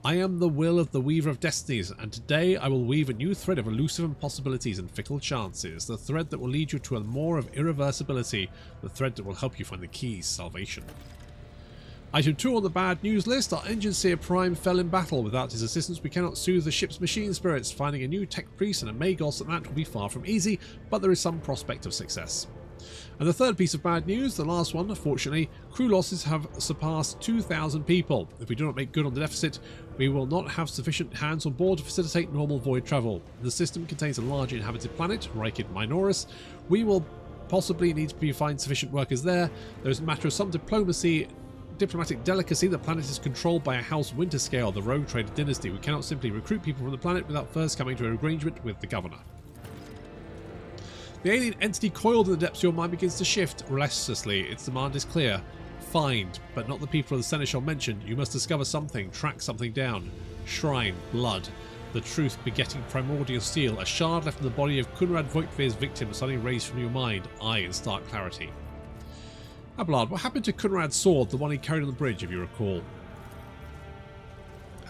I am the will of the Weaver of Destinies, and today I will weave a new thread of elusive impossibilities and fickle chances. The thread that will lead you to a more of irreversibility. The thread that will help you find the keys to salvation. Item 2 on the bad news list, our engine seer Prime fell in battle. Without his assistance we cannot soothe the ship's machine spirits. Finding a new tech priest and a Magos at that will be far from easy, but there is some prospect of success. And the third piece of bad news, the last one, unfortunately, crew losses have surpassed 2,000 people. If we do not make good on the deficit, we will not have sufficient hands on board to facilitate normal void travel. The system contains a large inhabited planet, Reichid Minoris. We will possibly need to find sufficient workers there. There is a matter of some diplomacy diplomatic delicacy, the planet is controlled by a House Winterscale, the rogue trader dynasty. We cannot simply recruit people from the planet without first coming to an arrangement with the governor. The alien entity coiled in the depths of your mind begins to shift restlessly. Its demand is clear. Find, but not the people of the Seneschal mentioned. You must discover something, track something down. Shrine, blood. The truth begetting primordial steel. A shard left in the body of Kunrad Voigtvir's victim suddenly raised from your mind. Eye in stark clarity. Abelard, what happened to Kunrad's sword, the one he carried on the bridge, if you recall?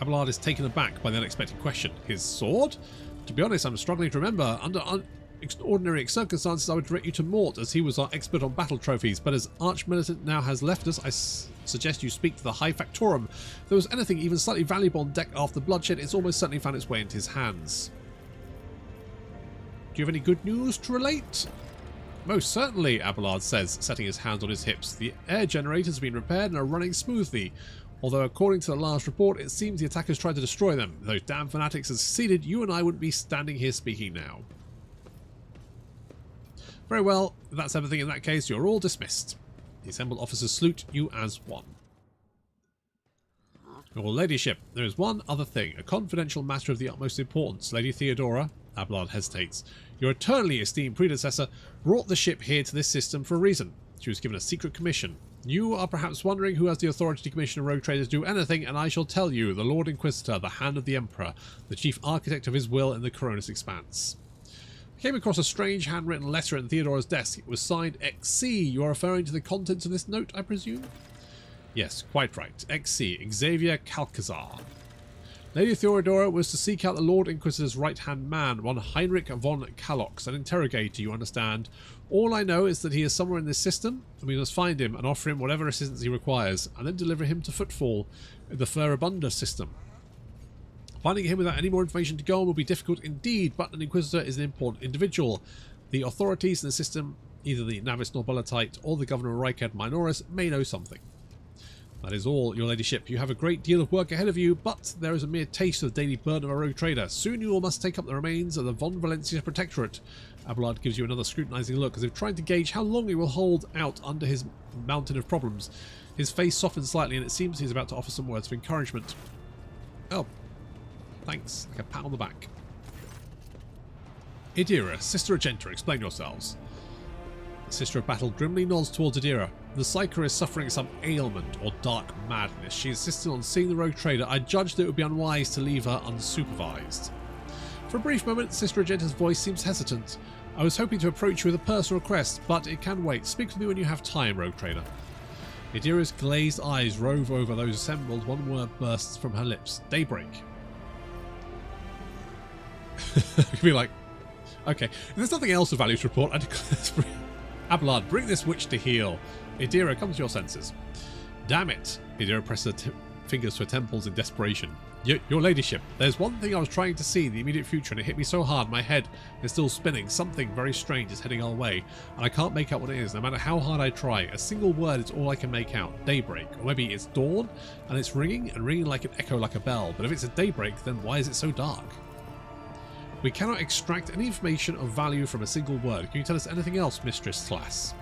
Abelard is taken aback by the unexpected question. His sword? To be honest, I'm struggling to remember. Under extraordinary circumstances, I would direct you to Mort, as he was our expert on battle trophies, but as Archmilitant now has left us, I suggest you speak to the High Factorum. If there was anything even slightly valuable on deck after the bloodshed, it's almost certainly found its way into his hands. Do you have any good news to relate? Most certainly, Abelard says, setting his hands on his hips. The air generators have been repaired and are running smoothly. Although according to the last report, it seems the attackers tried to destroy them. If those damn fanatics had succeeded, you and I wouldn't be standing here speaking now. Very well, if that's everything in that case, you're all dismissed. The assembled officers salute you as one. Your ladyship, there is one other thing, a confidential matter of the utmost importance. Lady Theodora, Abelard hesitates, your eternally esteemed predecessor brought the ship here to this system for a reason. She was given a secret commission. You are perhaps wondering who has the authority to commission a rogue trader to do anything, and I shall tell you, the Lord Inquisitor, the Hand of the Emperor, the chief architect of his will in the Coronis Expanse. Came across a strange handwritten letter in Theodora's desk. It was signed XC. You are referring to the contents of this note, I presume? Yes, quite right. XC, Xavier Calcazar. Lady Theodora was to seek out the Lord Inquisitor's right-hand man, one Heinrich von Kalox, an interrogator, you understand. All I know is that he is somewhere in this system, and we must find him and offer him whatever assistance he requires, and then deliver him to Footfall in the Ferabunda system. Finding him without any more information to go on will be difficult indeed, but an Inquisitor is an important individual. The authorities in the system, either the Navis Nobilitite or the Governor Rykard Minoris, may know something. That is all, your ladyship. You have a great deal of work ahead of you, but there is a mere taste of the daily burden of a rogue trader. Soon you all must take up the remains of the Von Valencia Protectorate. Abelard gives you another scrutinizing look, as if trying to gauge how long he will hold out under his mountain of problems. His face softens slightly, and it seems he's about to offer some words of encouragement. Oh. Thanks. Like a pat on the back. Idira, Sister Argenta, explain yourselves. The Sister of Battle grimly nods towards Idira. The Psyker is suffering some ailment or dark madness. She insisted on seeing the rogue trader. I judged that it would be unwise to leave her unsupervised. For a brief moment, Sister Argenta's voice seems hesitant. I was hoping to approach you with a personal request, but it can wait. Speak with me when you have time, rogue trader. Idira's glazed eyes rove over those assembled. One word bursts from her lips. Daybreak. Could be like, okay, if there's nothing else of value to report, I declare Abelard, bring this witch to heel. Idira, come to your senses. Damn it. Idira presses her fingers to her temples in desperation. Your ladyship, there's one thing I was trying to see in the immediate future, and it hit me so hard my head is still spinning. Something very strange is heading our way, and I can't make out what it is, no matter how hard I try. A single word is all I can make out. Daybreak. Or maybe it's dawn, and it's ringing, and ringing like an echo like a bell. But if it's a daybreak, then why is it so dark? We cannot extract any information of value from a single word. Can you tell us anything else, Mistress Class?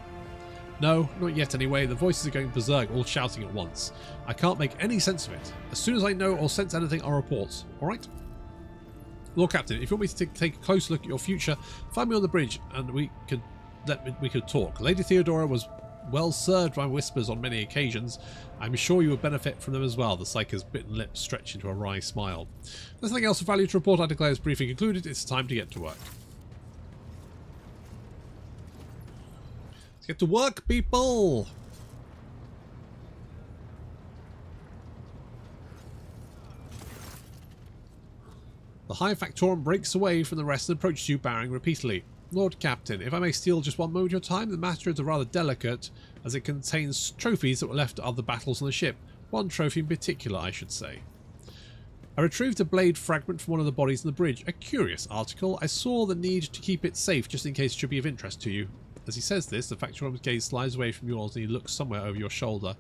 No, not yet anyway. The voices are going berserk, all shouting at once. I can't make any sense of it. As soon as I know or sense anything, I'll report. Alright? Lord Captain, if you want me to take a close look at your future, find me on the bridge and we could talk. Lady Theodora was well served by whispers on many occasions. I'm sure you would benefit from them as well. The Psyker's bitten lips stretch into a wry smile. There's nothing else of value to report. I declare this briefing concluded. It's time to get to work. Let's get to work, people! The High Factorum breaks away from the rest and approaches you, bowing repeatedly. Lord Captain, if I may steal just one moment of your time, the master is rather delicate, as it contains trophies that were left at other battles on the ship. One trophy in particular, I should say. I retrieved a blade fragment from one of the bodies on the bridge. A curious article. I saw the need to keep it safe, just in case it should be of interest to you. As he says this, the Factorum's gaze slides away from yours and he looks somewhere over your shoulder.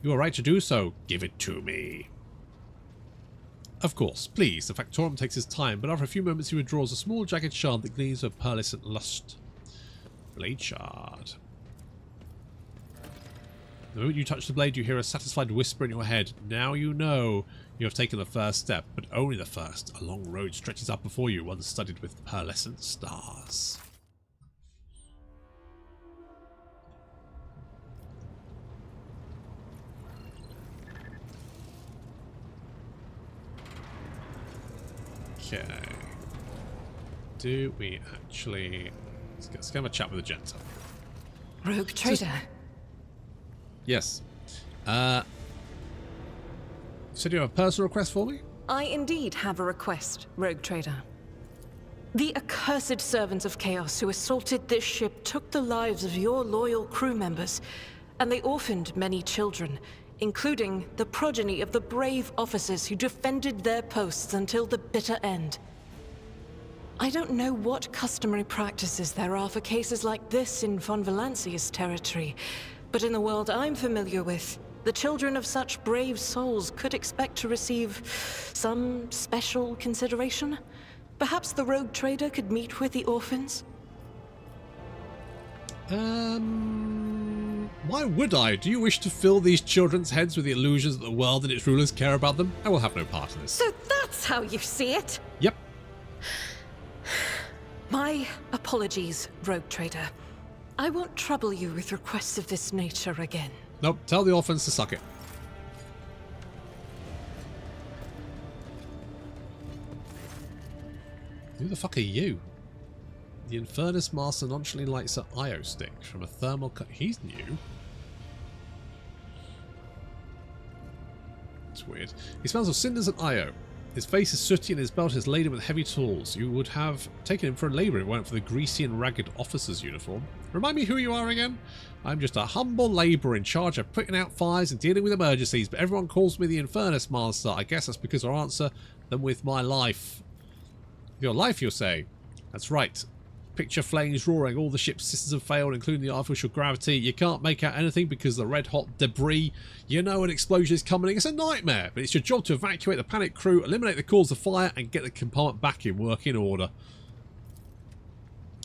You are right to do so. Give it to me. Of course, please. The Factorum takes his time, but after a few moments he withdraws a small jagged shard that gleams with pearlescent lust. Blade shard. The moment you touch the blade, you hear a satisfied whisper in your head. Now you know you have taken the first step, but only the first. A long road stretches up before you, one studded with pearlescent stars. Okay. Do we actually... Let's have a chat with the Genta. Rogue Trader. Yes. You said you have a personal request for me? I indeed have a request, Rogue Trader. The accursed servants of Chaos who assaulted this ship took the lives of your loyal crew members, and they orphaned many children, including the progeny of the brave officers who defended their posts until the bitter end. I don't know what customary practices there are for cases like this in Von Valancia's territory, but in the world I'm familiar with, the children of such brave souls could expect to receive some special consideration. Perhaps the Rogue Trader could meet with the orphans? Why would I? Do you wish to fill these children's heads with the illusions that the world and its rulers care about them? I will have no part in this. So that's how you see it? Yep. My apologies, Rogue Trader. I won't trouble you with requests of this nature again. Nope, tell the orphans to suck it. Who the fuck are you? The Infernus Master nonchalantly lights an IO stick from a thermal cut. He's new. It's weird. He smells of cinders and IO. His face is sooty and his belt is laden with heavy tools. You would have taken him for a labourer if it weren't for the greasy and ragged officer's uniform. Remind me who you are again? I'm just a humble labourer in charge of putting out fires and dealing with emergencies, but everyone calls me the Infernus Master. I guess that's because I answer them with my life. Your life, you'll say? That's right. Picture flames roaring, all the ship's systems have failed, including the artificial gravity. You can't make out anything because of the red-hot debris. You know an explosion is coming. It's a nightmare, but it's your job to evacuate the panicked crew, eliminate the cause of fire, and get the compartment back in working order.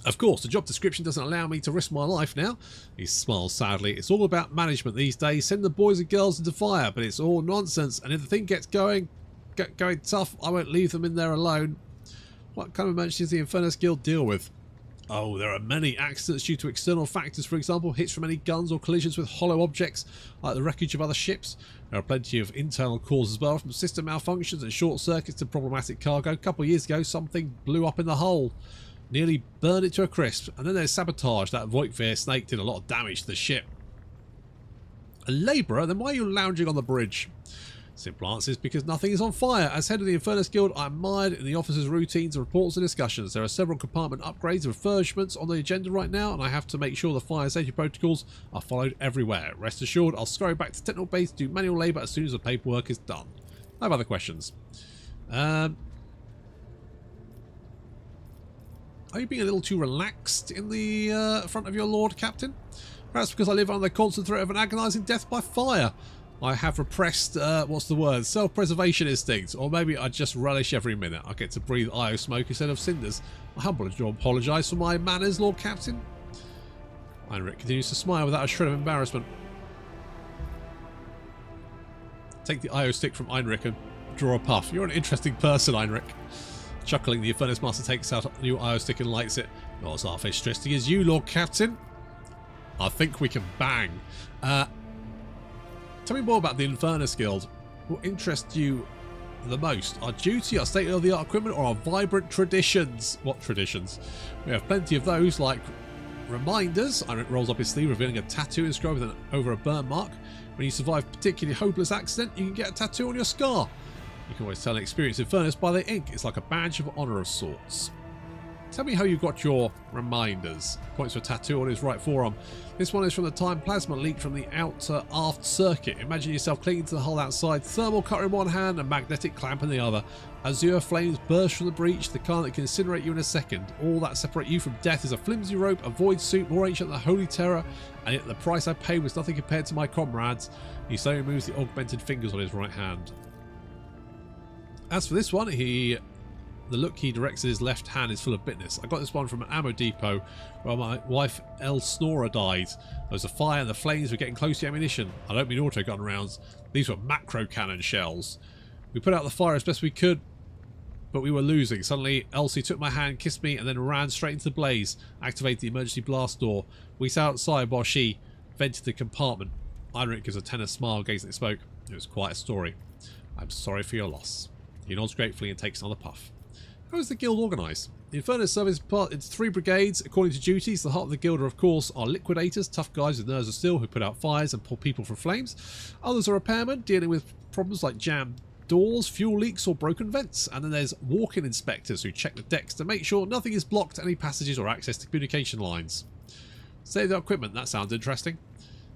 Of course, the job description doesn't allow me to risk my life now. He smiles sadly. It's all about management these days. Send the boys and girls into fire, but it's all nonsense. And if the thing gets going tough, I won't leave them in there alone. What kind of emergency does the Infernus Guild deal with? Oh, there are many accidents due to external factors, for example, hits from any guns or collisions with hollow objects, like the wreckage of other ships. There are plenty of internal causes as well, from system malfunctions and short circuits to problematic cargo. A couple of years ago, something blew up in the hull. Nearly burned it to a crisp. And then there's sabotage. That Voigtveer snake did a lot of damage to the ship. A labourer? Then why are you lounging on the bridge? Simple answer is because nothing is on fire. As head of the Infernus Guild, I'm mired in the officers' routines, reports and discussions. There are several compartment upgrades and refurbishments on the agenda right now, and I have to make sure the fire safety protocols are followed everywhere. Rest assured, I'll scurry back to technical base to do manual labour as soon as the paperwork is done. I have other questions. Are you being a little too relaxed in the front of your Lord Captain? Perhaps because I live under the constant threat of an agonising death by fire. I have repressed, what's the word, self-preservation instinct, or maybe I just relish every minute. I get to breathe IO smoke instead of cinders. I humbly apologise for my manners, Lord Captain. Heinrich continues to smile without a shred of embarrassment. Take the IO stick from Heinrich and draw a puff. You're an interesting person, Heinrich. Chuckling, the Infernus Master takes out a new IO stick and lights it. Not as half as stressing as you, Lord Captain. I think we can bang. Tell me more about the Infernus Guild. What interests you the most? Our duty, our state-of-the-art equipment, or our vibrant traditions? What traditions? We have plenty of those, like reminders. Heinrich rolls up his sleeve, revealing a tattoo inscribed over a burn mark. When you survive a particularly hopeless accident, you can get a tattoo on your scar. You can always tell an experienced Infernus by the ink. It's like a badge of honour of sorts. Tell me how you got your reminders. Points to a tattoo on his right forearm. This one is from the time plasma leaked from the outer aft circuit. Imagine yourself clinging to the hull outside, thermal cutter in one hand and magnetic clamp in the other. Azure flames burst from the breach, the kind that can incinerate you in a second. All that separate you from death is a flimsy rope, a void suit more ancient than the Holy Terror, and yet the price I paid was nothing compared to my comrades. He slowly moves the augmented fingers on his right hand. As for this one, he The look he directs at his left hand is full of bitterness. I got this one from an ammo depot where my wife El Snora died. There was a fire and the flames were getting close to the ammunition. I don't mean autogun rounds. These were macro cannon shells. We put out the fire as best we could, but we were losing. Suddenly, Elsie took my hand, kissed me, and then ran straight into the blaze. Activated the emergency blast door. We sat outside while she vented the compartment. Heinrich gives a tenor smile, gazing at the smoke. It was quite a story. I'm sorry for your loss. He nods gratefully and takes another puff. How is the guild organised? The Infernus service part into 3 brigades according to duties. The heart of the guild are, of course, are liquidators, tough guys with nerves of steel who put out fires and pull people from flames. Others are repairmen, dealing with problems like jammed doors, fuel leaks or broken vents. And then there's walk-in inspectors who check the decks to make sure nothing is blocked, any passages or access to communication lines. Save the equipment, that sounds interesting.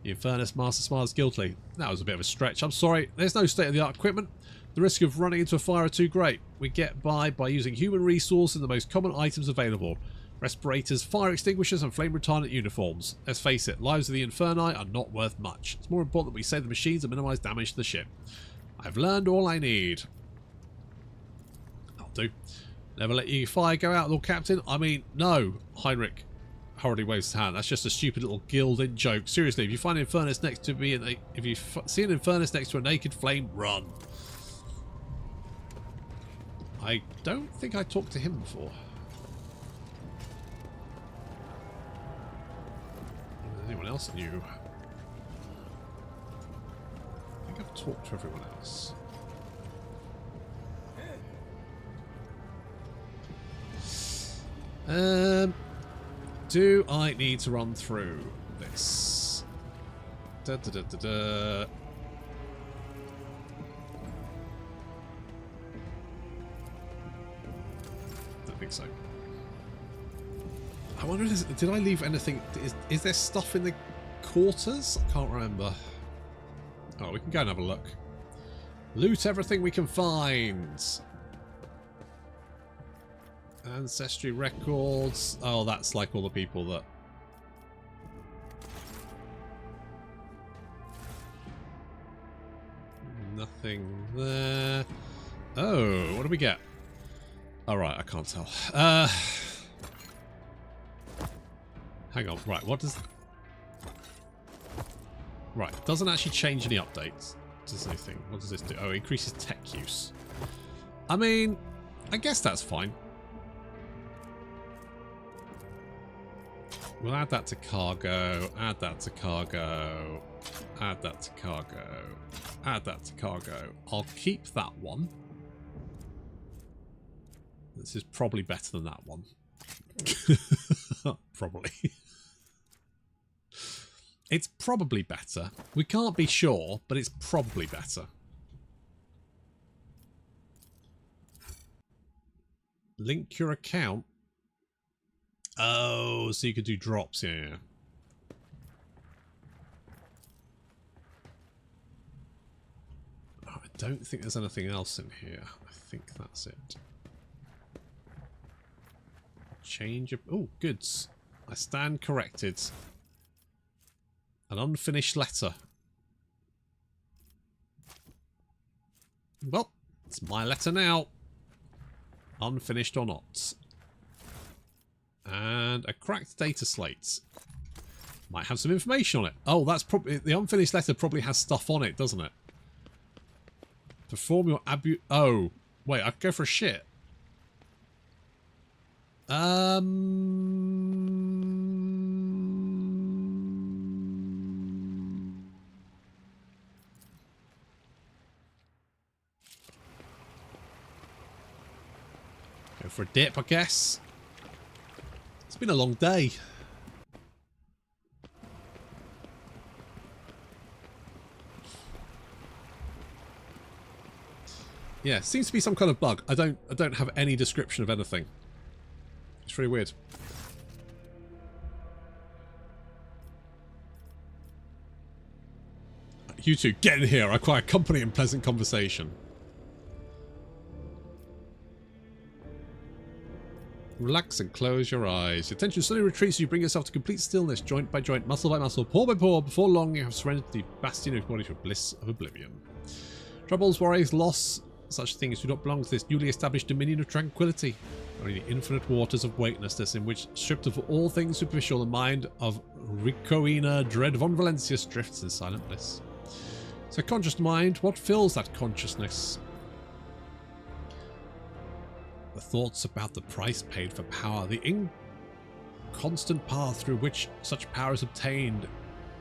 The Infernus master smiles guiltily. That was a bit of a stretch. I'm sorry, there's no state-of-the-art equipment. The risk of running into a fire are too great. We get by using human resources and the most common items available. Respirators, fire extinguishers and flame retardant uniforms. Let's face it, lives of the Inferni are not worth much. It's more important that we save the machines and minimise damage to the ship. I've learned all I need. I'll do. Never let your fire go out, Lord Captain. I mean, no. Heinrich hurriedly waves his hand. That's just a stupid little gilded joke. Seriously, if you find an Infernus next to me, if you see an Infernus next to a naked flame, run. I don't think I talked to him before. Anyone else new? I think I've talked to everyone else. Do I need to run through this? Da, da, da, da, da. Don't think so. I wonder, did I leave anything? Is there stuff in the quarters? I can't remember. Oh, we can go and have a look. Loot everything we can find. Ancestry records. Oh, that's like all the people that... Nothing there. Oh, what do we get? Alright, I can't tell. Hang on, right, what does... Right, doesn't actually change any updates. Does anything? What does this do? Oh, it increases tech use. I mean, I guess that's fine. We'll add that to cargo, add that to cargo, add that to cargo, add that to cargo. I'll keep that one. This is probably better than that one. Probably. It's probably better. We can't be sure, but it's probably better. Link your account. Oh, so you could do drops here. Oh, I don't think there's anything else in here. I think that's it. Change of... Oh, goods. I stand corrected. An unfinished letter. Well, it's my letter now. Unfinished or not. And a cracked data slate. Might have some information on it. Oh, that's probably... The unfinished letter probably has stuff on it, doesn't it? Perform your Oh, wait, I could go for a shit. Go for a dip, I guess. It's been a long day. Yeah, seems to be some kind of bug. I don't have any description of anything. It's really weird. You two, get in here. I require company and pleasant conversation. Relax and close your eyes. Your attention slowly retreats as you bring yourself to complete stillness, joint by joint, muscle by muscle, pore by pore. Before long, you have surrendered to the bastion of body to a bliss of oblivion. Troubles, worries, loss such things do not belong to this newly established dominion of tranquility. Only the infinite waters of weightlessness in which, stripped of all things superficial, the mind of Ricoina Dread von Valentius drifts in silent bliss. So conscious mind, what fills that consciousness? The thoughts about the price paid for power, the inconstant path through which such power is obtained,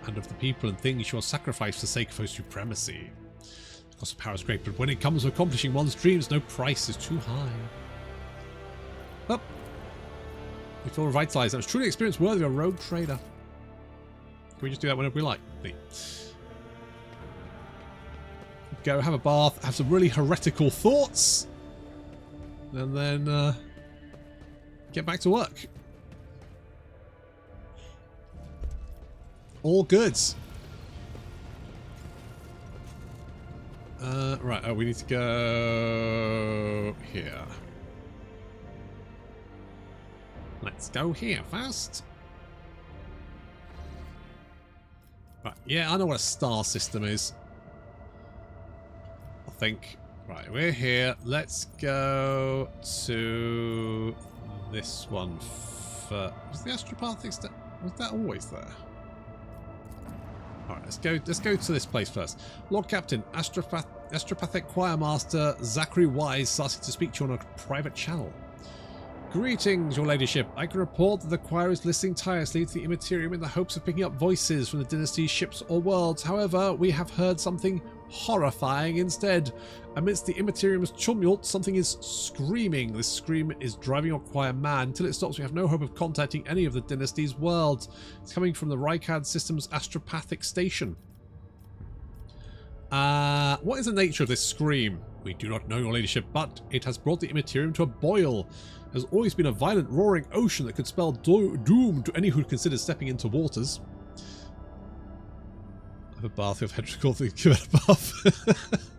and of the people and things you are sacrificed for the sake of her supremacy. The cost of power is great, but when it comes to accomplishing one's dreams, no price is too high. Up. We feel revitalized. That was truly an experience worthy of a rogue trader. Can we just do that whenever we like? Neat. Go have a bath, have some really heretical thoughts, and then get back to work. All goods. Right, oh, we need to go here. Let's go here first. Right, yeah, I know what a star system is. I think. Right, we're here. Let's go to this one first. Was the astropathic stuff? Was that always there? Alright, let's go to this place first. Lord Captain, Astropathic Choir Master Zachary Wise started to speak to you on a private channel. Greetings, your ladyship. I can report that the choir is listening tirelessly to the Immaterium in the hopes of picking up voices from the dynasty's ships or worlds. However, we have heard something horrifying instead. Amidst the Immaterium's tumult, something is screaming. This scream is driving your choir mad. Until it stops, we have no hope of contacting any of the dynasty's worlds. It's coming from the Rykad System's astropathic station. What is the nature of this scream? We do not know, your ladyship, but it has brought the Immaterium to a boil. There has always been a violent roaring ocean that could spell doom to any who considers stepping into waters. I have a bath of hetrical thing. Give it a bath.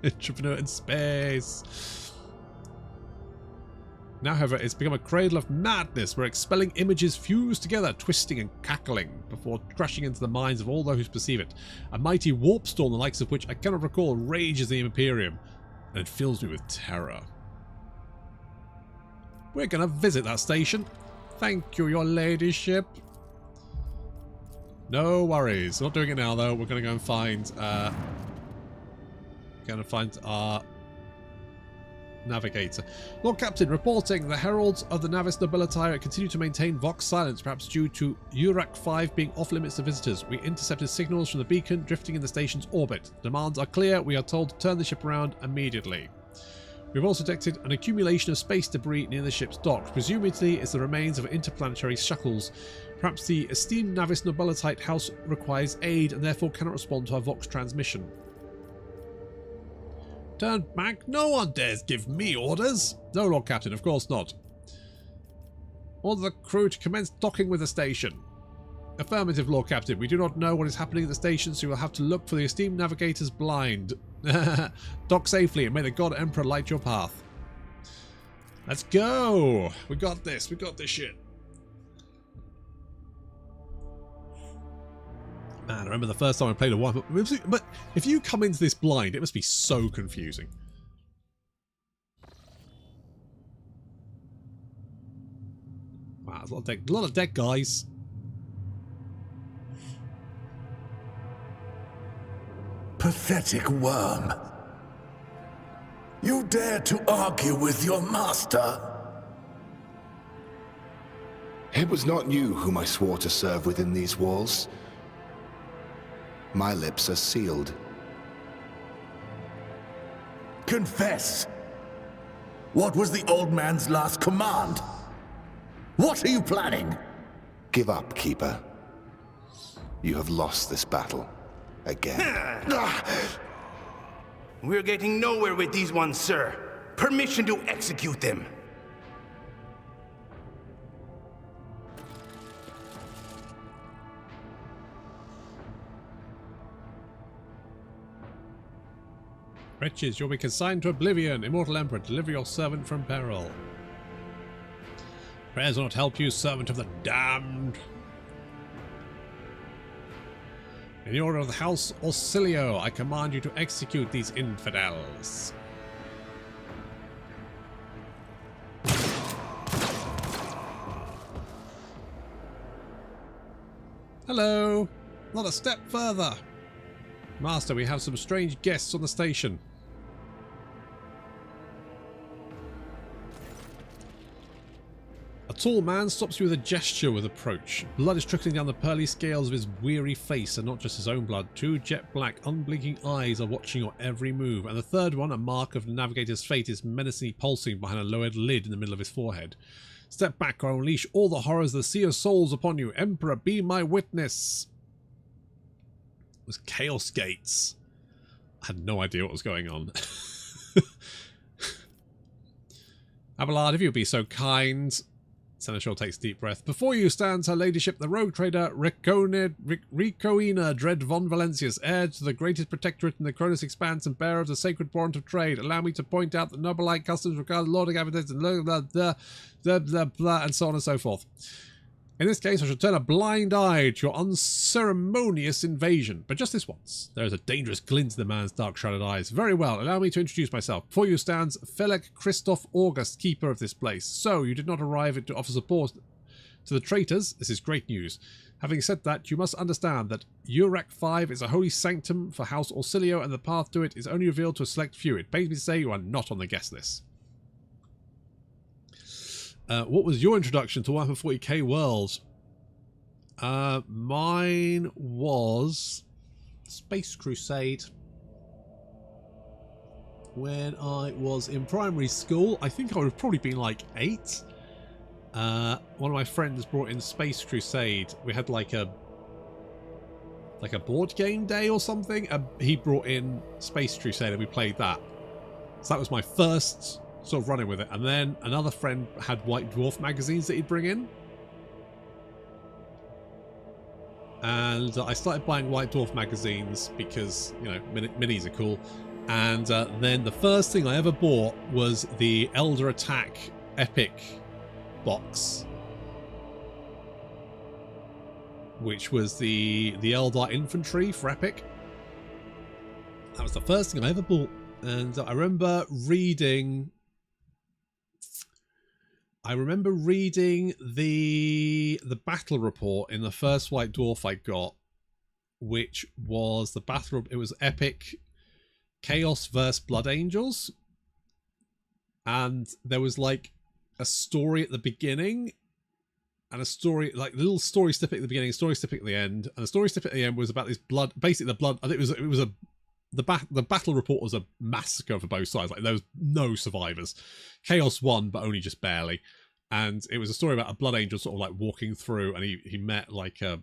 Entrepreneur in space. Now, however, it's become a cradle of madness where expelling images fuse together, twisting and cackling, before crashing into the minds of all those who perceive it. A mighty warp storm, the likes of which I cannot recall, rages the Imperium, and it fills me with terror. We're going to visit that station. Thank you, your ladyship. No worries. Not doing it now, though. We're going to go and find... our navigator. Lord Captain, reporting. The heralds of the Navis Nobilitaire continue to maintain Vox silence, perhaps due to Urak 5 being off limits to visitors. We intercepted signals from the beacon drifting in the station's orbit. Demands are clear. We are told to turn the ship around immediately. We've also detected an accumulation of space debris near the ship's dock. Presumably it's the remains of interplanetary shuttles. Perhaps the esteemed Navis Nobilitite house requires aid and therefore cannot respond to our Vox transmission. Turn back? No one dares give me orders. No, Lord Captain, of course not. Order the crew to commence docking with the station. Affirmative, Lord Captain. We do not know what is happening at the station, so you will have to look for the esteemed navigator's blind. Dock safely, and may the God Emperor light your path. Let's go! We got this. We got this shit. Man, I remember the first time I played a Warhammer. But if you come into this blind, it must be so confusing. Wow, there's a lot of deck, guys. Pathetic worm. You dare to argue with your master? It was not you whom I swore to serve within these walls. My lips are sealed. Confess. What was the old man's last command? What are you planning? Give up, Keeper. You have lost this battle. Again. We're getting nowhere with these ones, sir. Permission to execute them. Wretches, you'll be consigned to oblivion. Immortal Emperor, deliver your servant from peril. Prayers will not help you, servant of the damned. In the order of the House Orsilio, I command you to execute these infidels. Hello. Not a step further. Master, we have some strange guests on the station. A tall man stops you with a gesture with approach. Blood is trickling down the pearly scales of his weary face, and not just his own blood. 2 jet black, unblinking eyes are watching your every move, and the third one, a mark of the navigator's fate, is menacingly pulsing behind a lowered lid in the middle of his forehead. Step back or I'll unleash all the horrors of the Sea of Souls upon you. Emperor, be my witness. It was Chaos Gates. I had no idea what was going on. Abelard, if you'd be so kind. Seneschal takes a deep breath. Before you stands her ladyship, the rogue trader Ricoina Dread von Valencius, heir to the greatest protectorate in the Cronus Expanse and bearer of the sacred warrant of trade. Allow me to point out that noble-like customs regard Lord of Gavitas and and so on and so forth. In this case, I shall turn a blind eye to your unceremonious invasion. But just this once. There is a dangerous glint in the man's dark-shrouded eyes. Very well, allow me to introduce myself. Before you stands Felix Christoph August, keeper of this place. So, you did not arrive to offer support to the traitors. This is great news. Having said that, you must understand that Urac 5 is a holy sanctum for House Orsilio, and the path to it is only revealed to a select few. It pains me to say you are not on the guest list. What was your introduction to Warhammer 40k World? Mine was Space Crusade. When I was in primary school, I think I would have probably been like 8. One of my friends brought in Space Crusade. We had like a board game day or something. He brought in Space Crusade and we played that. So that was my first sort of running with it. And then another friend had White Dwarf magazines that he'd bring in. And I started buying White Dwarf magazines because, you know, minis are cool. And then the first thing I ever bought was the Elder Attack Epic box, which was the Eldar Infantry for Epic. That was the first thing I ever bought. And I remember reading the battle report in the first White Dwarf I got, which was the battle. It was Epic Chaos vs Blood Angels, and there was like a story at the beginning, and a story like a little story snippet at the beginning, a story snippet at the end, and the story snippet at the end was about this blood. Basically, the blood. I think the battle report was a massacre for both sides. Like there was no survivors. Chaos won, but only just barely. And it was a story about a blood angel sort of like walking through, and he met like a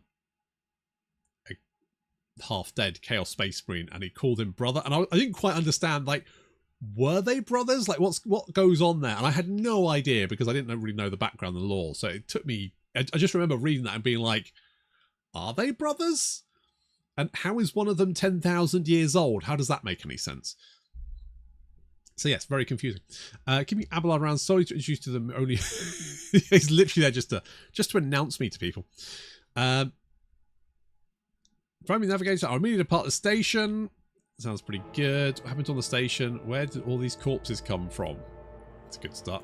half-dead Chaos Space Marine, and he called him brother. And I didn't quite understand, like, were they brothers? Like, what goes on there? And I had no idea because I didn't really know the background and the lore. So it took me. I just remember reading that and being like, are they brothers? And how is one of them 10,000 years old? How does that make any sense? So yes, very confusing. Keeping Abelard around solely to introduce to them only. He's literally there just to announce me to people. Primary navigator, I'll immediately depart the station. Sounds pretty good. What happened on the station? Where did all these corpses come from? It's a good start.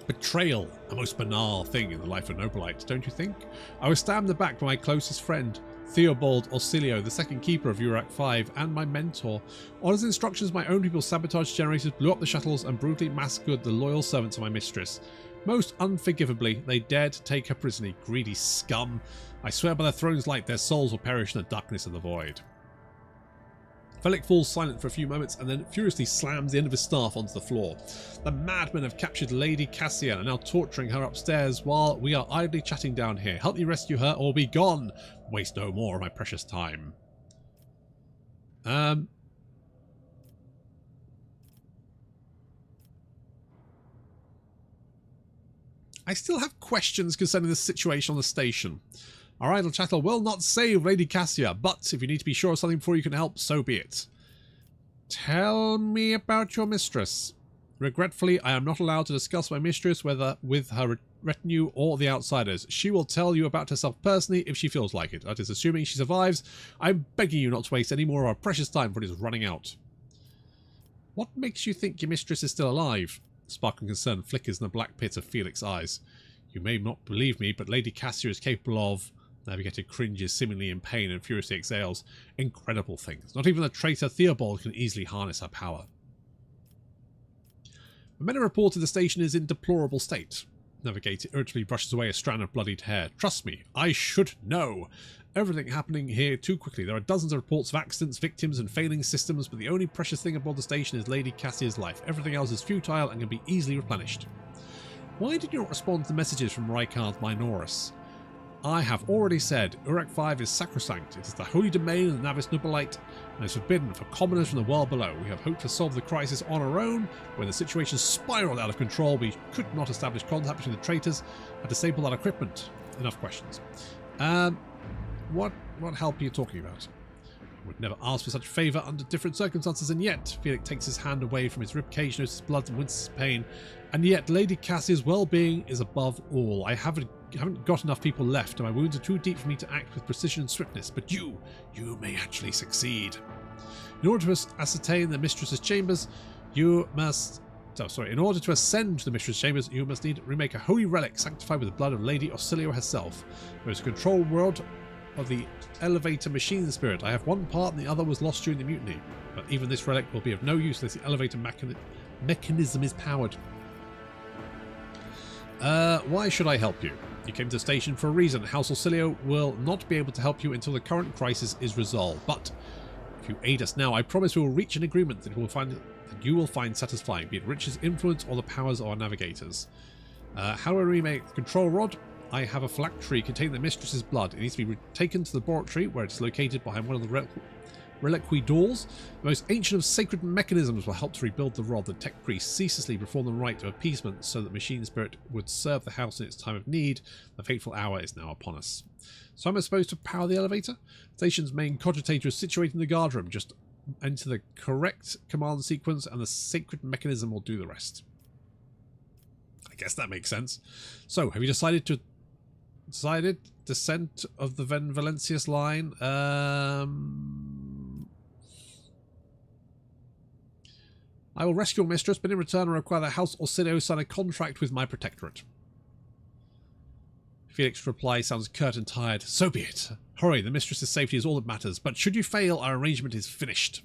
Betrayal, a most banal thing in the life of Noblite, don't you think? I was stabbed in the back by my closest friend, Theobald Orsilio, the second keeper of Urac 5, and my mentor. On his instructions, my own people sabotaged generators, blew up the shuttles, and brutally massacred the loyal servants of my mistress. Most unforgivably, they dared to take her prisoner, greedy scum. I swear by the throne's light, their souls will perish in the darkness of the void. Felix falls silent for a few moments and then furiously slams the end of his staff onto the floor. The madmen have captured Lady Cassia and are now torturing her upstairs while we are idly chatting down here. Help me rescue her or be gone. Waste no more of my precious time. I still have questions concerning the situation on the station. Our idle chattel will not save Lady Cassia, but if you need to be sure of something before you can help, so be it. Tell me about your mistress. Regretfully, I am not allowed to discuss my mistress, whether with her retinue or the outsiders. She will tell you about herself personally if she feels like it. That is assuming she survives. I'm begging you not to waste any more of our precious time, for it is running out. What makes you think your mistress is still alive? Sparkling concern flickers in the black pit of Felix's eyes. You may not believe me, but Lady Cassia is capable of Navigator cringes, seemingly in pain, and furiously exhales incredible things. Not even the traitor Theobald can easily harness her power. The men have reported the station is in deplorable state. Navigator irritably brushes away a strand of bloodied hair. Trust me, I should know. Everything happening here too quickly. There are dozens of reports of accidents, victims, and failing systems, but the only precious thing aboard the station is Lady Cassia's life. Everything else is futile and can be easily replenished. Why did you not respond to the messages from Rykard Minoris? I have already said, Uruk 5 is sacrosanct. It is the holy domain of the Navis Nubalite, and is forbidden for commoners from the world below. We have hoped to solve the crisis on our own. When the situation spiraled out of control, we could not establish contact between the traitors and disable our equipment. Enough questions. What help are you talking about? I would never ask for such a favour under different circumstances, and yet Felix takes his hand away from his ribcage, notices blood and winces pain, and yet Lady Cassia's well-being is above all. I haven't got enough people left, and my wounds are too deep for me to act with precision and swiftness, but you may actually succeed. In order to ascertain the Mistress's chambers, you must... in order to ascend to the Mistress's chambers, you must need to remake a holy relic sanctified with the blood of Lady Auxilio herself. There is a control rod of the elevator machine spirit. I have one part and the other was lost during the mutiny, but even this relic will be of no use unless the elevator mechanism is powered. Why should I help you? You came to the station for a reason. House Auxilio will not be able to help you until the current crisis is resolved, but if you aid us now, I promise we will reach an agreement that you will find satisfying, be it riches, influence, or the powers of our navigators. How do I remake the control rod? I have a phylactery containing the Mistress's blood. It needs to be taken to the laboratory where it is located behind one of the reliquary doors. The most ancient of sacred mechanisms will help to rebuild the rod. The tech priests ceaselessly perform the rite of appeasement so that machine spirit would serve the house in its time of need. The fateful hour is now upon us. So am I supposed to power the elevator? The station's main cogitator is situated in the guard room. Just enter the correct command sequence and the sacred mechanism will do the rest. I guess that makes sense. So, have you decided descent of the Ven Valencius line? I will rescue your mistress, but in return I require that House Auxilio sign a contract with my protectorate. Felix's reply sounds curt and tired. So be it. Hurry, the mistress's safety is all that matters, but should you fail, our arrangement is finished.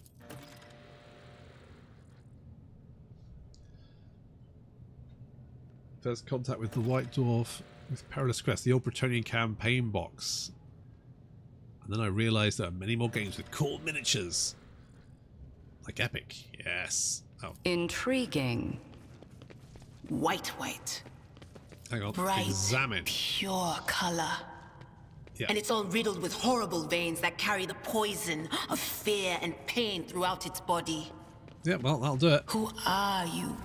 First contact with the White Dwarf with Perilous Quest, the old Bretonian campaign box. And then I realised there are many more games with cool miniatures. Like Epic, yes. Oh. Intriguing. White. Hang on, bright, examine. Pure color. Yeah. And it's all riddled with horrible veins that carry the poison of fear and pain throughout its body. Yeah, well, that'll do it. Who are you?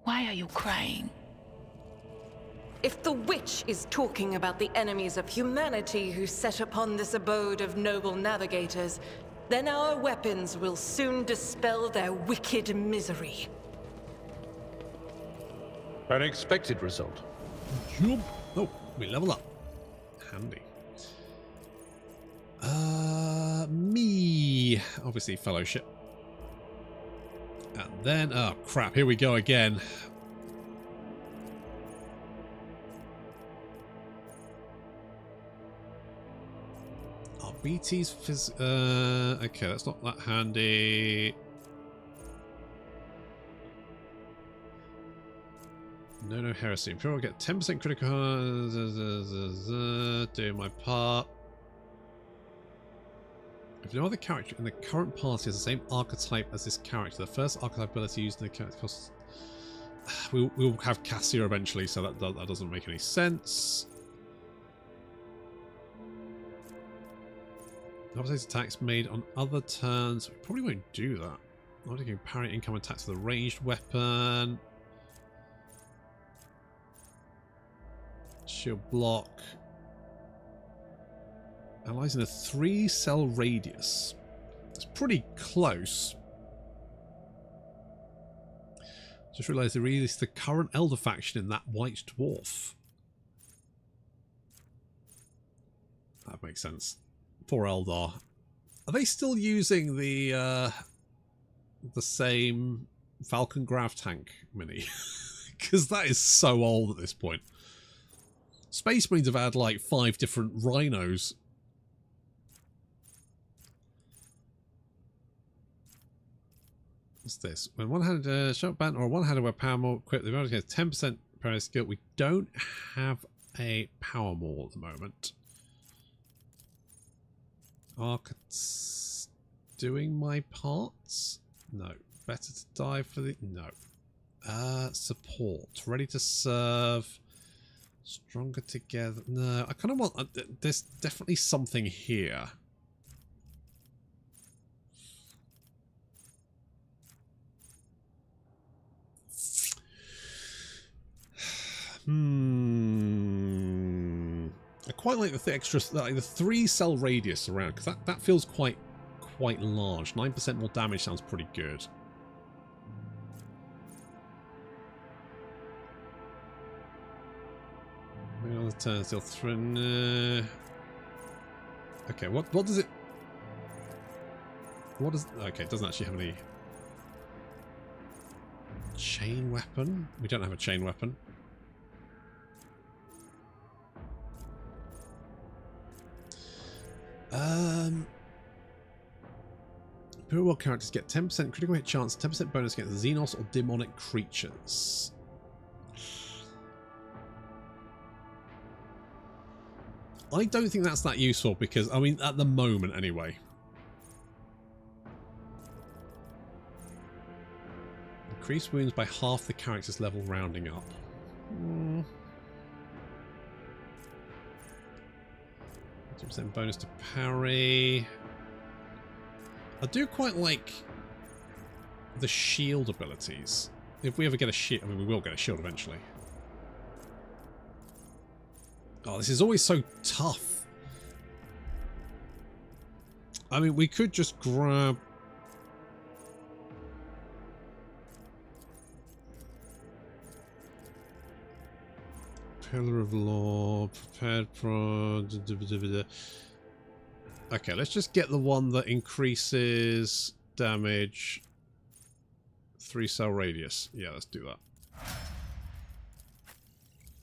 Why are you crying? If the witch is talking about the enemies of humanity who set upon this abode of noble navigators, then our weapons will soon dispel their wicked misery. An expected result. Jump. Oh, we level up. Handy. Me. Obviously, fellowship. And then, oh crap, here we go again. Oh, BT's okay, that's not that handy. No heresy. Imperial get 10% critical. Doing my part. If no other character in the current party has the same archetype as this character, the first archetype ability used in the character costs... We'll have Cassia eventually, so that doesn't make any sense. Opposite attacks made on other turns. We probably won't do that. I'm taking parry income attacks with a ranged weapon. Shield block. Allies in a 3-cell radius. It's pretty close. Just realised they released the current Elder faction in that White Dwarf. That makes sense. For Eldar. Are they still using the same Falcon Grav tank mini? Because that is so old at this point. Space Marines have had like 5 different rhinos. What's this? When one-handed shot band or one-handed where power more equipped, the bonus gets 10% power skill. We don't have a power more at the moment. Arc's doing my parts? No. Better to die for the... No. Support. Ready to serve. Stronger together. No, I kind of want... there's definitely something here. I quite like the extra, like the 3-cell radius around, because that feels quite large. 9% more damage sounds pretty good. Maybe on the turn still through. Okay, what does it? What does? Okay, it doesn't actually have any chain weapon. We don't have a chain weapon. Imperial World characters get 10% critical hit chance, 10% bonus against Xenos or demonic creatures. I don't think that's that useful because, I mean, at the moment anyway. Increase wounds by half the character's level rounding up. 10% bonus to parry. I do quite like the shield abilities. If we ever get a shield, I mean, we will get a shield eventually. Oh, this is always so tough. I mean, we could just grab... Pillar of Law, prepared for... Okay, let's just get the one that increases damage 3-cell radius. Yeah, let's do that.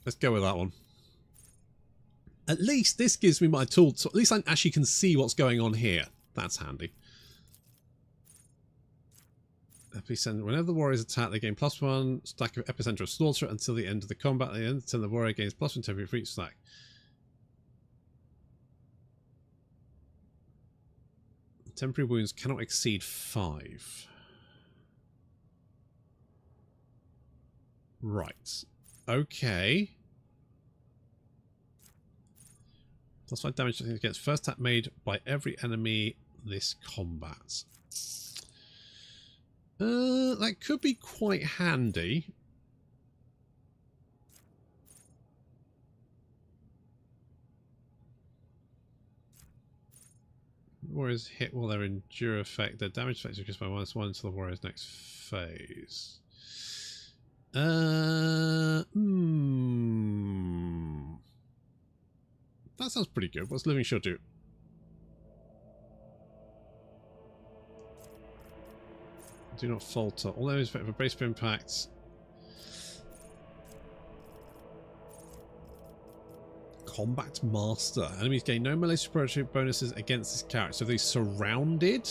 Let's go with that one. At least this gives me my tool, so at least I actually can see what's going on here. That's handy. Epicenter. Whenever the warriors attack, they gain +1 stack of Epicenter of Slaughter until the end of the combat. At the end of the turn, the warrior gains +1 temporary for each stack. Temporary wounds cannot exceed 5. Right. Okay. +5 damage against first attack made by every enemy this combat. That could be quite handy. Warriors hit while they're endure effect. Their damage effect is increased by -1 until the warrior's next phase. That sounds pretty good. What's Living Shield do? Do not falter. All enemies affected by base impacts. Combat Master. Enemies gain no melee superiority bonuses against this character. So if they're surrounded,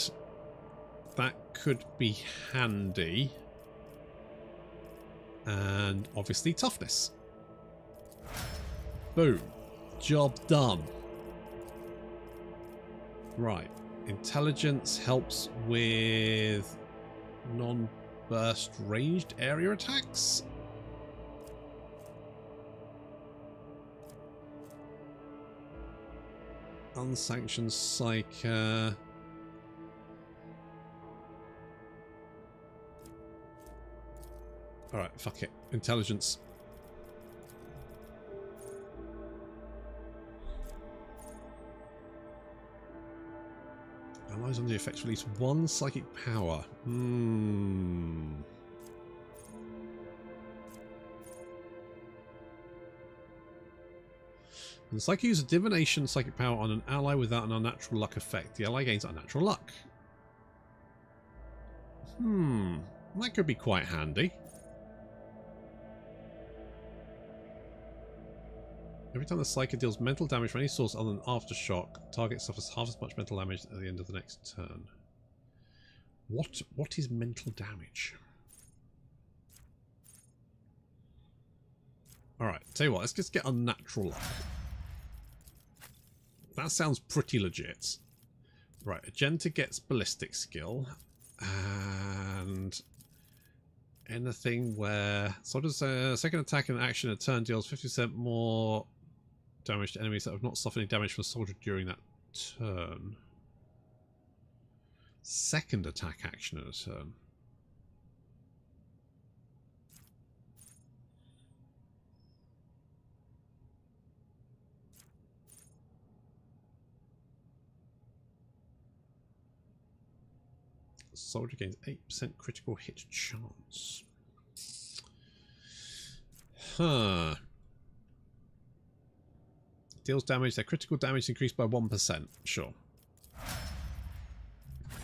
that could be handy. And obviously toughness. Boom. Job done. Right. Intelligence helps with non-burst ranged area attacks. Unsanctioned Psyker. Alright, fuck it. Intelligence. Allies under the effects release 1 psychic power. When the Psychic uses divination psychic power on an ally without an unnatural luck effect, the ally gains unnatural luck. That could be quite handy. Every time the Psyker deals mental damage from any source other than Aftershock, target suffers half as much mental damage at the end of the next turn. What is mental damage? Alright, tell you what, let's just get unnatural luck. That sounds pretty legit. Right, Agenta gets ballistic skill. And anything where sort of second attack and action a turn deals 50% more damage to enemies that have not suffered any damage from a soldier during that turn. Second attack action in a turn. Soldier gains 8% critical hit chance. Huh. Deals damage. Their critical damage increased by 1%. Sure.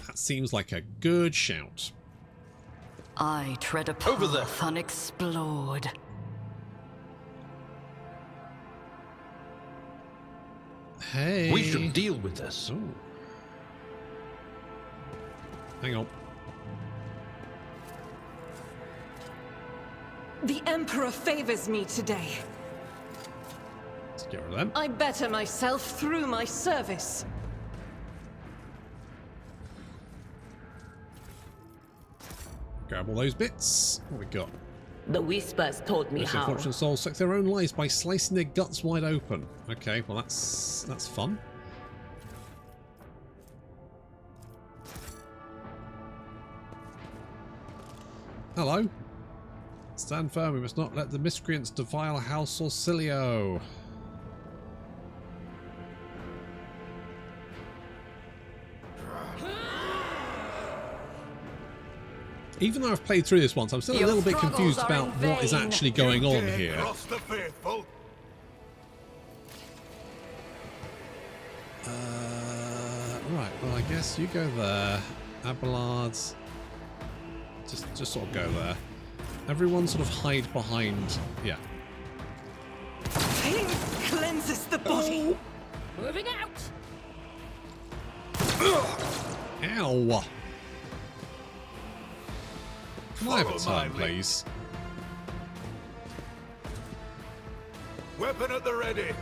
That seems like a good shout. I tread a path unexplored. Hey. We should deal with this. Ooh. Hang on. The Emperor favors me today. Let's get rid of them. I better myself through my service. Grab all those bits. What we got? The Whispers told me Most how. unfortunate souls suck their own lives by slicing their guts wide open. Okay, well that's fun. Hello. Stand firm. We must not let the miscreants defile House Orsilio. Even though I've played through this once, I'm still a little bit confused about what is actually going on here. Right, well I guess you go there. Abelards. Just sort of go there. Everyone sort of hide behind... Yeah. Pain cleanses the body. Moving out. Ow! Can I have a turn, please? Weapon at the ready.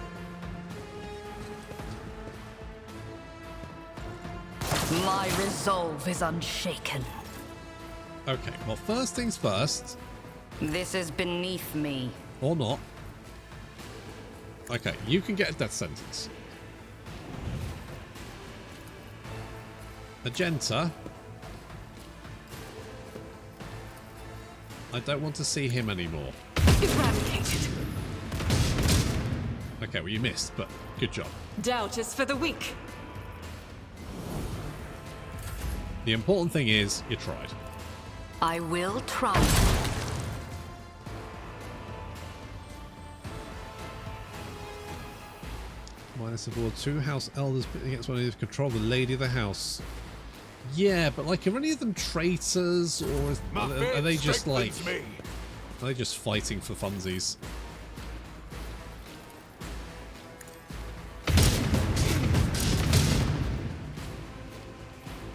My resolve is unshaken. Okay, well first things first. This is beneath me. Or not. Okay, you can get a death sentence. Magenta. I don't want to see him anymore. Eradicated. Okay, well you missed, but good job. Doubt is for the weak. The important thing is, you tried. I will try. Minus aboard 2 house elders against one of these control the lady of the house. Yeah, but like, are any of them traitors, or are they just like... Are they just fighting for funsies?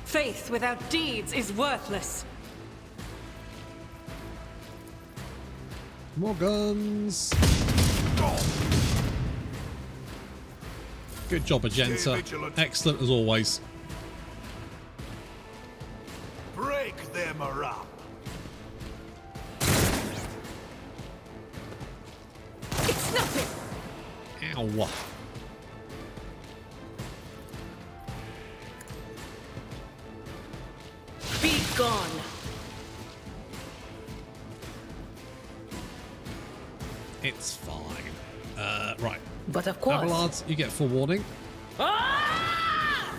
Faith without deeds is worthless. More guns. Good job, Agenta. Excellent as always. Break them up. It's nothing. Ow. Be gone. It's fine. Right. But of course. Abelards, you get forewarning. Ah!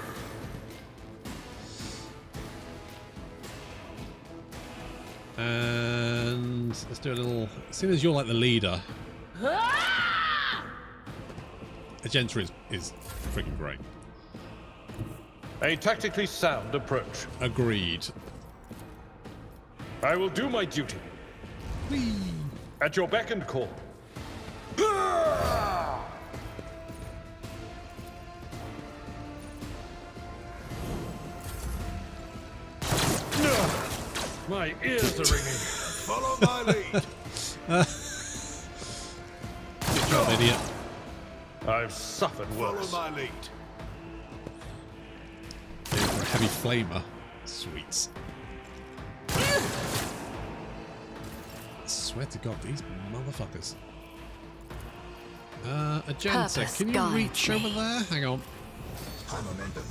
And let's do a little... As soon as you're like the leader, Ah! Agenta is freaking great. A tactically sound approach. Agreed. I will do my duty. Whee! At your beck and call. My ears are ringing. Follow my lead. Good job, idiot. I've suffered worse. Follow my lead. Yeah, for a heavy flamer. Sweets. Swear to God, these motherfuckers. Agenda, can you reach over there? Hang on. High momentum.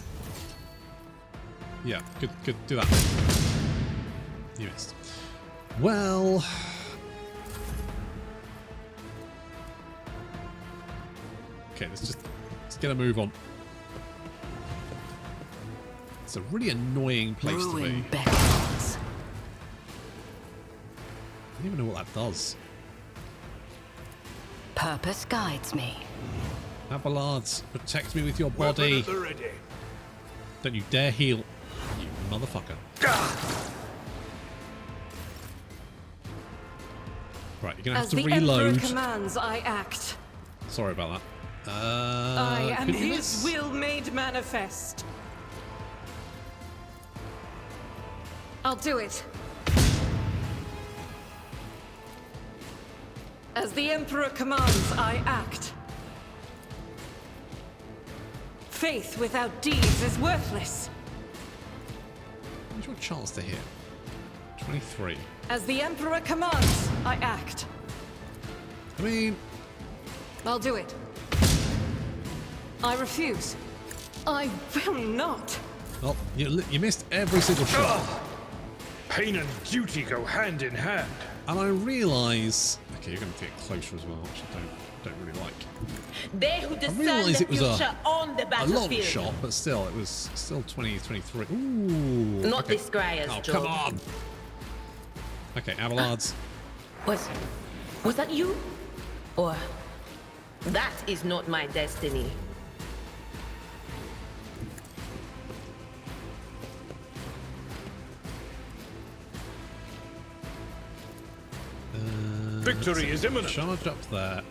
Yeah, good, do that. You missed. Well... Okay, let's get a move on. It's a really annoying place to be. I don't even know what that does. Purpose guides me. Abelards, protect me with your body. Don't you dare heal, you motherfucker. Right, you're gonna have to reload. As the Emperor commands, I act. Sorry about that. I am his will made manifest. I'll do it. As the Emperor commands, I act. Faith without deeds is worthless. What's your chance to hit? 23. As the Emperor commands, I act. I mean... I'll do it. I refuse. I will not. Well, you missed every single shot. Pain and duty go hand in hand. And I realise... Okay, you're going to get closer as well, which I don't really like. They who discern realise the it was future on the a long battlefield. shot, but still, it was still 2023. Ooh. Not okay. this Greyer's Oh, job. come on. Okay, Abelards. Was that you? Or that is not my destiny. Victory is imminent. Charge up there.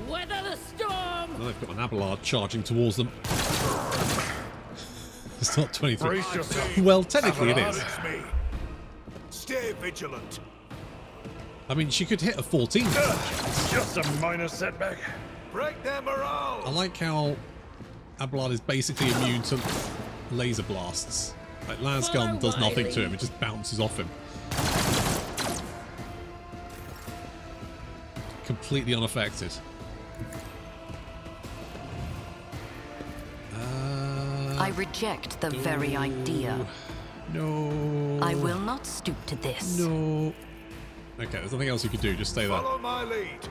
Weather the storm. Now they've got an Abelard charging towards them. It's not 23. Brace yourself. Well, technically Abelard, it is. it's me. Stay vigilant. I mean, she could hit a 14. Just a minor setback. Break their morale. I like how Abelard is basically immune to laser blasts. Like, Lasgun does nothing to him, it just bounces off him. Completely unaffected. I reject the very idea. No. I will not stoop to this. No. Okay, there's nothing else you could do, just stay there. Follow my lead.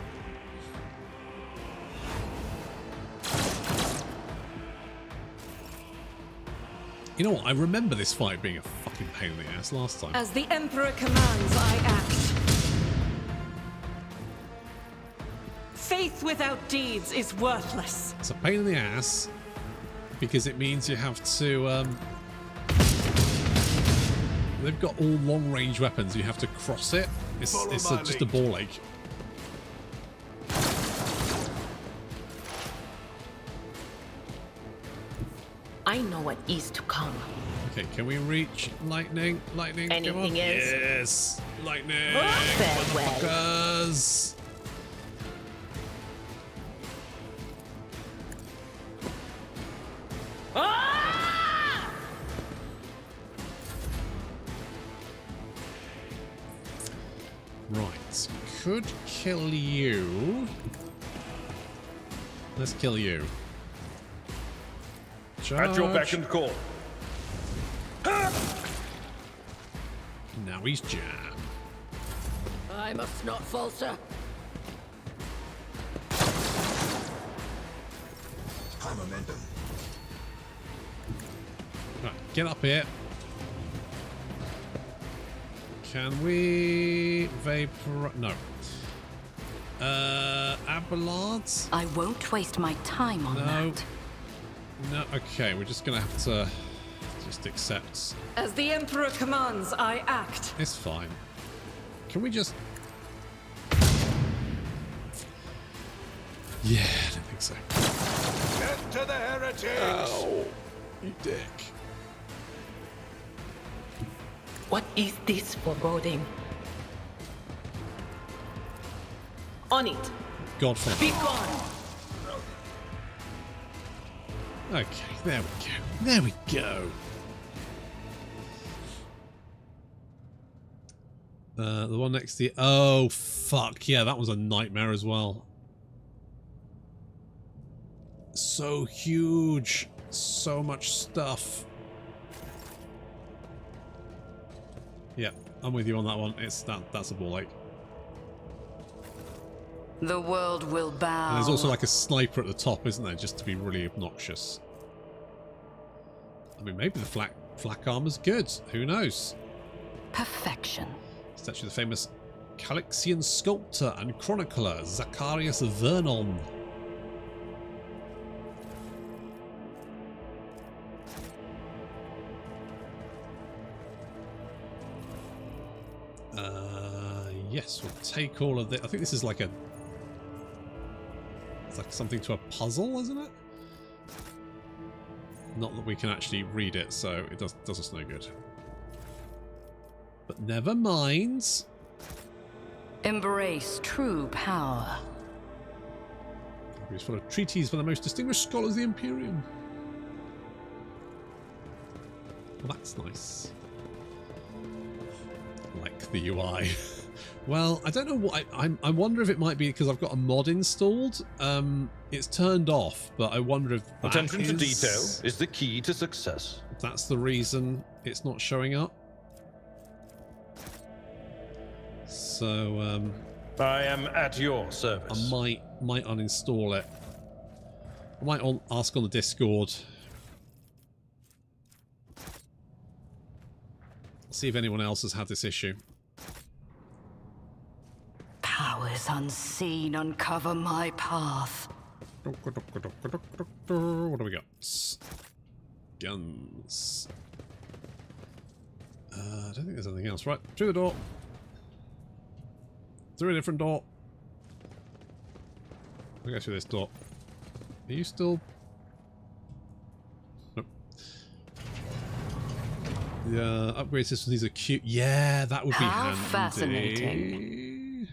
You know what? I remember this fight being a fucking pain in the ass last time. As the Emperor commands, I act. Faith without deeds is worthless. It's a pain in the ass because it means you have to. They've got all long-range weapons. You have to cross it. It's just a ball ache. I know what is to come. Okay, can we reach lightning? Lightning, Anything come on. else? Yes, lightning. Farewell. Motherfuckers. Ah! Right, could kill you. Let's kill you. At your beck Charge. and call. Now he's jammed. I must not falter. High momentum. Right, get up here. Can we vapor? No. Abelards? I won't waste my time on that. No, okay, we're just gonna have to just accept. As the Emperor commands, I act. It's fine. Can we just... Yeah, I don't think so. Get to the heretics. Ow. You dick. What is this foreboding? On it. Godfather. Be gone. Okay, there we go. There we go. The one next to the... Oh, fuck. Yeah, that was a nightmare as well. So huge. So much stuff. Yeah, I'm with you on that one. That's a ball ache. The world will bow. And there's also like a sniper at the top, isn't there? Just to be really obnoxious. I mean, maybe the flak armor's good. Who knows? Perfection. Statue of the famous Calixian sculptor and chronicler Zacharias Vernon. Yes, we'll take all of this. I think this is like a... It's like something to a puzzle, isn't it? Not that we can actually read it, so it does us no good. But never mind. Embrace true power. It's full of treaties for the most distinguished scholars of the Imperium. Well, that's nice. Like the UI. Well, I don't know what I wonder if it might be because I've got a mod installed. It's turned off, but I wonder if attention to detail is the key to success. That's the reason it's not showing up. So I am at your service. I might uninstall it. I might ask on the Discord. See if anyone else has had this issue. Powers unseen uncover my path. What do we got? Guns. I don't think there's anything else. Right, through the door. Through a different door. We'll go through this door. Are you still... Nope. The upgrade system, these are cute. Yeah, that would be handy. Fascinating.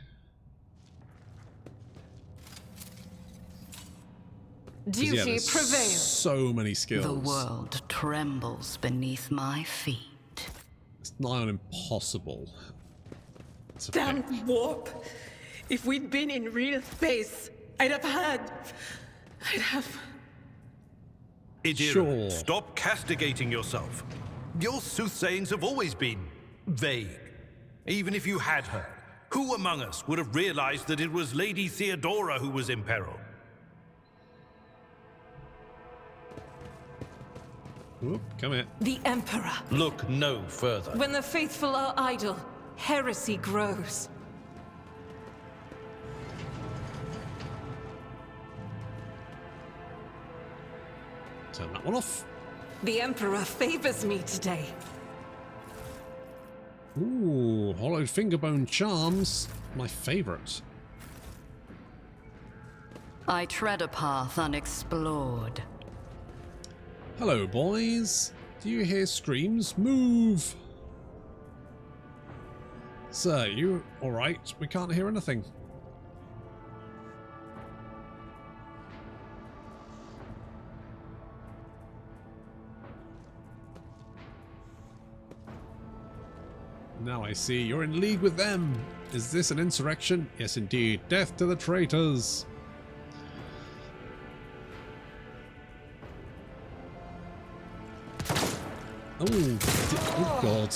Duty prevails. So many skills. The world trembles beneath my feet. It's nigh on impossible. Damn warp! If we'd been in real space, I'd have... Idira, Sure. stop castigating yourself. Your soothsayings have always been vague. Even if you had heard, who among us would have realized that it was Lady Theodora who was in peril? Oop, come here. The Emperor. Look no further. When the faithful are idle, heresy grows. Turn that one off. The Emperor favors me today. Ooh, hollowed fingerbone charms. My favourite. I tread a path unexplored. Hello, boys. Do you hear screams? Move! Sir, you alright? We can't hear anything. Now I see. You're in league with them. Is this an insurrection? Yes, indeed. Death to the traitors. Oh God.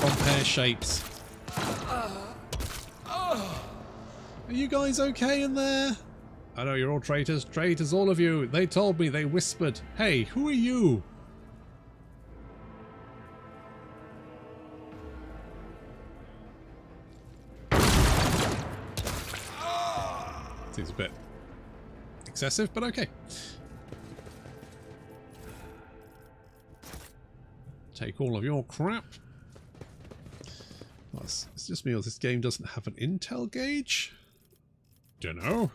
On pear shapes. Are you guys okay in there? I know you're all traitors. Traitors, all of you. They told me. They whispered. Hey, who are you? Seems a bit excessive, but okay. Take all of your crap. Well, it's just me, or this game doesn't have an intel gauge? Dunno.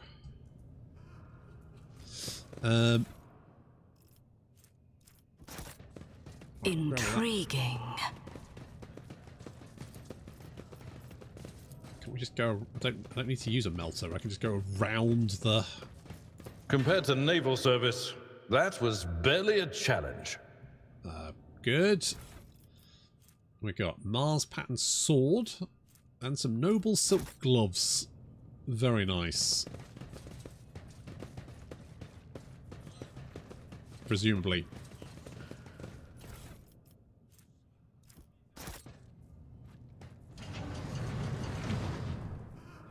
Intriguing. Can we just go... I don't need to use a melter. I can just go around the... Compared to naval service, that was barely a challenge. Good. We got Mars pattern sword and some noble silk gloves. Very nice. Presumably.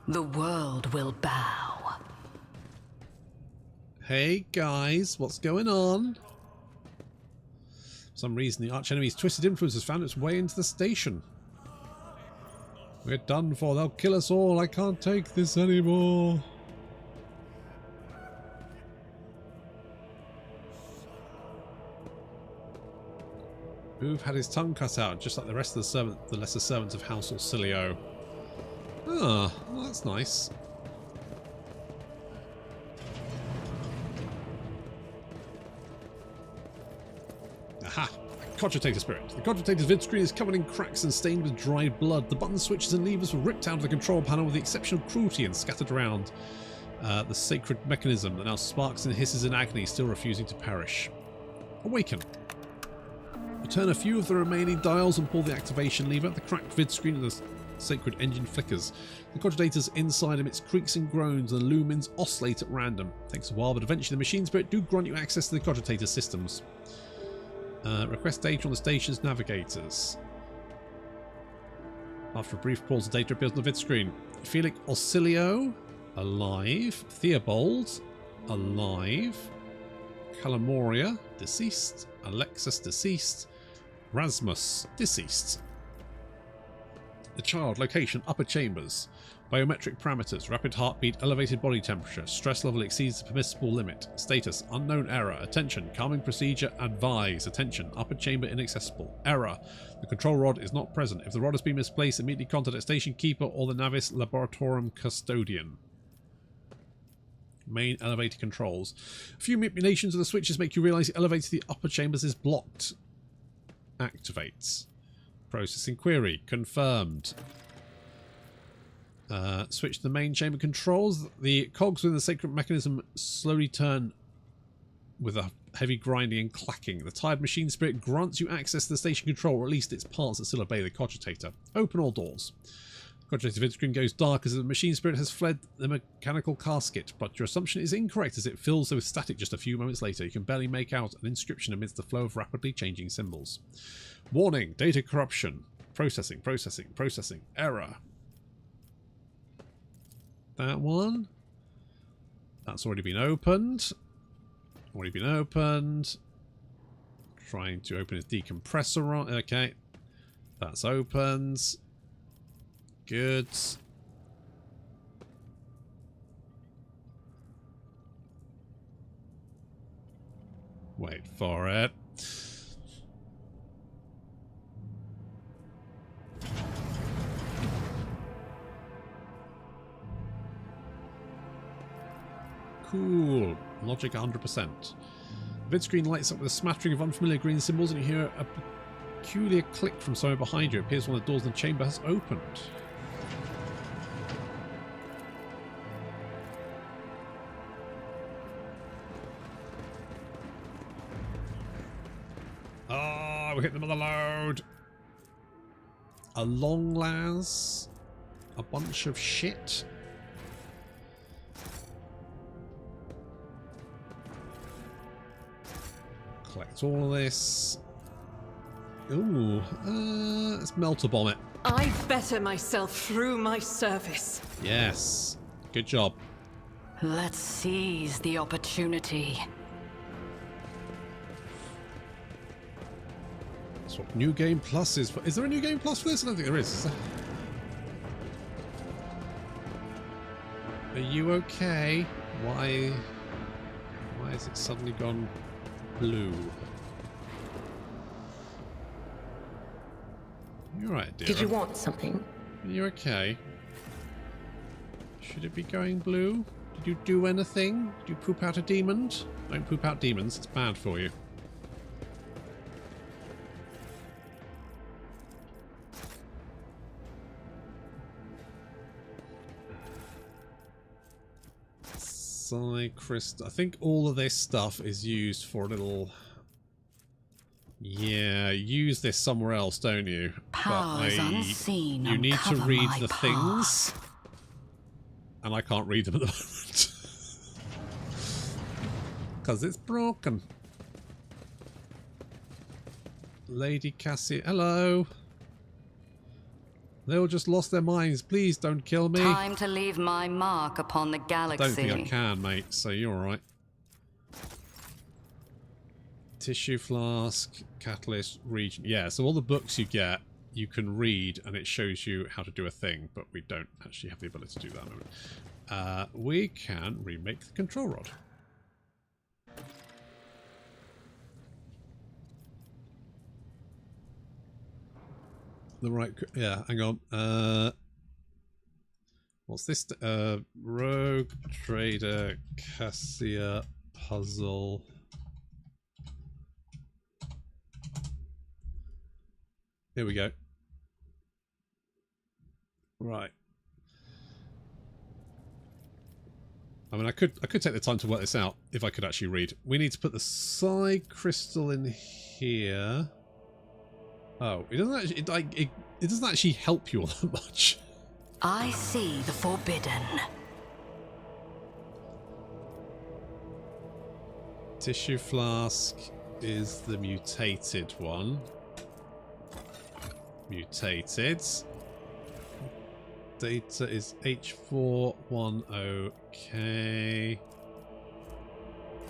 The world will bow. Hey guys, what's going on? For some reason the archenemy's twisted influence has found its way into the station. We're done for, they'll kill us all, I can't take this anymore. Who've had his tongue cut out, just like the rest of the lesser servants of House Orsilio. Ah, well, that's nice. Aha! Cogitator spirit. The cogitator's vid screen is covered in cracks and stained with dried blood. The buttons, switches and levers were ripped out of the control panel with the exception of cruelty and scattered around the sacred mechanism that now sparks and hisses in agony, still refusing to perish. Awaken. Return a few of the remaining dials and pull the activation lever. The cracked vid screen of the sacred engine flickers. The cogitator's inside emits creaks and groans and the lumens oscillate at random. Takes a while, but eventually the machine spirit do grant you access to the cogitator systems. Request data on the station's navigators. After a brief pause, the data appears on the vid screen. Felix Orsilio, alive. Theobald, alive. Calamoria, deceased. Alexis, deceased. Rasmus, deceased. The child, location, upper chambers. Biometric parameters, rapid heartbeat, elevated body temperature, stress level exceeds the permissible limit. Status, unknown error. Attention, calming procedure, advise. Attention, upper chamber inaccessible. Error, the control rod is not present. If the rod has been misplaced, immediately contact a station keeper or the Navis Laboratorium custodian. Main elevator controls. A few manipulations of the switches make you realise the elevator to the upper chambers is blocked. Activates. Processing query. Confirmed. Switch to the main chamber controls. The cogs within the sacred mechanism slowly turn with a heavy grinding and clacking. The tired machine spirit grants you access to the station control, or at least its parts that still obey the cogitator. Open all doors. The cogitator vid screen goes dark as the machine spirit has fled the mechanical casket, but your assumption is incorrect as it fills with static just a few moments later. You can barely make out an inscription amidst the flow of rapidly changing symbols. Warning, data corruption. Processing, processing, processing. Error. That one. That's already been opened. Already been opened. Trying to open his decompressor on. Okay. That's opened. Good. Wait for it. Cool. Logic 100%. Vid screen lights up with a smattering of unfamiliar green symbols, and you hear a peculiar click from somewhere behind you. It appears one of the doors in the chamber has opened. Ah, we hit them on the load. A long las. A bunch of shit. Collect all of this. Ooh, let's melter bomb it. I better myself through my service. Yes, good job. Let's seize the opportunity. That's what New Game Plus is for. Is there a New Game Plus for this? I don't think there is there? Are you okay? Why has it suddenly gone blue? You're right, dear. Did you want something? Are you okay? Should it be going blue? Did you do anything? Did you poop out a demon? Don't poop out demons, it's bad for you. Psi crystal. I think all of this stuff is used for a little... Yeah, use this somewhere else, don't you? Powers unseen. You need to read the path. things. And I can't read them at the moment. Because it's broken. Lady Cassie, hello. They all just lost their minds. Please don't kill me. Time to leave my mark upon the galaxy. Don't think I can, mate. So you're alright. Tissue flask, catalyst, region. Yeah, so all the books you get, you can read, and it shows you how to do a thing, but we don't actually have the ability to do that at the moment. We can remake the control rod. The right, yeah, hang on. What's this? Rogue Trader Cassia puzzle. Here we go. Right. I mean, I could take the time to work this out if I could actually read. We need to put the Psi crystal in here. Oh, it doesn't actually it doesn't actually help you all that much. I see the forbidden. Tissue flask is the mutated one. Mutated. Data is H410K.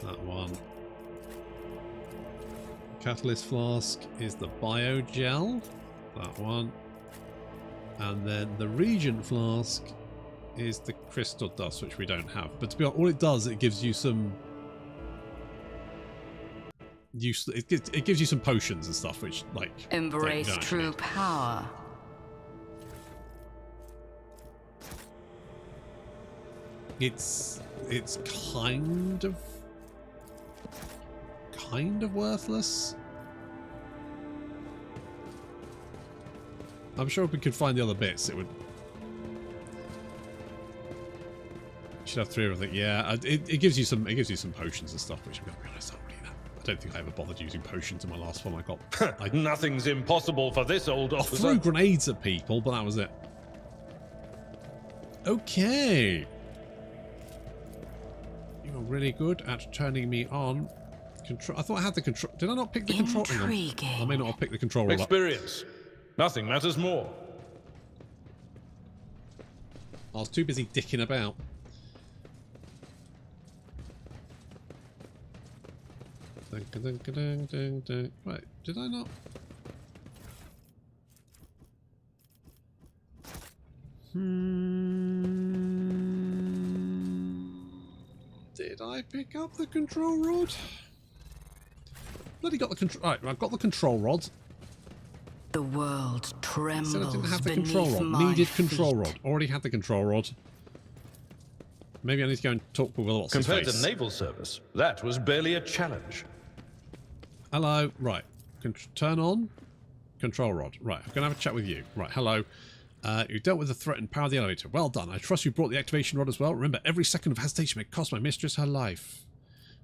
That one. Catalyst flask is the biogel. That one. And then the Regent flask is the crystal dust, which we don't have. But to be honest, all it does, it gives you some use. It gives you some potions and stuff, which like Embrace true power. It's kind of worthless. I'm sure if we could find the other bits, it would. Should have 3 of everything. Yeah, it gives you some. It gives you some potions and stuff, which I'm gonna be honest, I don't think I ever bothered using potions in my last one. I got. Nothing's impossible for this old officer. I threw grenades at people, but that was it. Okay. You are really good at turning me on. Control. I thought I had the control. Did I not pick the control? Intriguing. I may not have picked the control roll up. Experience. Nothing matters more. I was too busy dicking about. Right, did I not? Did I pick up the control rod? Bloody got the control. Right, I've got the control rod. The world trembles. Said I didn't have the control rod. Needed control rod. Already had the control rod. Maybe I need to go and talk with what's his face. Compared to naval service, that was barely a challenge. Hello. Right. Turn on. Control rod. Right. I'm going to have a chat with you. Right. Hello. You dealt with the threat and powered the elevator. Well done. I trust you brought the activation rod as well. Remember, every second of hesitation may cost my mistress her life.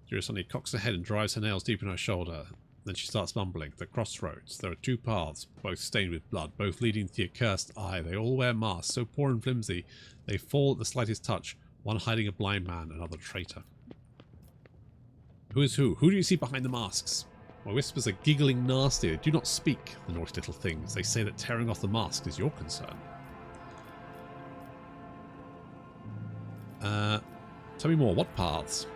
Julia suddenly cocks her head and drives her nails deep in her shoulder. Then she starts mumbling. The crossroads. There are 2 paths, both stained with blood, both leading to the accursed eye. They all wear masks, so poor and flimsy. They fall at the slightest touch. One hiding a blind man, another traitor. Who is who? Who do you see behind the masks? My whispers are giggling nasty. They do not speak, the naughty little things. They say that tearing off the mask is your concern. Tell me more. What paths?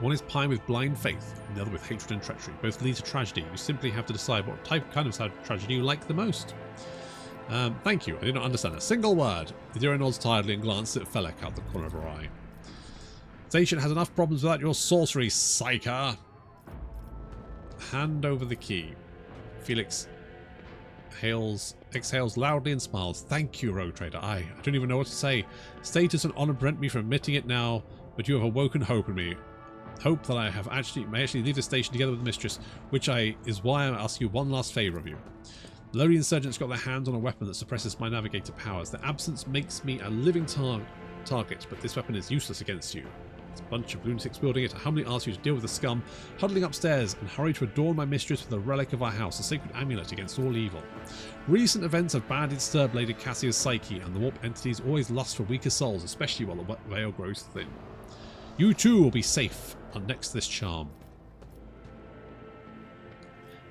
One is pie with blind faith, and the other with hatred and treachery. Both lead to tragedy. You simply have to decide what kind of tragedy you like the most. Thank you. I did not understand a single word. Idira nods tiredly and glances at Felek out the corner of her eye. Station has enough problems without your sorcery, psyker. Hand over the key. Felix exhales loudly and smiles. Thank you, Rogue Trader. I don't even know what to say. Status and honor prevent me from admitting it now, but you have awoken hope in me. Hope that I may actually leave the station together with the mistress, which is why I ask you one last favour of you. The lowly insurgents got their hands on a weapon that suppresses my navigator powers. Their absence makes me a living target. target, but this weapon is useless against you. There's a bunch of lunatics wielding it. I humbly ask you to deal with the scum huddling upstairs and hurry to adorn my mistress with a relic of our house, a sacred amulet against all evil. Recent events have badly disturbed Lady Cassia's psyche, and the warp entities always lust for weaker souls, especially while the veil grows thin. You too will be safe next to this charm.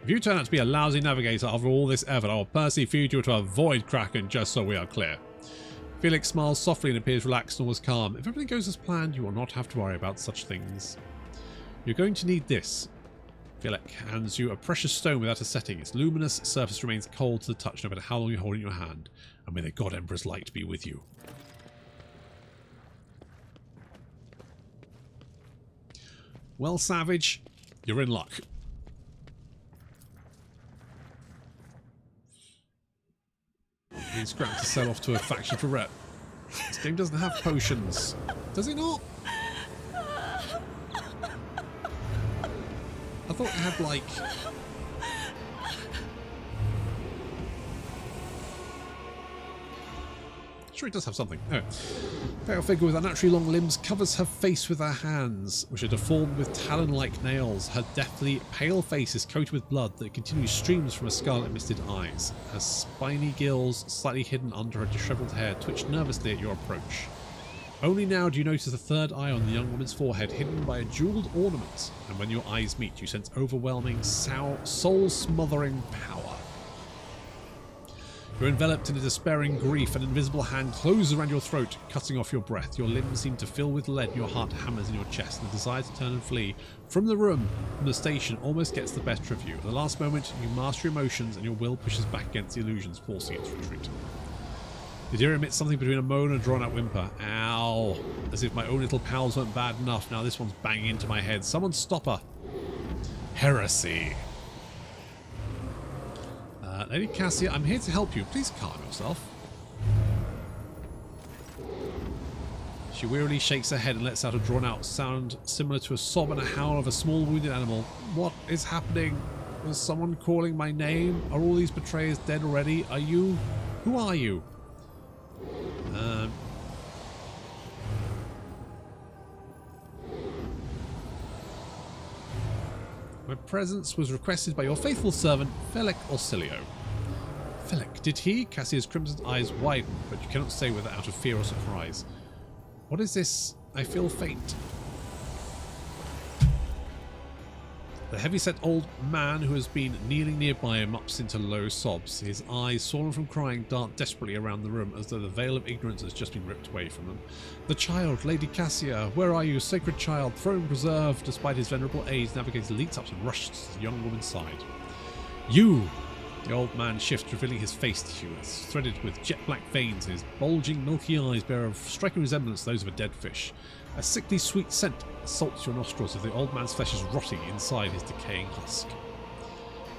If you turn out to be a lousy navigator after all this effort, I will personally feed you to avoid Kraken, just so we are clear. Felix smiles softly and appears relaxed and almost calm. If everything goes as planned, you will not have to worry about such things. You're going to need this. Felix hands you a precious stone without a setting. Its luminous surface remains cold to the touch no matter how long you hold it in your hand. And may the God Emperor's light be with you. Well, Savage, you're in luck. He's scrapped to sell off to a faction for rep. This game doesn't have potions. Does it not? I thought it had, like... Sure, it does have something. Oh. Pale figure with unnaturally long limbs covers her face with her hands, which are deformed with talon-like nails. Her deathly pale face is coated with blood that continues streams from her scarlet misted eyes. Her spiny gills, slightly hidden under her disheveled hair, twitch nervously at your approach. Only now do you notice the third eye on the young woman's forehead, hidden by a jewelled ornament, and when your eyes meet, you sense overwhelming, soul-smothering power. You're enveloped in a despairing grief. An invisible hand closes around your throat, cutting off your breath. Your limbs seem to fill with lead, and your heart hammers in your chest. The desire to turn and flee from the room, from the station, almost gets the better of you. At the last moment, you master your emotions, and your will pushes back against the illusions, forcing it to retreat. Yadira emits something between a moan and a drawn-out whimper. Ow! As if my own little pals weren't bad enough. Now this one's banging into my head. Someone stop her. Heresy. Lady Cassia, I'm here to help you. Please calm yourself. She wearily shakes her head and lets out a drawn-out sound similar to a sob and a howl of a small wounded animal. What is happening? Was someone calling my name? Are all these betrayers dead already? Are you... Who are you? My presence was requested by your faithful servant, Felix Orsilio. Felix, did he? Cassia's crimson eyes widen, but you cannot say whether out of fear or surprise. What is this? I feel faint. The heavy-set old man who has been kneeling nearby erupts into low sobs. His eyes, swollen from crying, dart desperately around the room as though the veil of ignorance has just been ripped away from them. The child, Lady Cassia, where are you, sacred child, throne preserved? Despite his venerable age, the navigator leaps up and rushes to the young woman's side. You! The old man shifts, revealing his face to you, threaded with jet-black veins, and his bulging, milky eyes bear a striking resemblance to those of a dead fish. A sickly sweet scent assaults your nostrils as the old man's flesh is rotting inside his decaying husk.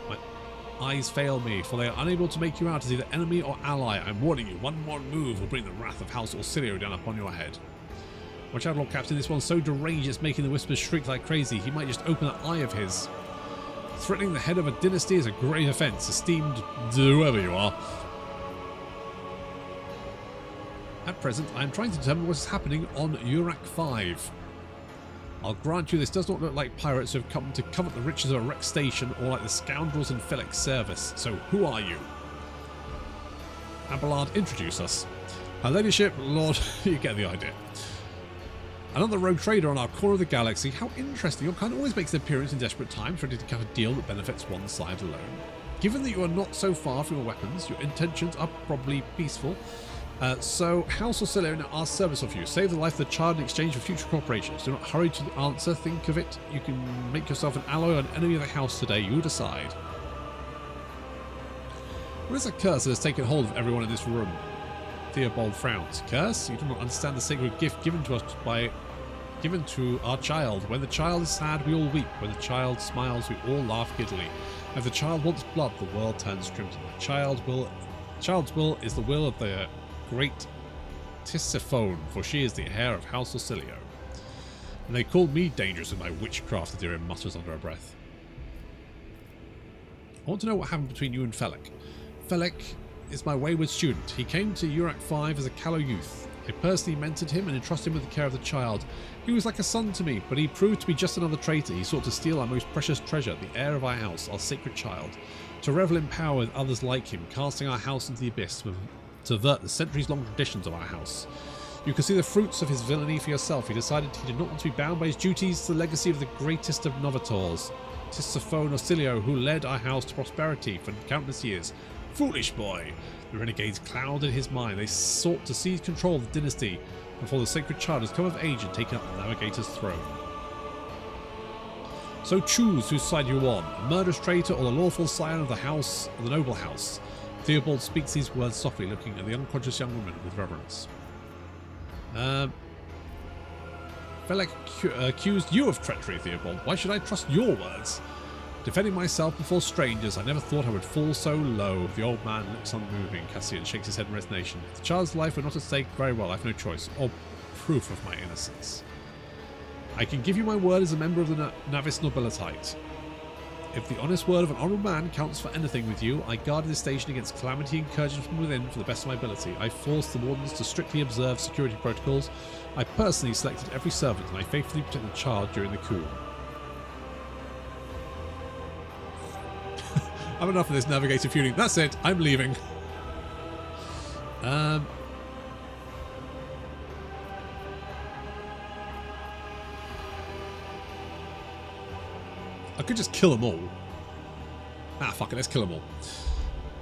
My eyes fail me, for they are unable to make you out as either enemy or ally. I'm warning you, one more move will bring the wrath of House Orsilio down upon your head. Watch out, Lord Captain, this one's so deranged it's making the whispers shriek like crazy. He might just open that eye of his. Threatening the head of a dynasty is a grave offence, esteemed whoever you are. At present, I am trying to determine what is happening on Urak 5. I'll grant you this does not look like pirates who have come to covet the riches of a wrecked station, or like the scoundrels in Felix service. So, who are you? Abelard, introduce us. Her ladyship, Lord, you get the idea. Another rogue trader on our core of the galaxy. How interesting. Your kind always makes an appearance in desperate times, ready to cut a deal that benefits one side alone. Given that you are not so far from your weapons, your intentions are probably peaceful. So, House Orsilio now asks service of you. Save the life of the child in exchange for future corporations. Do not hurry to the answer. Think of it. You can make yourself an ally or an enemy of the house today. You decide. What is a curse that has taken hold of everyone in this room? Theobald frowns. Curse? You do not understand the sacred gift given to us given to our child. When the child is sad, we all weep. When the child smiles, we all laugh giddily. If the child wants blood, the world turns crimson. The child's will is the will of the great Tisiphone, for she is the heir of House Orsilio. And they called me dangerous with my witchcraft, the Adira mutters under her breath. I want to know what happened between you and Felix. Felix is my wayward student. He came to Urak 5 as a callow youth. I personally mentored him and entrusted him with the care of the child. He was like a son to me, but he proved to be just another traitor. He sought to steal our most precious treasure, the heir of our house, our sacred child, to revel in power with others like him, casting our house into the abyss to avert the centuries-long traditions of our house. You can see the fruits of his villainy for yourself. He decided he did not want to be bound by his duties to the legacy of the greatest of novators, Tisiphone Orsilio, who led our house to prosperity for countless years. Foolish boy! The renegades clouded his mind. They sought to seize control of the dynasty before the sacred child has come of age and taken up the navigator's throne. So choose whose side you're on, a murderous traitor or the lawful scion of the house, of the noble house. Theobald speaks these words softly, looking at the unconscious young woman with reverence. Felek accused you of treachery, Theobald. Why should I trust your words? Defending myself before strangers, I never thought I would fall so low. The old man looks unmoving. Cassian shakes his head in resignation. If the child's life were not at stake, very well, I have no choice, or proof of my innocence. I can give you my word as a member of the Navis Nobilitite. If the honest word of an honourable man counts for anything with you, I guarded this station against calamity and incursion from within for the best of my ability. I forced the wardens to strictly observe security protocols. I personally selected every servant, and I faithfully protected the child during the coup. I've enough of this navigator feuding. That's it. I'm leaving. I could just kill them all. Ah, fuck it. Let's kill them all.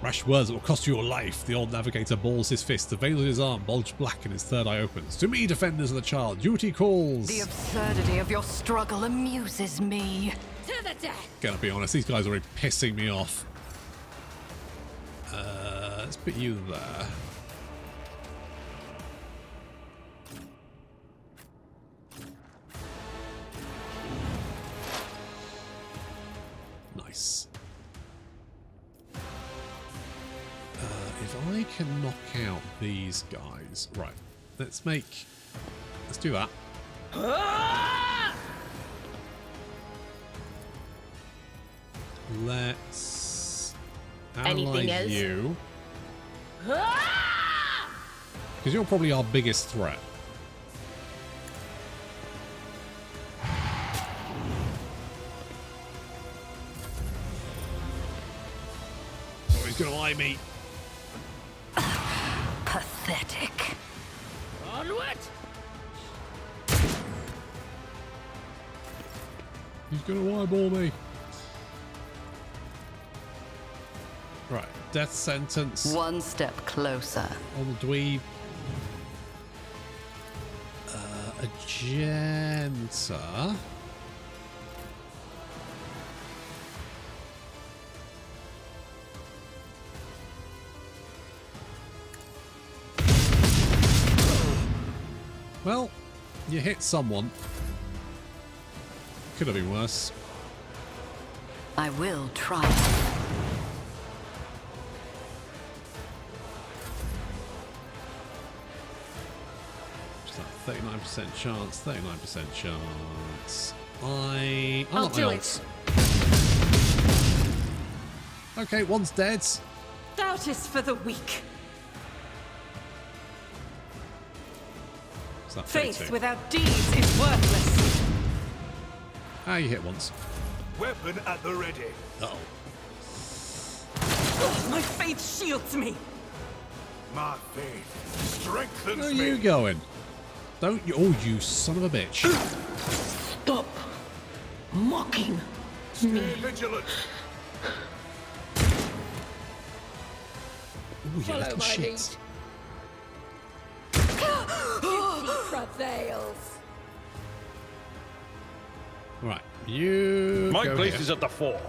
Rash words that will cost you your life. The old navigator balls his fist. The veil of his arm bulged black and his third eye opens. To me, defenders of the child, duty calls. The absurdity of your struggle amuses me. To the death. Gotta be honest, these guys are already pissing me off. Let's put you there. Nice. If I can knock out these guys, right? Let's do that. Let's analyze you. Because you're probably our biggest threat. Oh, he's going to eye me. Pathetic. Onward! He's going to eyeball me. Right, death sentence. One step closer. On the dweeb. Agenta. Well, you hit someone. Could have been worse. I will try. Just that 39% chance, 39% chance. I'll do it. Okay, one's dead. Doubt is for the weak. Faith without deeds is worthless. Ah, you hit once. Weapon at the ready. Uh-oh. Oh, my faith shields me. My faith strengthens Where are me. you going? Don't you? Oh, you son of a bitch. Stop mocking me. Stay vigilant. Ooh, you little shit. Prevails. Right, you My go place here. is at the fore.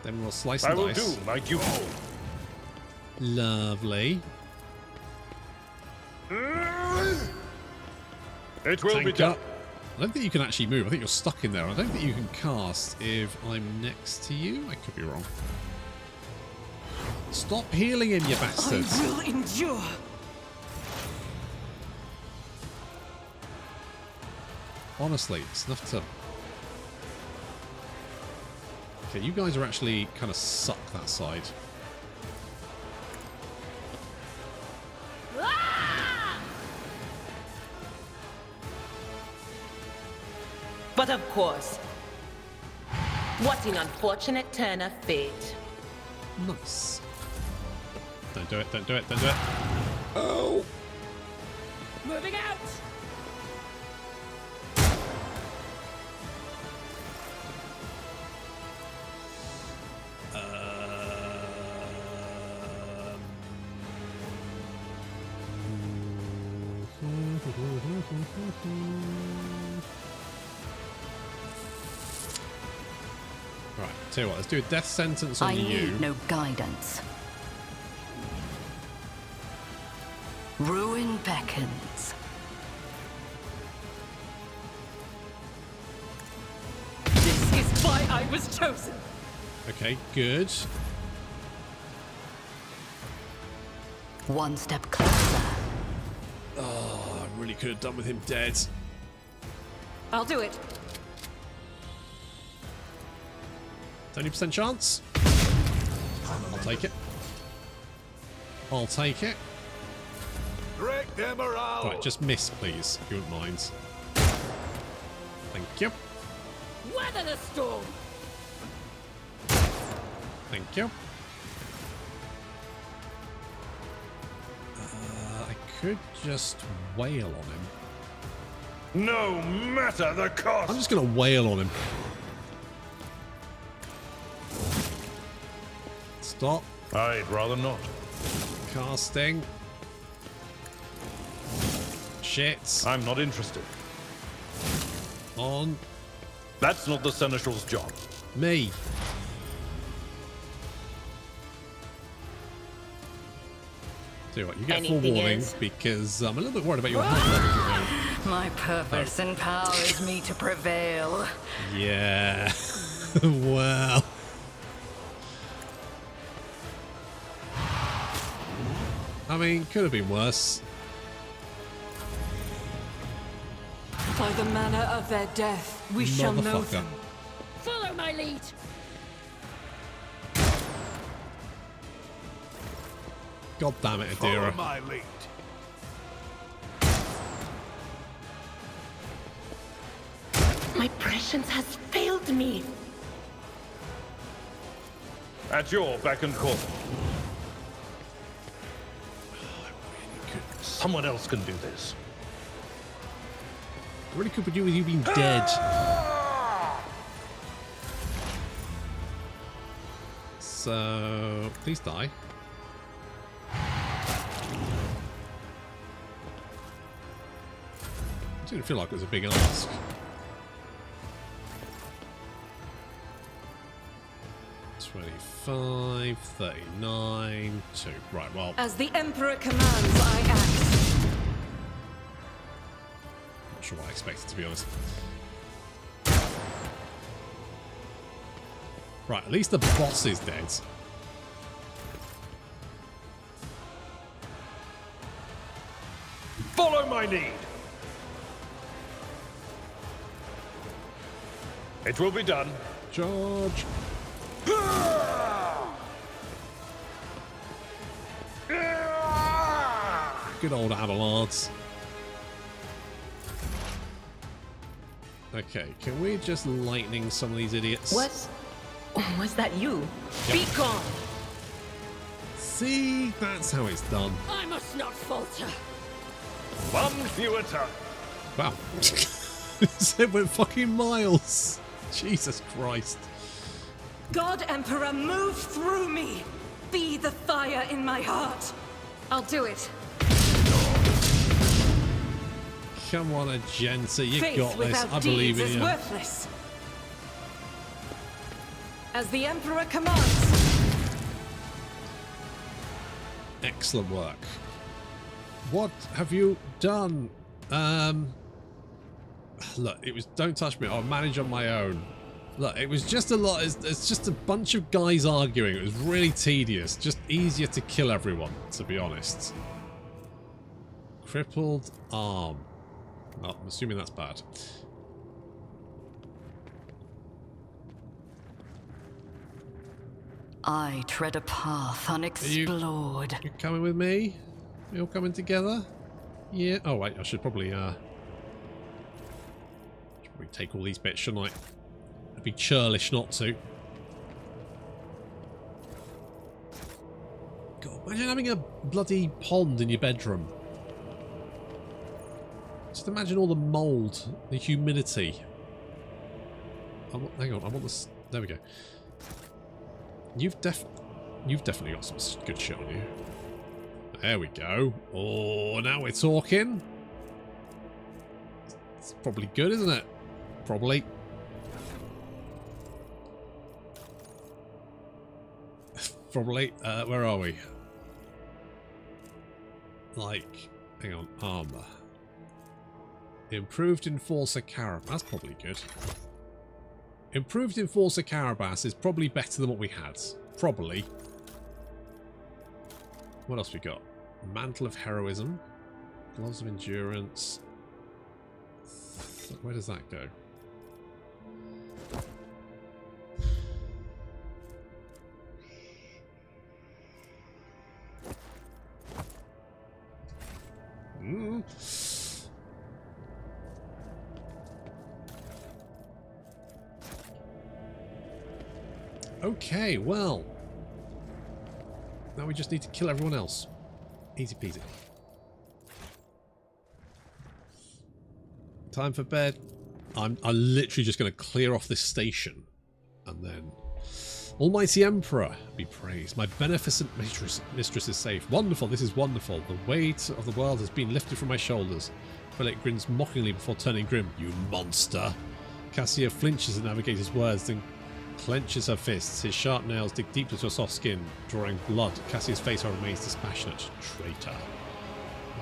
Then we'll slice I and will dice. do my duty. Lovely. It will be Tank done. up. I don't think you can actually move. I think you're stuck in there. I don't think you can cast if I'm next to you. I could be wrong. Stop healing him, you bastards. I will endure. Honestly, it's enough to... Okay, you guys are actually kind of suck that side. But of course, what an unfortunate turn of fate. Nice. Don't do it, don't do it, don't do it. Oh! Moving out! Right, tell you what, let's do a death sentence on I you. need no guidance. Ruin beckons. This is why I was chosen. Okay, good. One step closer. Oh, I really could have done with him dead. I'll do it. 20% chance. I'll take it. I'll take it. Break them around. Right, just miss, please, if you wouldn't mind. Thank you. Weather the storm. Thank you. I could just wail on him. No matter the cost. I'm just going to wail on him. Stop. I'd rather not. Casting. Shit. I'm not interested. On. That's not the Seneschal's job. Me. Tell you what, you get full warning because I'm a little bit worried about your health levels. My purpose empowers me to prevail. Yeah. Well. I mean, could have been worse. By the manner of their death, we shall know Motherfucker. them. Follow my lead. God damn it, Follow Adira. my lead. My prescience has failed me. At your beck and call. Someone else can do this. I really could do with you being dead. So, please die. It didn't feel like it was a big ask. $25, $39, $2. Right, well. As the Emperor commands, I act. Not sure what I expected, to be honest. Right, at least the boss is dead. Follow my lead. It will be done. Charge. Good old Abelards. Okay, can we just lightning some of these idiots? Was that you? Yep. Be gone. See, that's how it's done. I must not falter. One fewer time. Wow. It went fucking miles. Jesus Christ. God Emperor, move through me. Be the fire in my heart. I'll do it. Come on, Agenta, you Faith got this. without I believe deeds in is you. worthless. As the Emperor commands. Excellent work. What have you done? Look, it was don't touch me. I'll manage on my own. Look, it was just a lot. It's just a bunch of guys arguing. It was really tedious. Just easier to kill everyone, to be honest. Crippled arm. Well, I'm assuming that's bad. I tread a path unexplored. You coming with me? We all coming together? Yeah. Oh wait, I should probably We take all these bits, shouldn't I? It'd be churlish not to. God, imagine having a bloody pond in your bedroom. Just imagine all the mould, the humidity. Hang on, I want this. There we go. You've definitely got some good shit on you. There we go. Oh, now we're talking. It's probably good, isn't it? Probably. Probably. Where are we? Like, hang on, armor. Improved Enforcer Carabas. That's probably good. Improved Enforcer Carabas is probably better than what we had. Probably. What else we got? Mantle of Heroism. Gloves of Endurance. Where does that go? Okay, well. Now we just need to kill everyone else. Easy peasy. Time for bed. I'm literally just going to clear off this station. And then... Almighty Emperor, be praised. My beneficent mistress is safe. Wonderful, this is wonderful. The weight of the world has been lifted from my shoulders. Philip grins mockingly before turning grim. You monster. Cassia flinches at the navigator's words, then clenches her fists. His sharp nails dig deep into her soft skin, drawing blood. Cassia's face remains dispassionate. Traitor.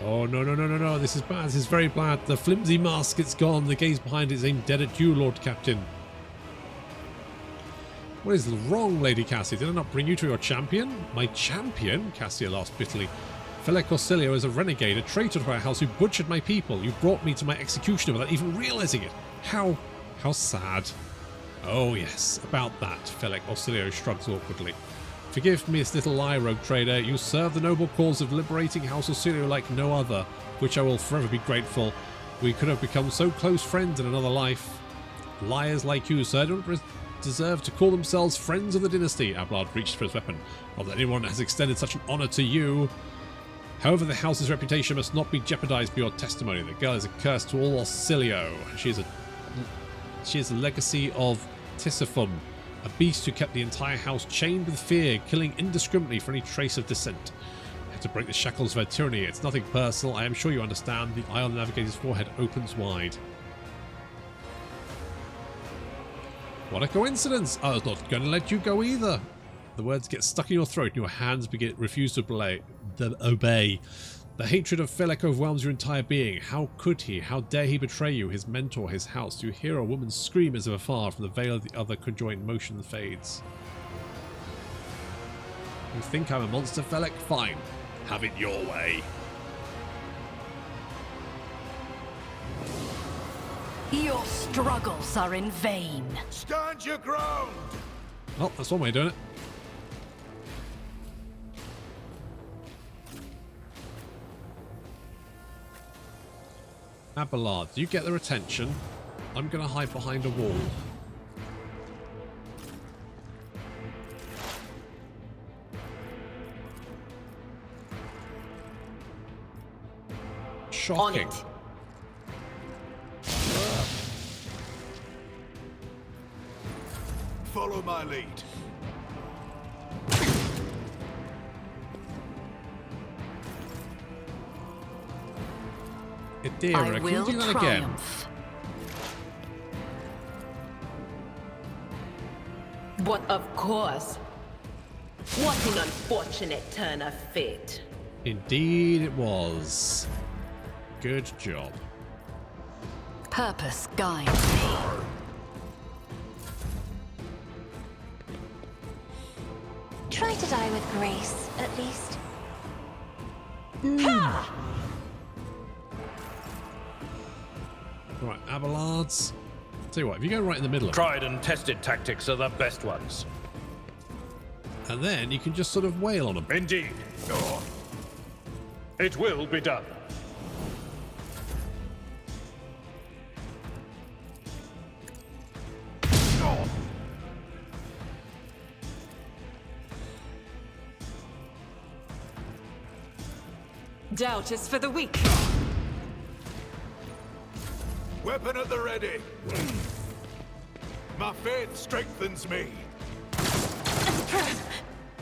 Oh, no, no, no, no, no. This is bad. This is very bad. The flimsy mask, it's gone. The gaze behind it is aimed dead at you, Lord Captain. What is wrong, Lady Cassia? Did I not bring you to your champion? My champion? Cassia laughed bitterly. Fele Corsilio is a renegade, a traitor to our house who butchered my people. You brought me to my executioner without even realizing it. How sad. Oh yes, about that, Fele Corsilio shrugs awkwardly. Forgive me, this little lie, rogue trader. You serve the noble cause of liberating House Corsilio like no other, for which I will forever be grateful. We could have become so close friends in another life. Liars like you, sir, don't deserve to call themselves friends of the dynasty. Abelard reached for his weapon. Not that anyone has extended such an honor to you. However, the house's reputation must not be jeopardized by your testimony. The girl is a curse to all Orsilio. She is a legacy of Tisiphon, a beast who kept the entire house chained with fear, killing indiscriminately for any trace of dissent. You have to break the shackles of her tyranny. It's nothing personal. I am sure you understand. The eye on the navigator's forehead opens wide. What a coincidence! I was not going to let you go either. The words get stuck in your throat and your hands refuse to obey. The hatred of Felek overwhelms your entire being. How could he? How dare he betray you, his mentor, his house? You hear a woman scream as if afar from the veil of the other conjoined motion fades. You think I'm a monster, Felek? Fine. Have it your way. Your struggles are in vain. Stand your ground! Well, that's one way of doing it. Abelard, you get their attention. I'm going to hide behind a wall. Shocking. Follow my lead. Adira, can you do that again? But of course. What an unfortunate turn of fate. Indeed it was. Good job. Purpose guides me. Try to die with grace, at least. Right, Abelards. Tell you what, if you go right in the middle of Tried and tested tactics are the best ones. And then you can just sort of wail on them. Indeed. It will be done. Doubt is for the weak. Weapon at the ready. My faith strengthens me.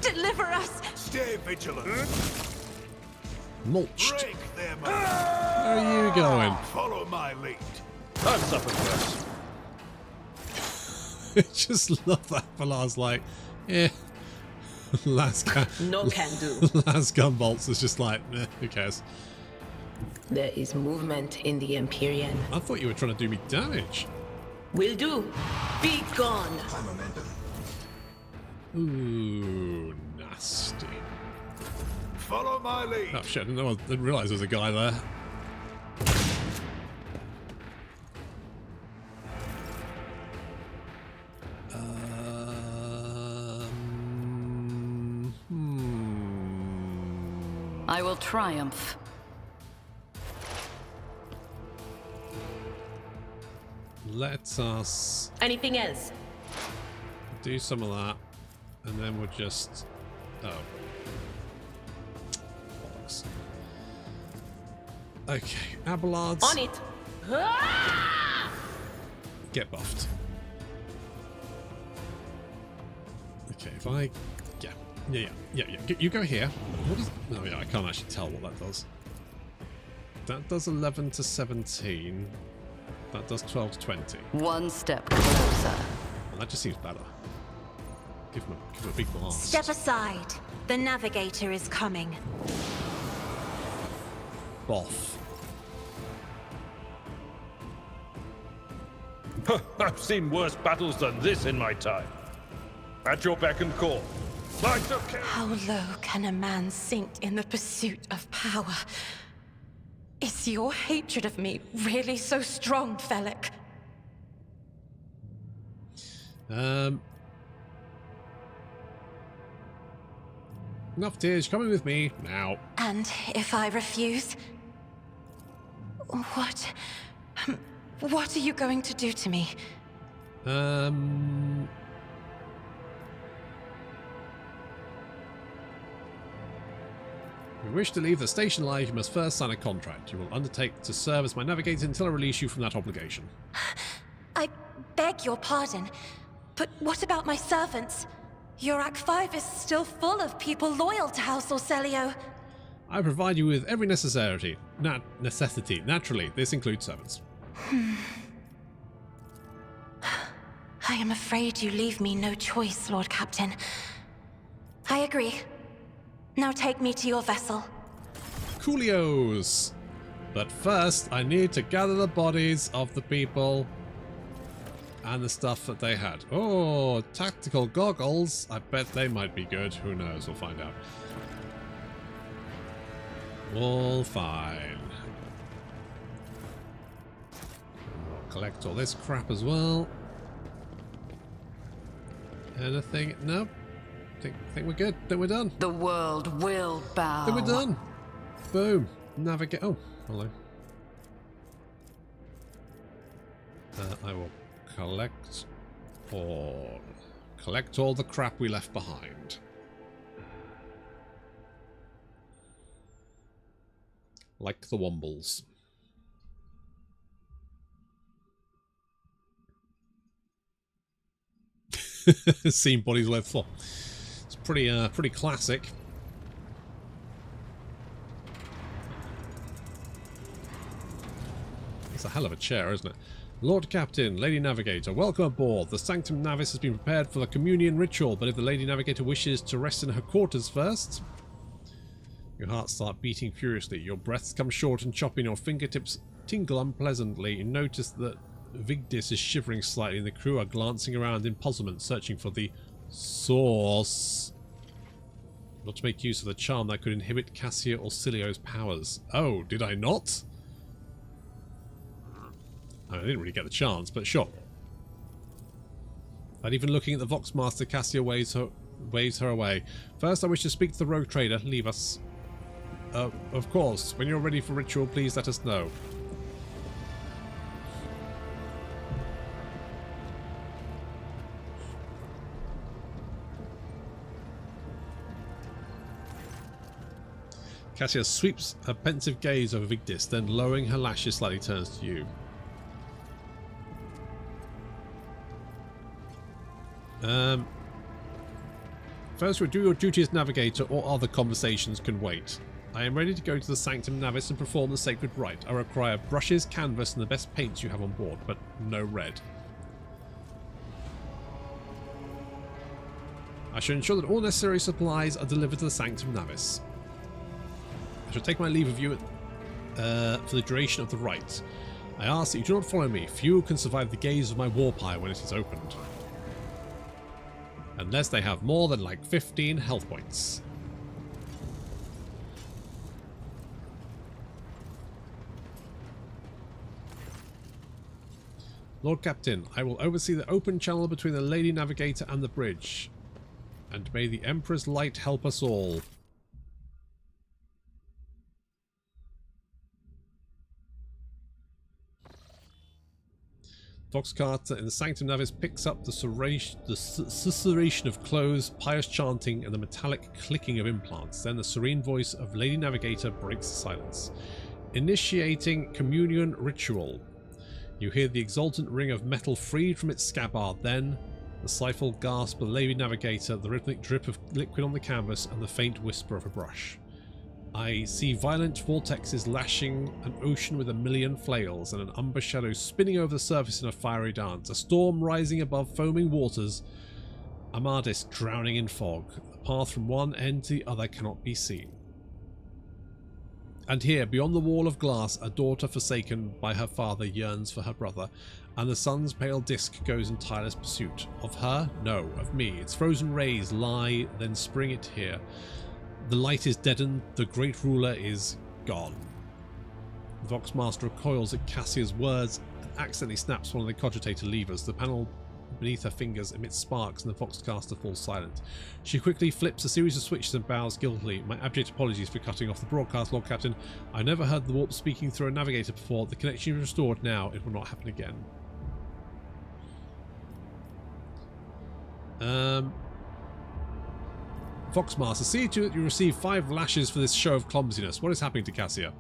Deliver us! Stay vigilant. Mulched. Break them. Where are you going? Follow my lead. I'm suffering first. I just love that Valar's like, yeah. Last gun. No can do. Last gun bolts is just like, who cares? There is movement in the Empyrean. I thought you were trying to do me damage. Will do. Be gone. Ooh, nasty. Follow my lead. Oh shit! I didn't realize there was a guy there. I will triumph. Let us Anything else? do some of that, and then we'll just... Oh. Bollocks. Okay, Abelards. On it. Get buffed. Okay, if I... Yeah. You go here. What is... Oh yeah, I can't actually tell what that does. That does 11 to 17. That does 12 to 20. One step closer. Well, that just seems better. Give him a big blast. Step aside. The navigator is coming. Boff. I've seen worse battles than this in my time. At your beck and call. How low can a man sink in the pursuit of power? Is your hatred of me really so strong, Felix? Enough tears, coming with me now. And if I refuse? What are you going to do to me? If you wish to leave the station alive, you must first sign a contract. You will undertake to serve as my navigator until I release you from that obligation. I beg your pardon, but what about my servants? Yurak 5 is still full of people loyal to House Orselio. I provide you with every necessity. Naturally, this includes servants. I am afraid you leave me no choice, Lord Captain. I agree. Now take me to your vessel. Coolios! But first, I need to gather the bodies of the people and the stuff that they had. Oh, tactical goggles. I bet they might be good. Who knows? We'll find out. All fine. We'll collect all this crap as well. Anything? Nope. Think we're good. Think we're done. The world will bow. Think we're done. Boom. Navigate. Oh, hello. I will collect all the crap we left behind. Like the Wombles. Seen bodies left for. It's pretty classic. It's a hell of a chair, isn't it? Lord Captain, Lady Navigator, welcome aboard. The Sanctum Navis has been prepared for the communion ritual, but if the Lady Navigator wishes to rest in her quarters first... Your hearts start beating furiously, your breaths come short and choppy, and your fingertips tingle unpleasantly. You notice that Vigdis is shivering slightly, and the crew are glancing around in puzzlement, searching for the source. Not to make use of the charm that could inhibit Cassia or Cilio's powers. Oh, did I not? I didn't really get the chance, but sure. Not even looking at the Voxmaster, Cassia waves her away. First, I wish to speak to the rogue trader. Leave us. Of course. When you're ready for ritual, please let us know. Cassia sweeps her pensive gaze over Vigdis, then lowering her lashes slightly turns to you. First, do your duty as navigator, or other conversations can wait. I am ready to go to the Sanctum Navis and perform the sacred rite. I require brushes, canvas, and the best paints you have on board, but no red. I shall ensure that all necessary supplies are delivered to the Sanctum Navis. I shall take my leave of you for the duration of the rite. I ask that you do not follow me. Few can survive the gaze of my war pyre when it is opened. Unless they have more than like 15 health points. Lord Captain, I will oversee the open channel between the Lady Navigator and the bridge. And may the Emperor's light help us all. Vox Carter in the Sanctum Navis picks up the susurration of clothes, pious chanting, and the metallic clicking of implants. Then the serene voice of Lady Navigator breaks the silence. Initiating communion ritual. You hear the exultant ring of metal freed from its scabbard, then the stifled gasp of the Lady Navigator, the rhythmic drip of liquid on the canvas, and the faint whisper of a brush. I see violent vortexes lashing an ocean with a million flails, and an umber shadow spinning over the surface in a fiery dance. A storm rising above foaming waters. Amadis drowning in fog. The path from one end to the other cannot be seen. And here, beyond the wall of glass, a daughter forsaken by her father yearns for her brother, and the sun's pale disk goes in tireless pursuit. Of her? No, of me. Its frozen rays lie, then spring it here. The light is deadened, the great ruler is gone. The Voxmaster recoils at Cassia's words and accidentally snaps one of the cogitator levers. The panel beneath her fingers emits sparks and the Voxcaster falls silent. She quickly flips a series of switches and bows guiltily. My abject apologies for cutting off the broadcast, Lord Captain. I never heard the warp speaking through a navigator before. The connection is restored now. It will not happen again. Voxmaster, see to it that you receive 5 lashes for this show of clumsiness. What is happening to Cassia?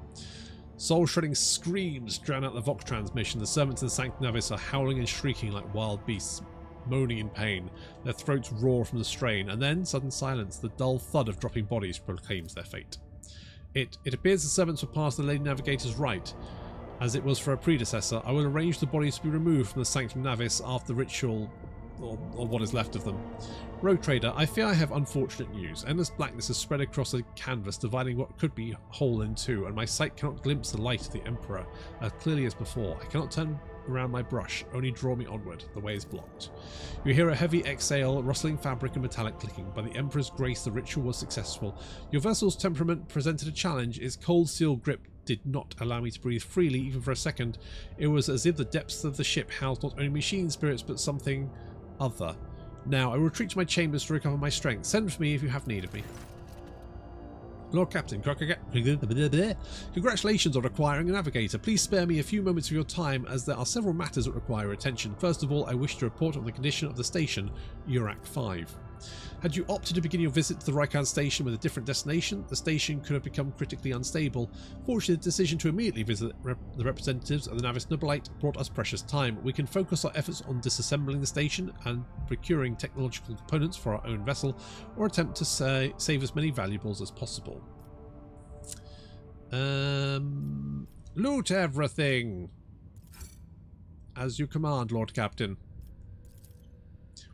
Soul-shredding screams drown out the Vox transmission. The servants of the Sanctum Navis are howling and shrieking like wild beasts, moaning in pain. Their throats roar from the strain, and then sudden silence. The dull thud of dropping bodies proclaims their fate. It appears the servants were part of the Lady Navigator's rite, as it was for her predecessor. I will arrange the bodies to be removed from the Sanctum Navis after the ritual, or what is left of them. Rogue Trader, I fear I have unfortunate news. Endless blackness has spread across the canvas, dividing what could be whole in two, and my sight cannot glimpse the light of the Emperor as clearly as before. I cannot turn around my brush, only draw me onward. The way is blocked. You hear a heavy exhale, rustling fabric and metallic clicking. By the Emperor's grace, the ritual was successful. Your vessel's temperament presented a challenge. Its cold steel grip did not allow me to breathe freely even for a second. It was as if the depths of the ship housed not only machine spirits but something other. Now I will retreat to my chambers to recover my strength. Send for me if you have need of me. Lord Captain, congratulations on acquiring a navigator. Please spare me a few moments of your time, as there are several matters that require attention. First of all, I wish to report on the condition of the station, Urak 5. Had you opted to begin your visit to the Rykan station with a different destination, the station could have become critically unstable. Fortunately, the decision to immediately visit the representatives of the Navis Nobilite brought us precious time. We can focus our efforts on disassembling the station and procuring technological components for our own vessel, or attempt to save as many valuables as possible. Loot everything! As you command, Lord Captain.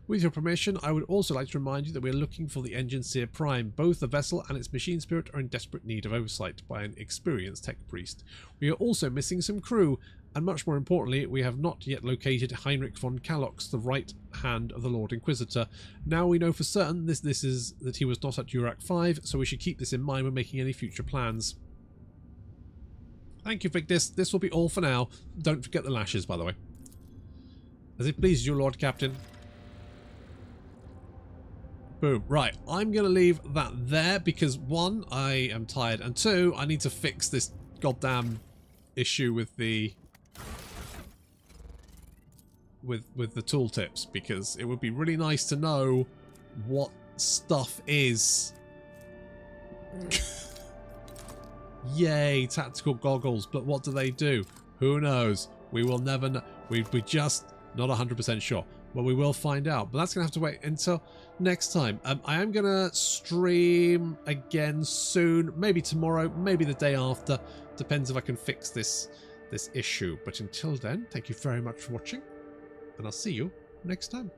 With your permission, I would also like to remind you that we are looking for the Engine Seer Prime. Both the vessel and its machine spirit are in desperate need of oversight by an experienced tech priest. We are also missing some crew, and much more importantly, we have not yet located Heinrich von Kalox, the right hand of the Lord Inquisitor. Now we know for certain that he was not at Urak 5, so we should keep this in mind when making any future plans. Thank you, Vigdis. This will be all for now. Don't forget the lashes, by the way. As it pleases you, Lord Captain. Boom. Right, I'm going to leave that there because 1, I am tired, and 2, I need to fix this goddamn issue with the with the tooltips, because it would be really nice to know what stuff is Yay, tactical goggles. But what do they do? Who knows? We will never know. We're just not 100% sure. But we will find out. But that's going to have to wait until next time. I am going to stream again soon. Maybe tomorrow. Maybe the day after. Depends if I can fix this issue. But until then, thank you very much for watching. And I'll see you next time.